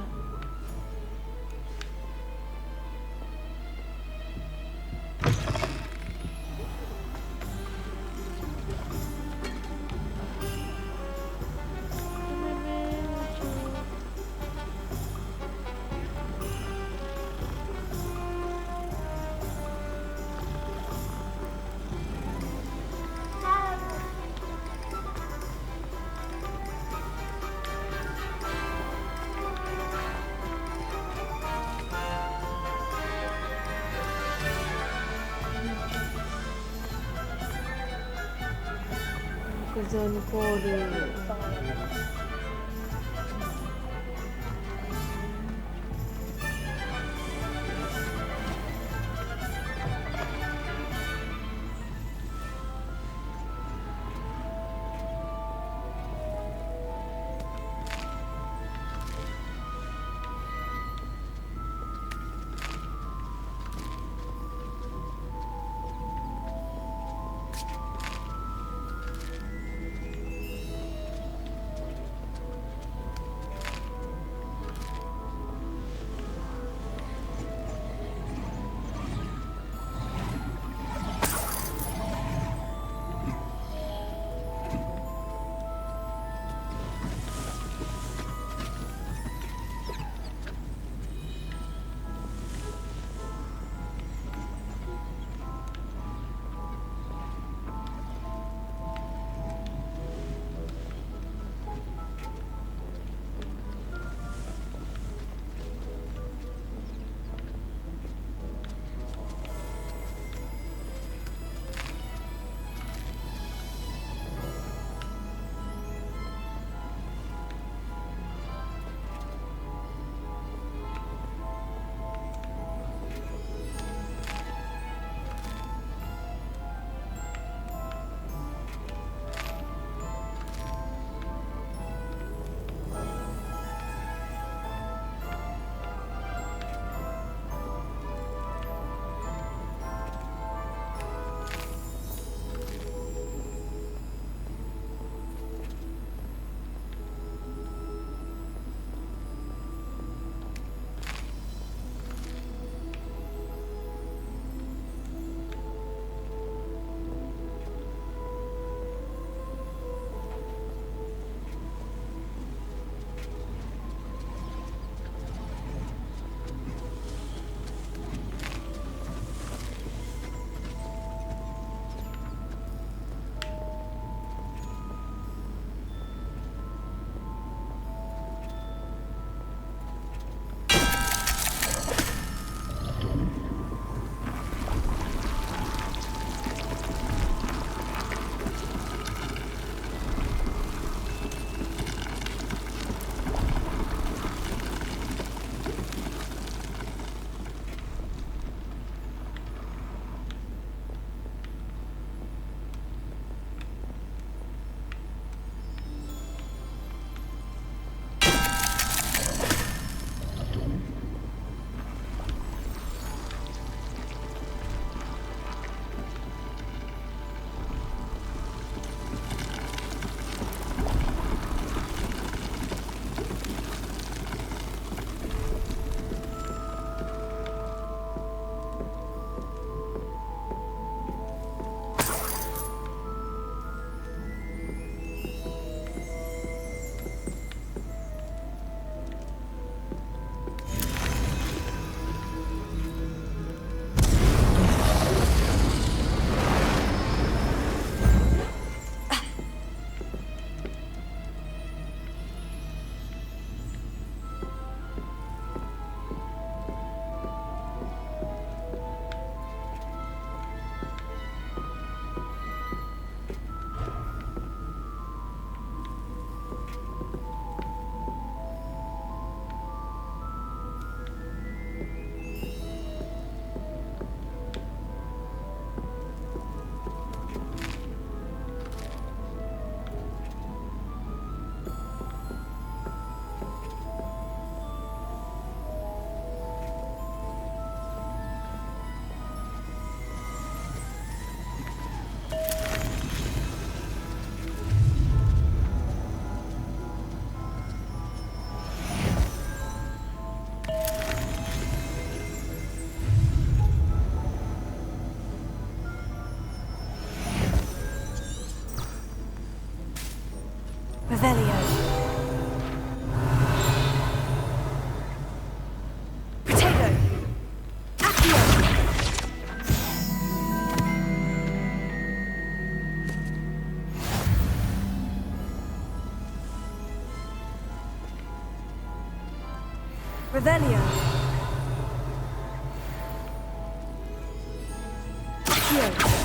Kerjaan kode. Revelio. Protego. Accio. Revelio. Accio.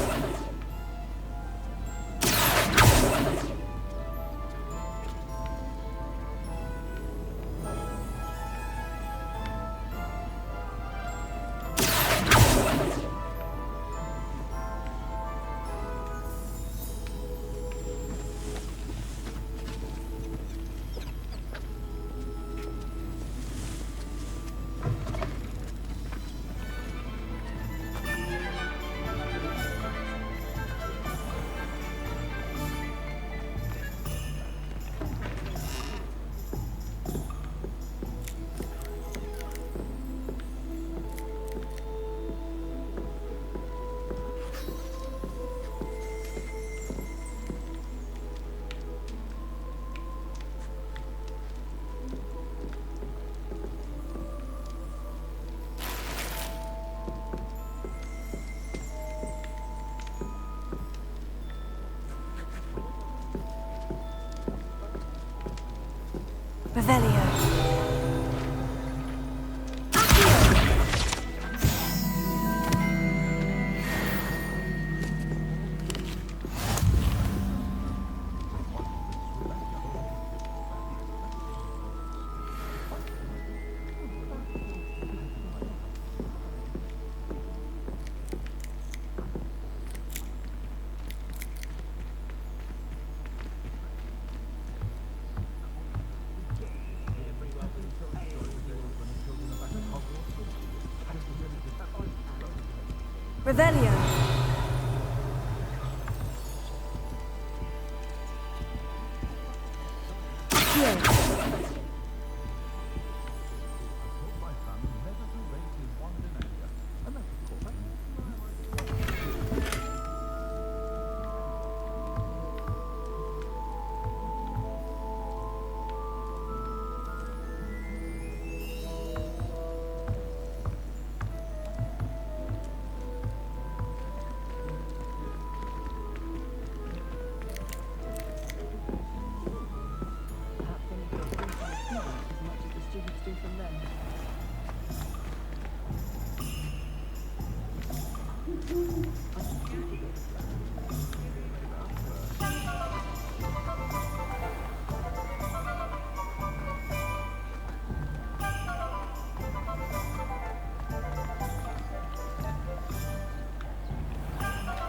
Revelio. Revelio.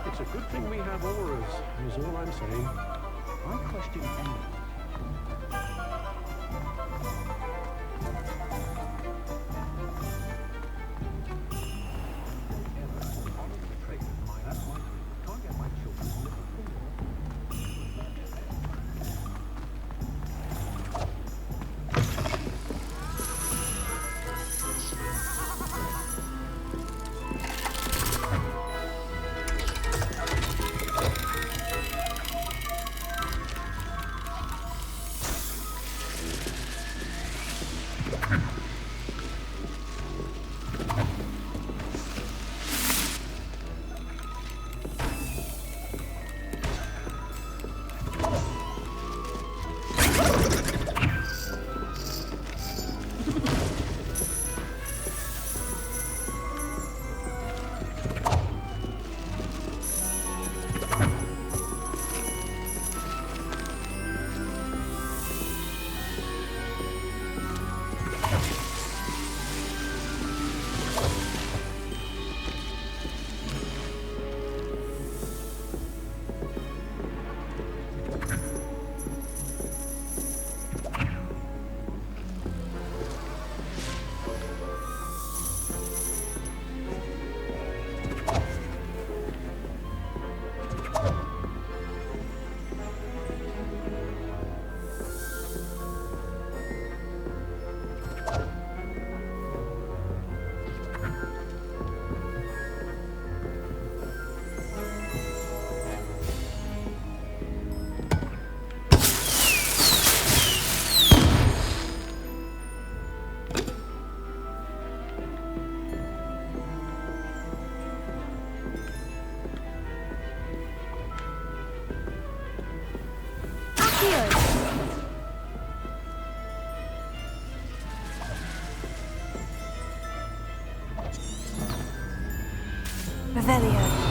It's a good thing we have auras, is all I'm saying. I question anyone. Revelio.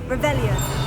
Revelio.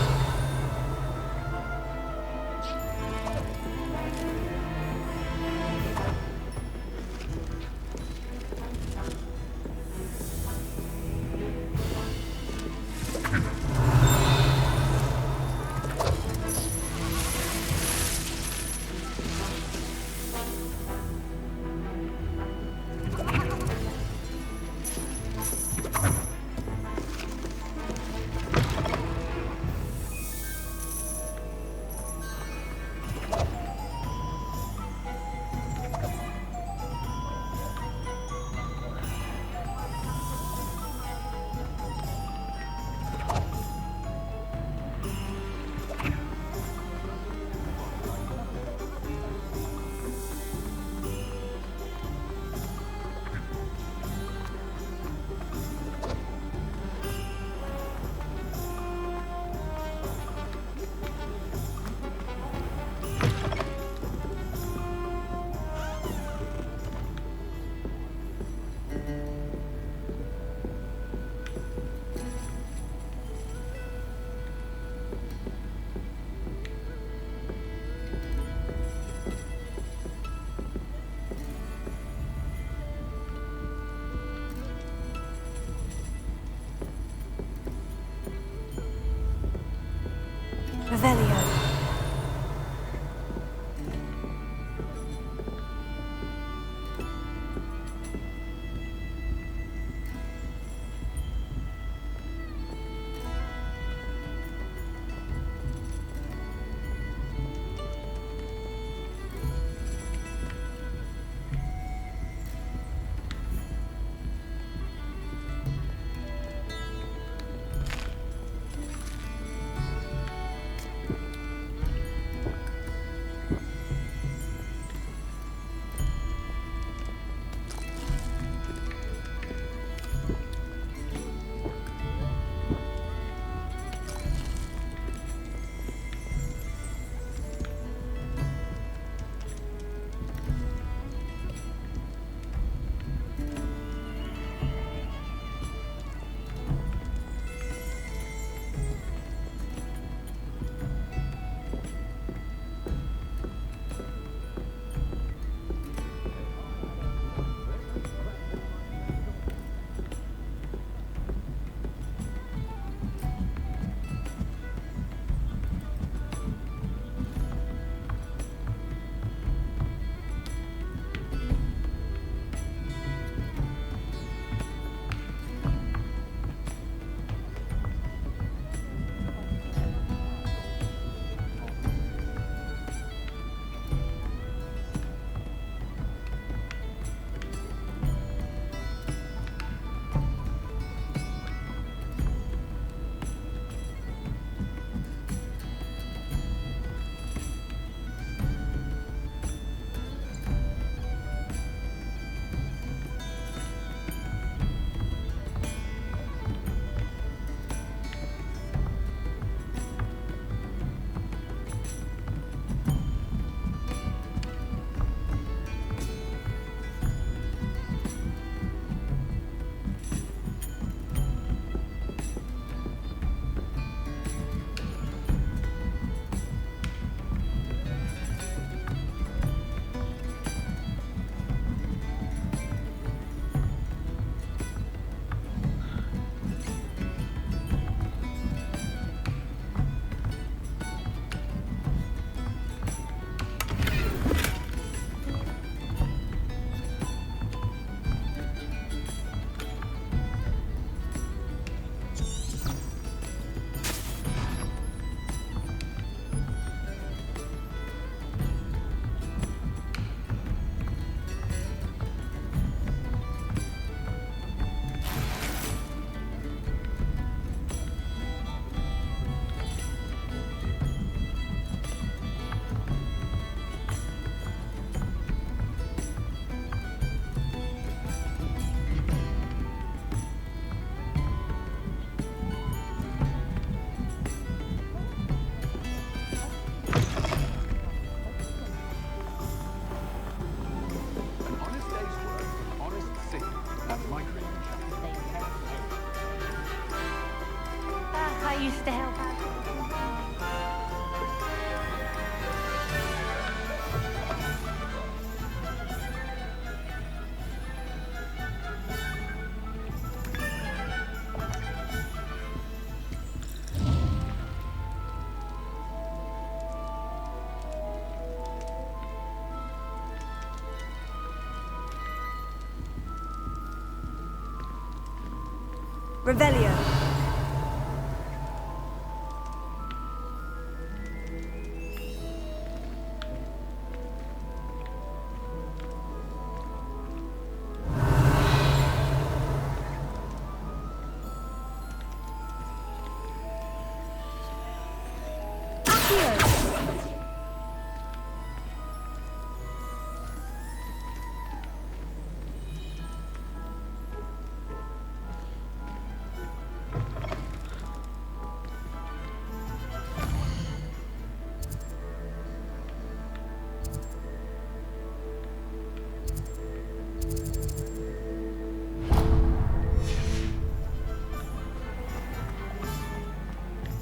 Revelio.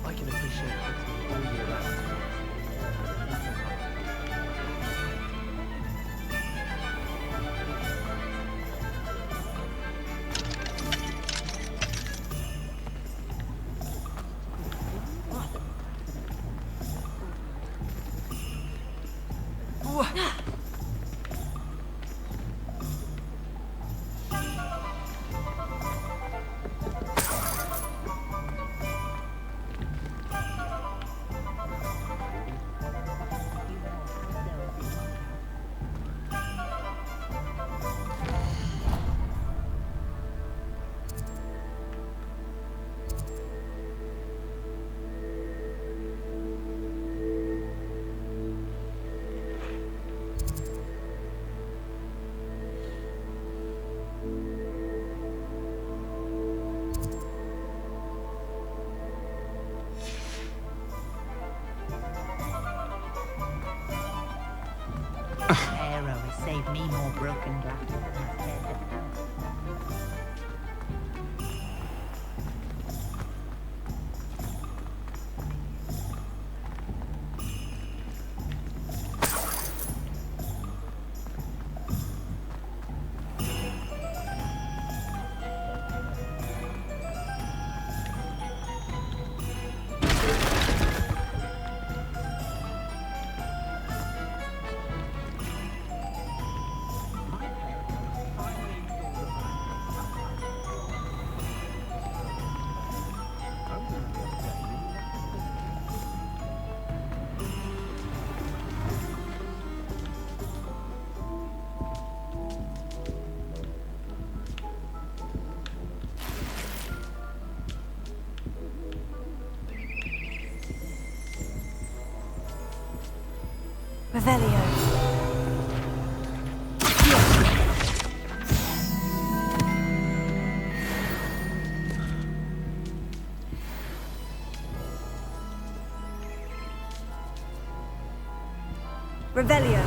I can appreciate cooking all year round. Arrow has saved me more broken glass than has cared to help. Revelio. Revelio.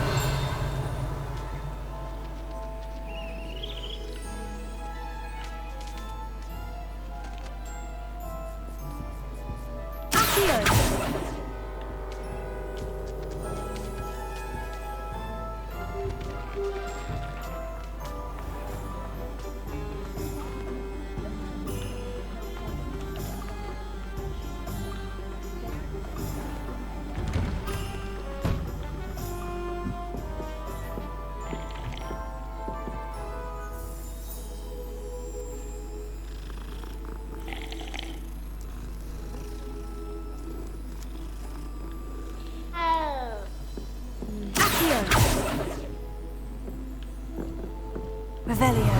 Revelio.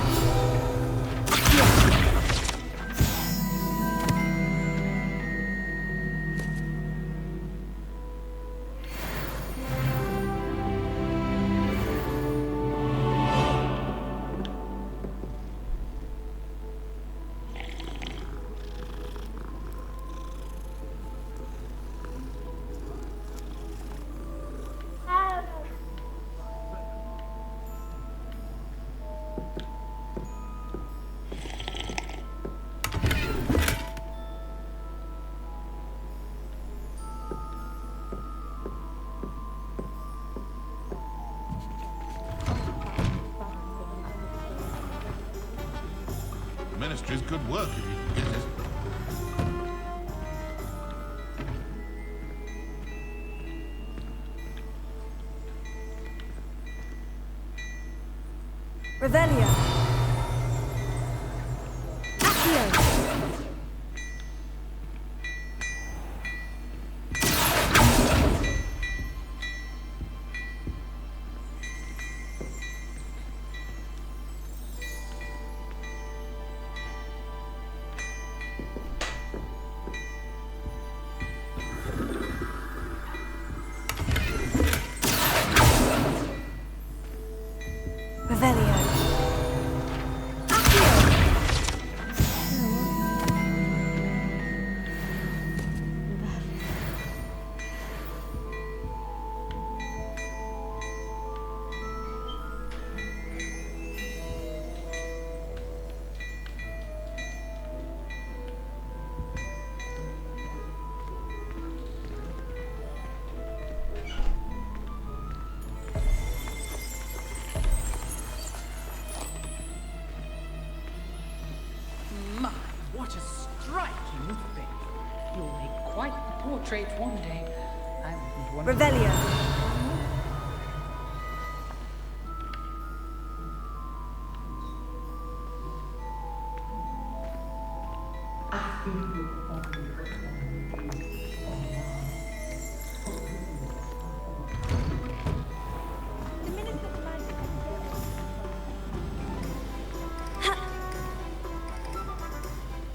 Ministry's good work if you can get it. Revelio. Accio. Revelio. What a striking thing. You'll make quite the portrait one day. I wouldn't wonder. Revelio.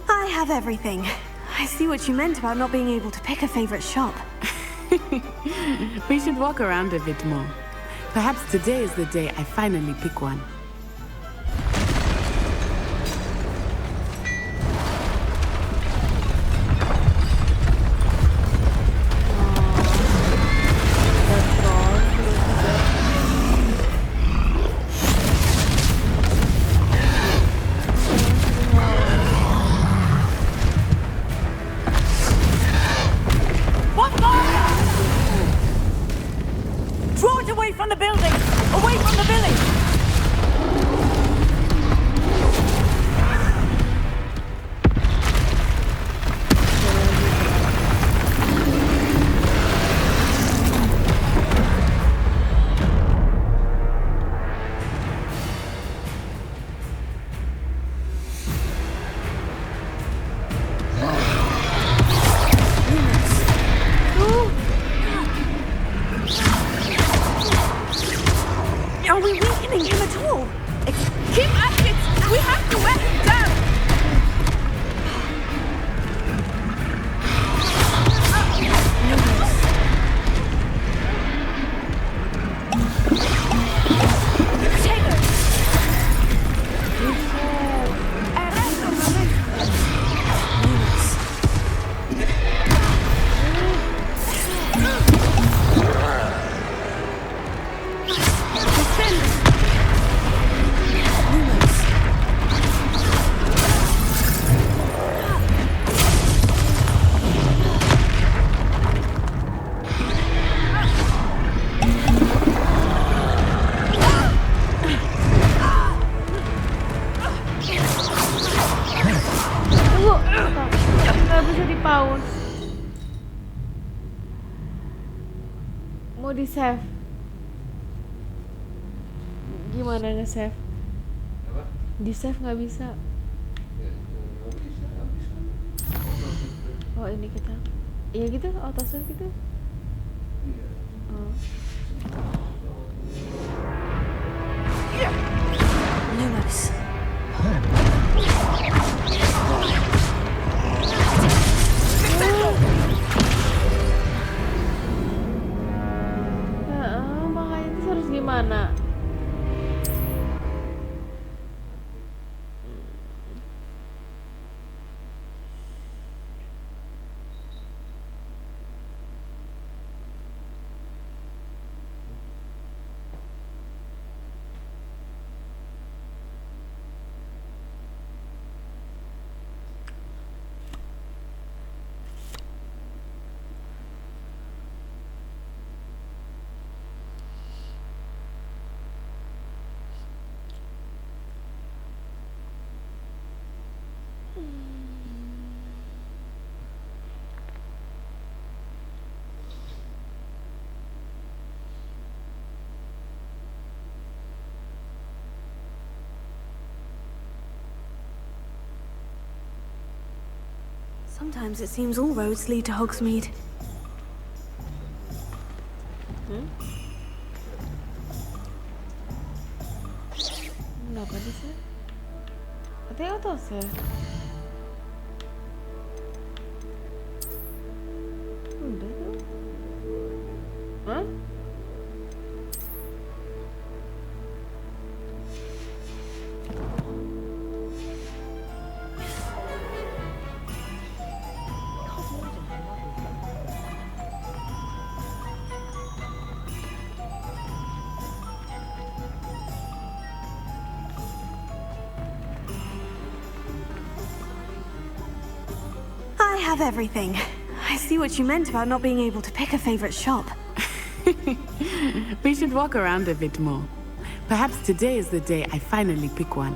I have everything. I see what you meant about not being able to pick a favorite shop. We should walk around a bit more. Perhaps today is the day I finally pick one. Draw it away from the building! Away from the village! Are we weakening him at all? Keep at it! We have to wear him down! Nggak bisa dipaus. Mau di save? Gimana nge-save? Di save nggak bisa. Oh ini kita, iya gitu, auto save gitu. Oh. Lumos. Makanya itu harus gimana? Sometimes it seems all roads lead to Hogsmeade. Kenapa di sini? Katanya auto save. Udah tuh. Hah? have everything. I see what you meant about not being able to pick a favorite shop. We should walk around a bit more. Perhaps today is the day I finally pick one.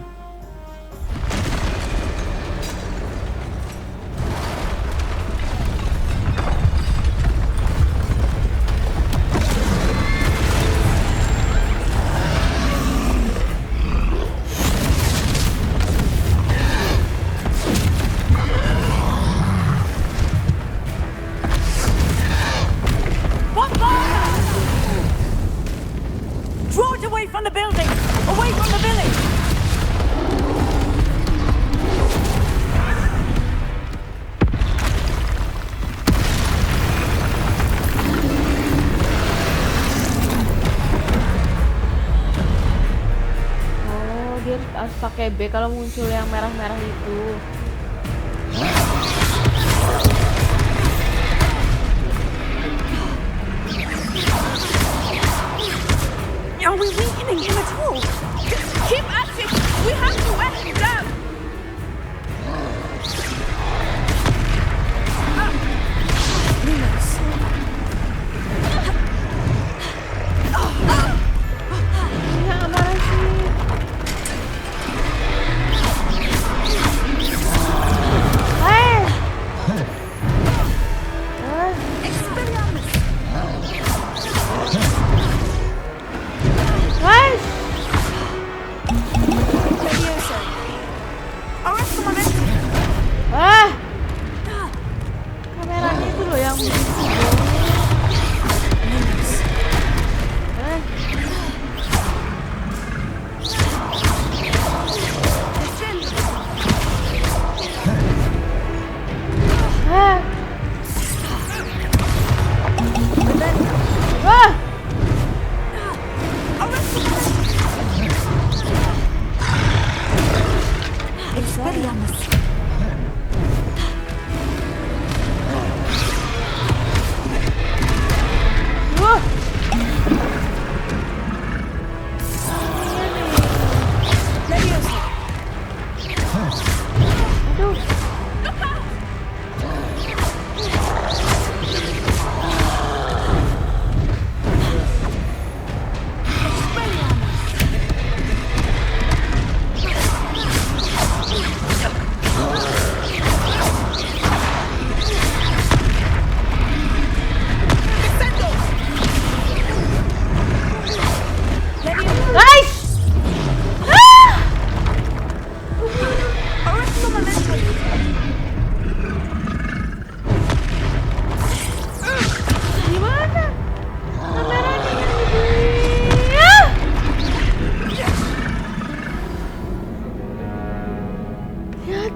Harus pakai B kalau muncul yang merah-merah itu. Are we weakening him at all? Keep at it! We have to wear him down! Kameranya itu loh yang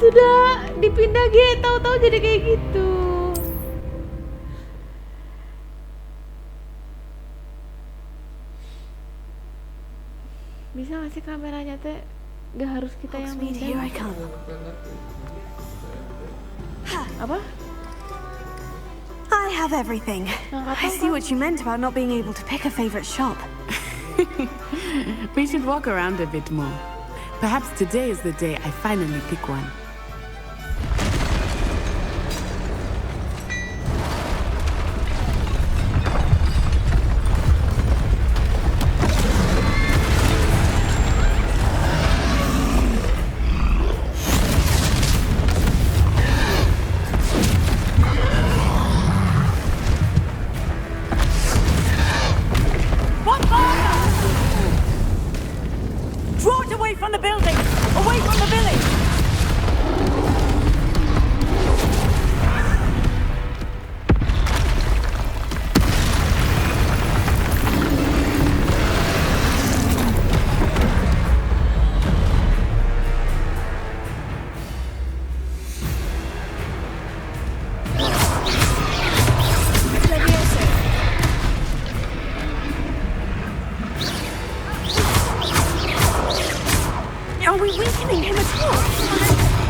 udah dipindah gitu, tahu-tahu jadi kayak gitu. Bisa nggak sih kameranya teh nggak harus kita yang pindah? Apa? I have everything. I see what you meant about not being able to pick a favorite shop. We should walk around a bit more. Perhaps today is the day I finally pick one. Are we weakening him at all?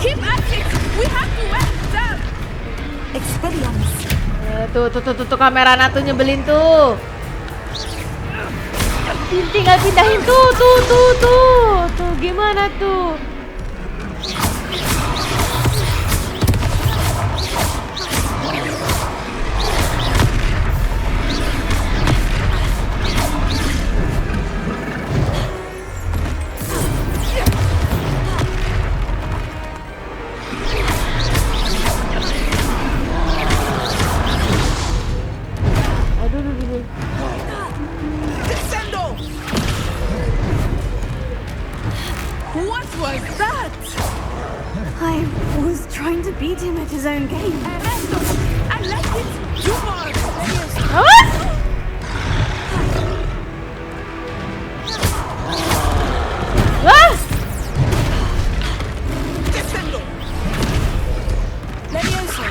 Keep at it! We have to wear him down! Expelliarmus! Tuh kamera tuh nyebelin tuh. Tinggal pindahin tuh gimana tuh? was that? I was trying to beat him at his own game. I like it. Do more. Descendo. Levioso.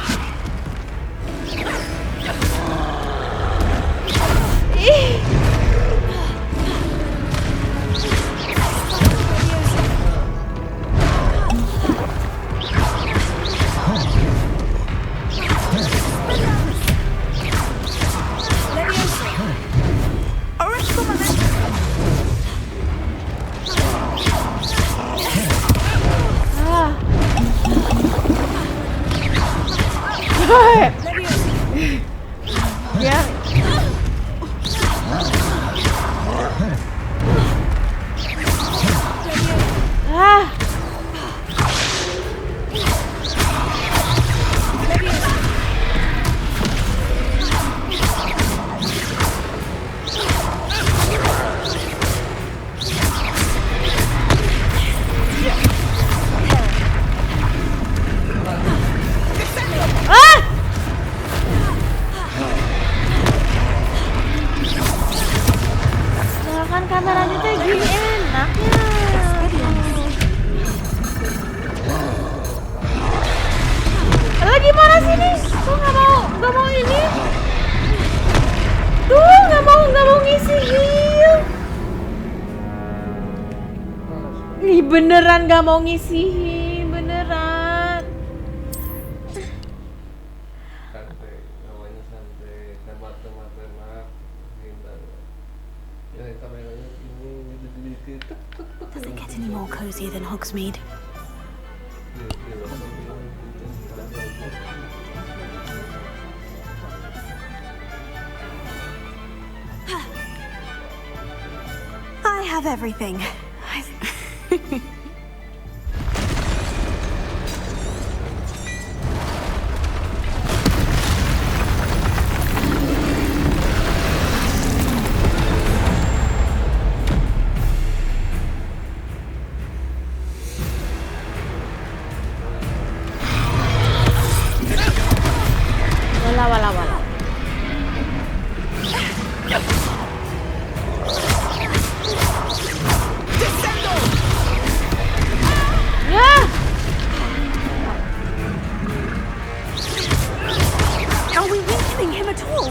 Kameranya kayak gini enaknya. Lagi mana sini? Kok nggak mau ini? Tuh nggak mau ngisi heal. Ih beneran nggak mau ngisi heal, beneran. Does it get any more cozier than Hogsmeade? I have everything. Wala. Yeah. Are we weakening him at all?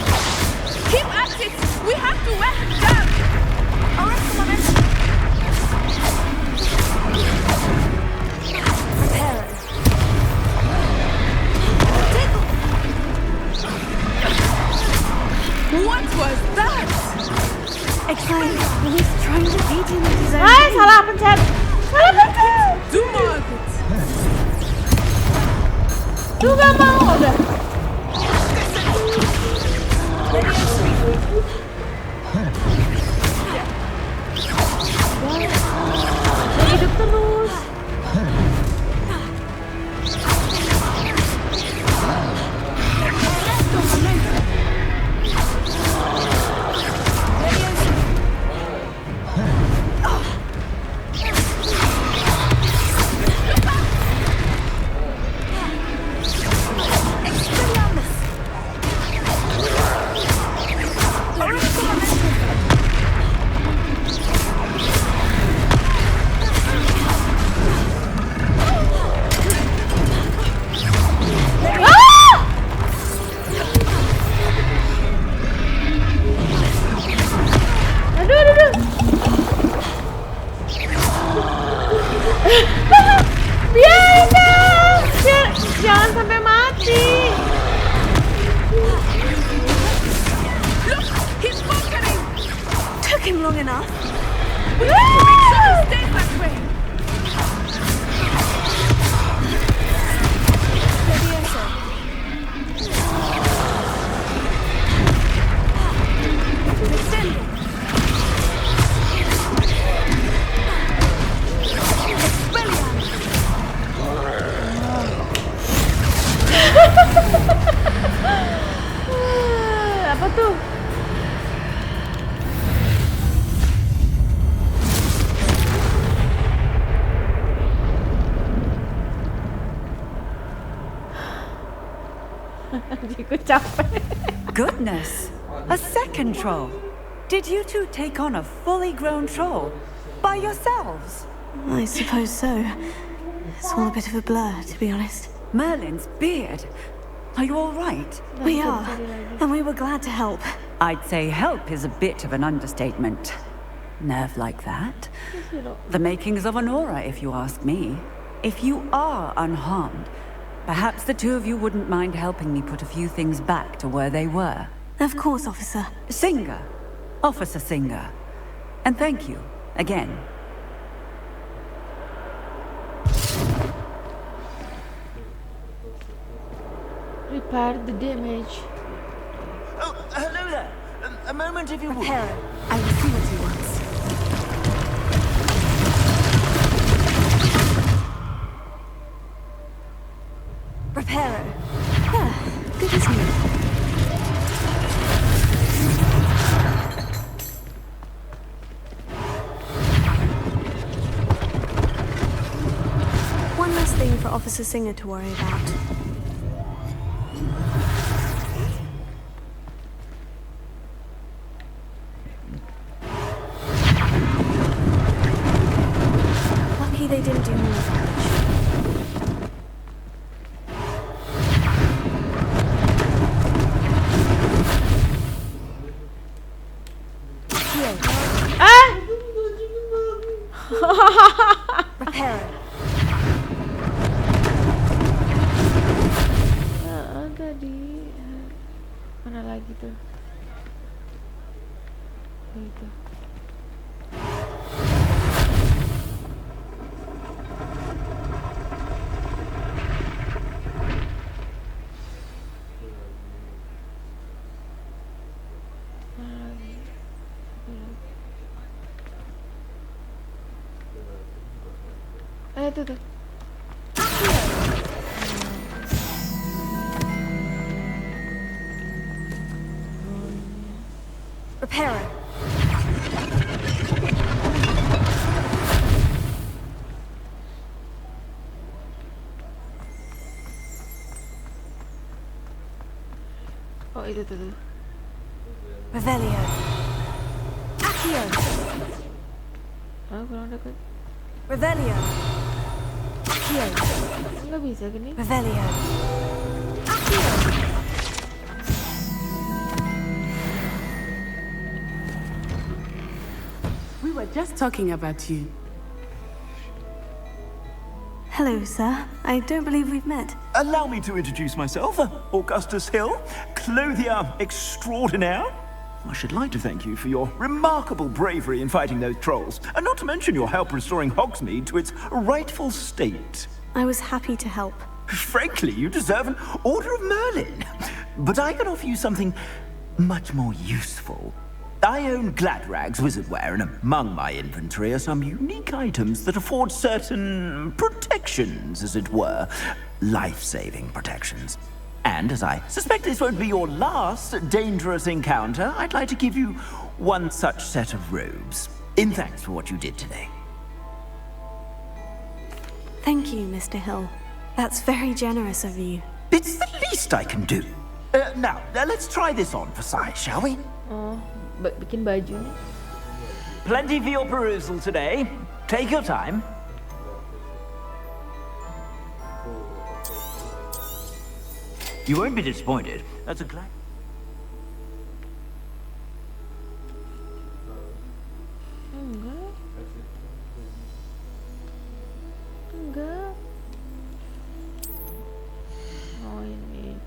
Keep at it. We have to wear him down. Arrest momentum. Prepare. What was that? Excited. He was trying to beat him at his own Ay, game. salah pencet. Do more of it. Tuh gak mau udah. Dia hidup terus. Jangan sampai mati. Look, he's conquering. Took him long enough. We have to make sure he stays that way. Apa tuh? Aku capek. Goodness, a second troll. Did you two take on a fully grown troll by yourselves? I suppose so. It's all a bit of a blur, to be honest. Merlin's beard. Are you all right? We are, and we were glad to help. I'd say help is a bit of an understatement. Nerve like that? The makings of an aura, if you ask me. If you are unharmed, perhaps the two of you wouldn't mind helping me put a few things back to where they were. Of course, officer. Singer. Officer Singer. And thank you, again. Repair the damage. Oh, hello there. A moment if you would. Prepare. I will see what he wants. Reparo. Ah, good as new. One less thing for Officer Singer to worry about. Lucky they didn't do more damage. Repair. Tadi mana lagi tuh? Itu. Itu tuh. Repair. Oh, itu tuh. Revelio. Accio. Ah, kurang dekat. Revelio. Accio. Nggak bisa gini. Revelio. Accio. We were just talking about you. Hello, sir. I don't believe we've met. Allow me to introduce myself, Augustus Hill, clothier extraordinaire. I should like to thank you for your remarkable bravery in fighting those trolls, and not to mention your help restoring Hogsmeade to its rightful state. I was happy to help. Frankly, you deserve an Order of Merlin. But I can offer you something much more useful. I own Gladrag's wizardware, and among my inventory are some unique items that afford certain protections, as it were. Life-saving protections. And as I suspect this won't be your last dangerous encounter, I'd like to give you one such set of robes, in thanks for what you did today. Thank you, Mr. Hill. That's very generous of you. It's the least I can do. Now, let's try this on for size, shall we? Oh, bikin baju nih. Plenty for your perusal today. Take your time. You won't be disappointed. That's a glad. Enggak. Oh, ini.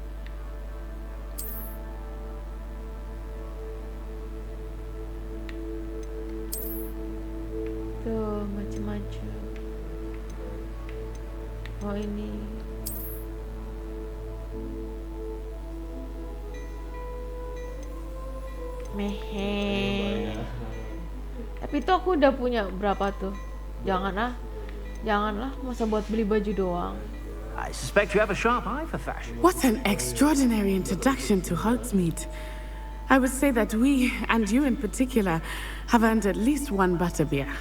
Tuh, macam-macam. Oh, ini. Mehe. Tapi itu aku udah punya berapa tuh? Janganlah, masa buat beli baju doang. I suspect you have a sharp eye for fashion. What an extraordinary introduction to Hogsmeade. I would say that we, and you in particular, have earned at least one butterbeer.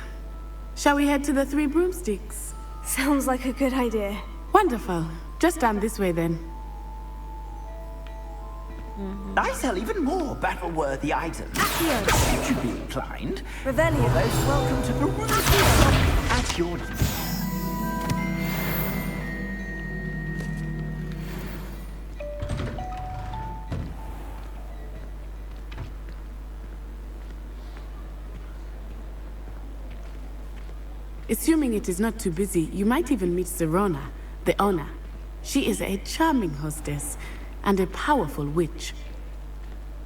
Shall we head to the Three Broomsticks? Sounds like a good idea. Wonderful. Just down this way then. I sell even more battle-worthy items. Should you be inclined. Revelio. You're most welcome to peruse the shop at your leisure. Assuming it is not too busy, you might even meet Serona, the owner. She is a charming hostess and a powerful witch.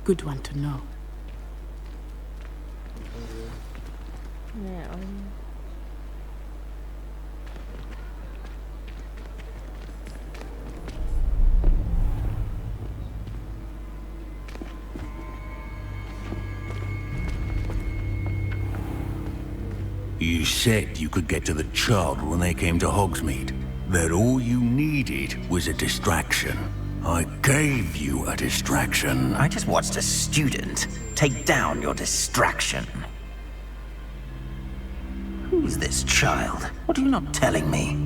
Good one to know. Yeah. You said you could get to the child when they came to Hogsmeade. That all you needed was a distraction. I gave you a distraction. I just watched a student take down your distraction. Who's this child? What are you not telling me?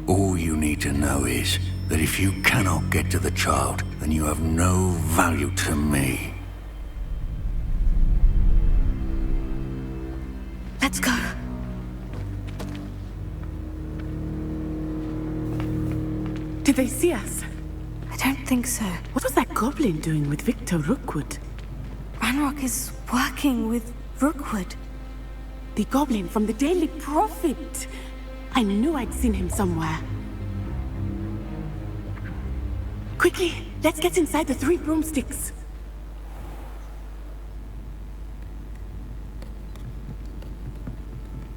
All you need to know is that if you cannot get to the child, then you have no value to me. Let's go. Did they see us? I don't think so. What was that goblin doing with Victor Rookwood? Ranrock is working with Rookwood. The goblin from the Daily Prophet. I knew I'd seen him somewhere. Quickly, let's get inside the 3 broomsticks.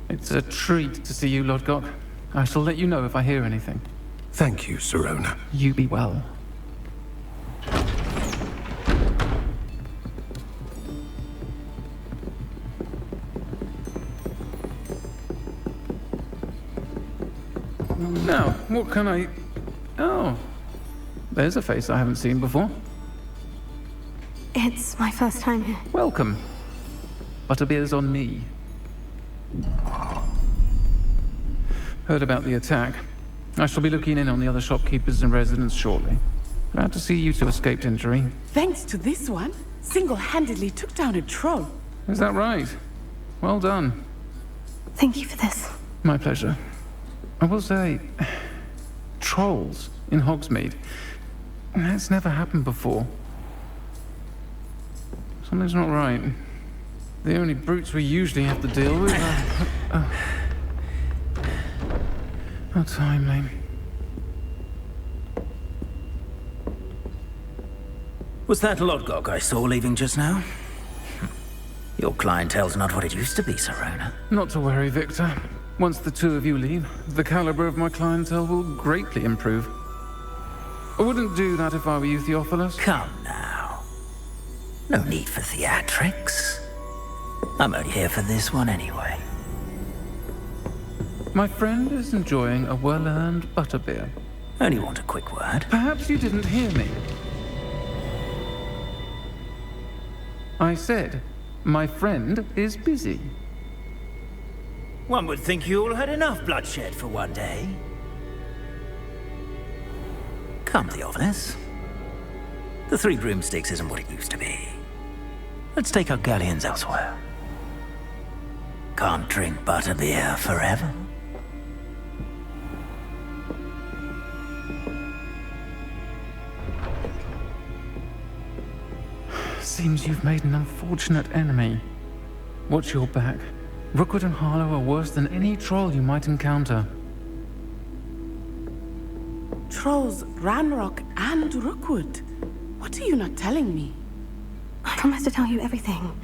It's a treat to see you, Lodgok. I shall let you know if I hear anything. Thank you, Serona. You be well. Now, what can I... Oh, there's a face I haven't seen before. It's my first time here. Welcome. Butterbeer's on me. Heard about the attack. I shall be looking in on the other shopkeepers and residents shortly. Glad to see you two escaped injury. Thanks to this one, single-handedly took down a troll. Is that right? Well done. Thank you for this. My pleasure. I will say, trolls in Hogsmeade. That's never happened before. Something's not right. The only brutes we usually have to deal with are... How timely. Was that Lodgok I saw leaving just now? Your clientele's not what it used to be, Serona. Not to worry, Victor. Once the two of you leave, the caliber of my clientele will greatly improve. I wouldn't do that if I were you, Theophilus. Come now. No need for theatrics. I'm only here for this one anyway. My friend is enjoying a well-earned butterbeer. Only want a quick word. Perhaps you didn't hear me. I said, my friend is busy. One would think you all had enough bloodshed for one day. Come, Theophilus. The 3 broomsticks isn't what it used to be. Let's take our galleons elsewhere. Can't drink butterbeer forever. Seems you've made an unfortunate enemy. Watch your back. Rookwood and Harlow are worse than any troll you might encounter. Trolls, Ranrock, and Rookwood. What are you not telling me? I promised to tell you everything.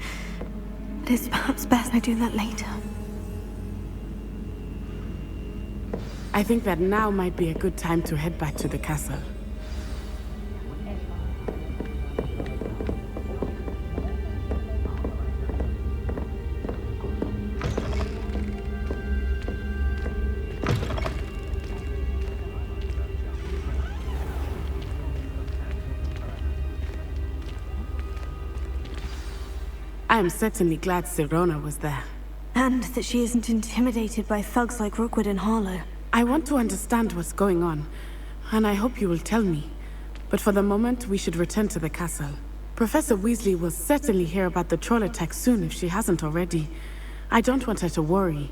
It is perhaps best I do that later. I think that now might be a good time to head back to the castle. I am certainly glad Serona was there. And that she isn't intimidated by thugs like Rookwood and Harlow. I want to understand what's going on, and I hope you will tell me. But for the moment, we should return to the castle. Professor Weasley will certainly hear about the troll attack soon if she hasn't already. I don't want her to worry.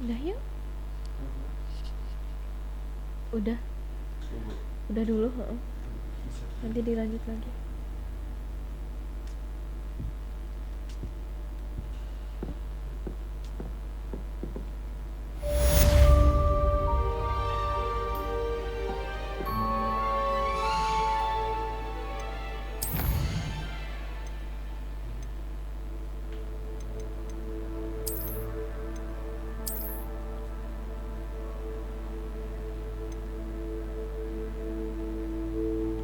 Udah yuk. Udah dulu, nanti dilanjut lagi.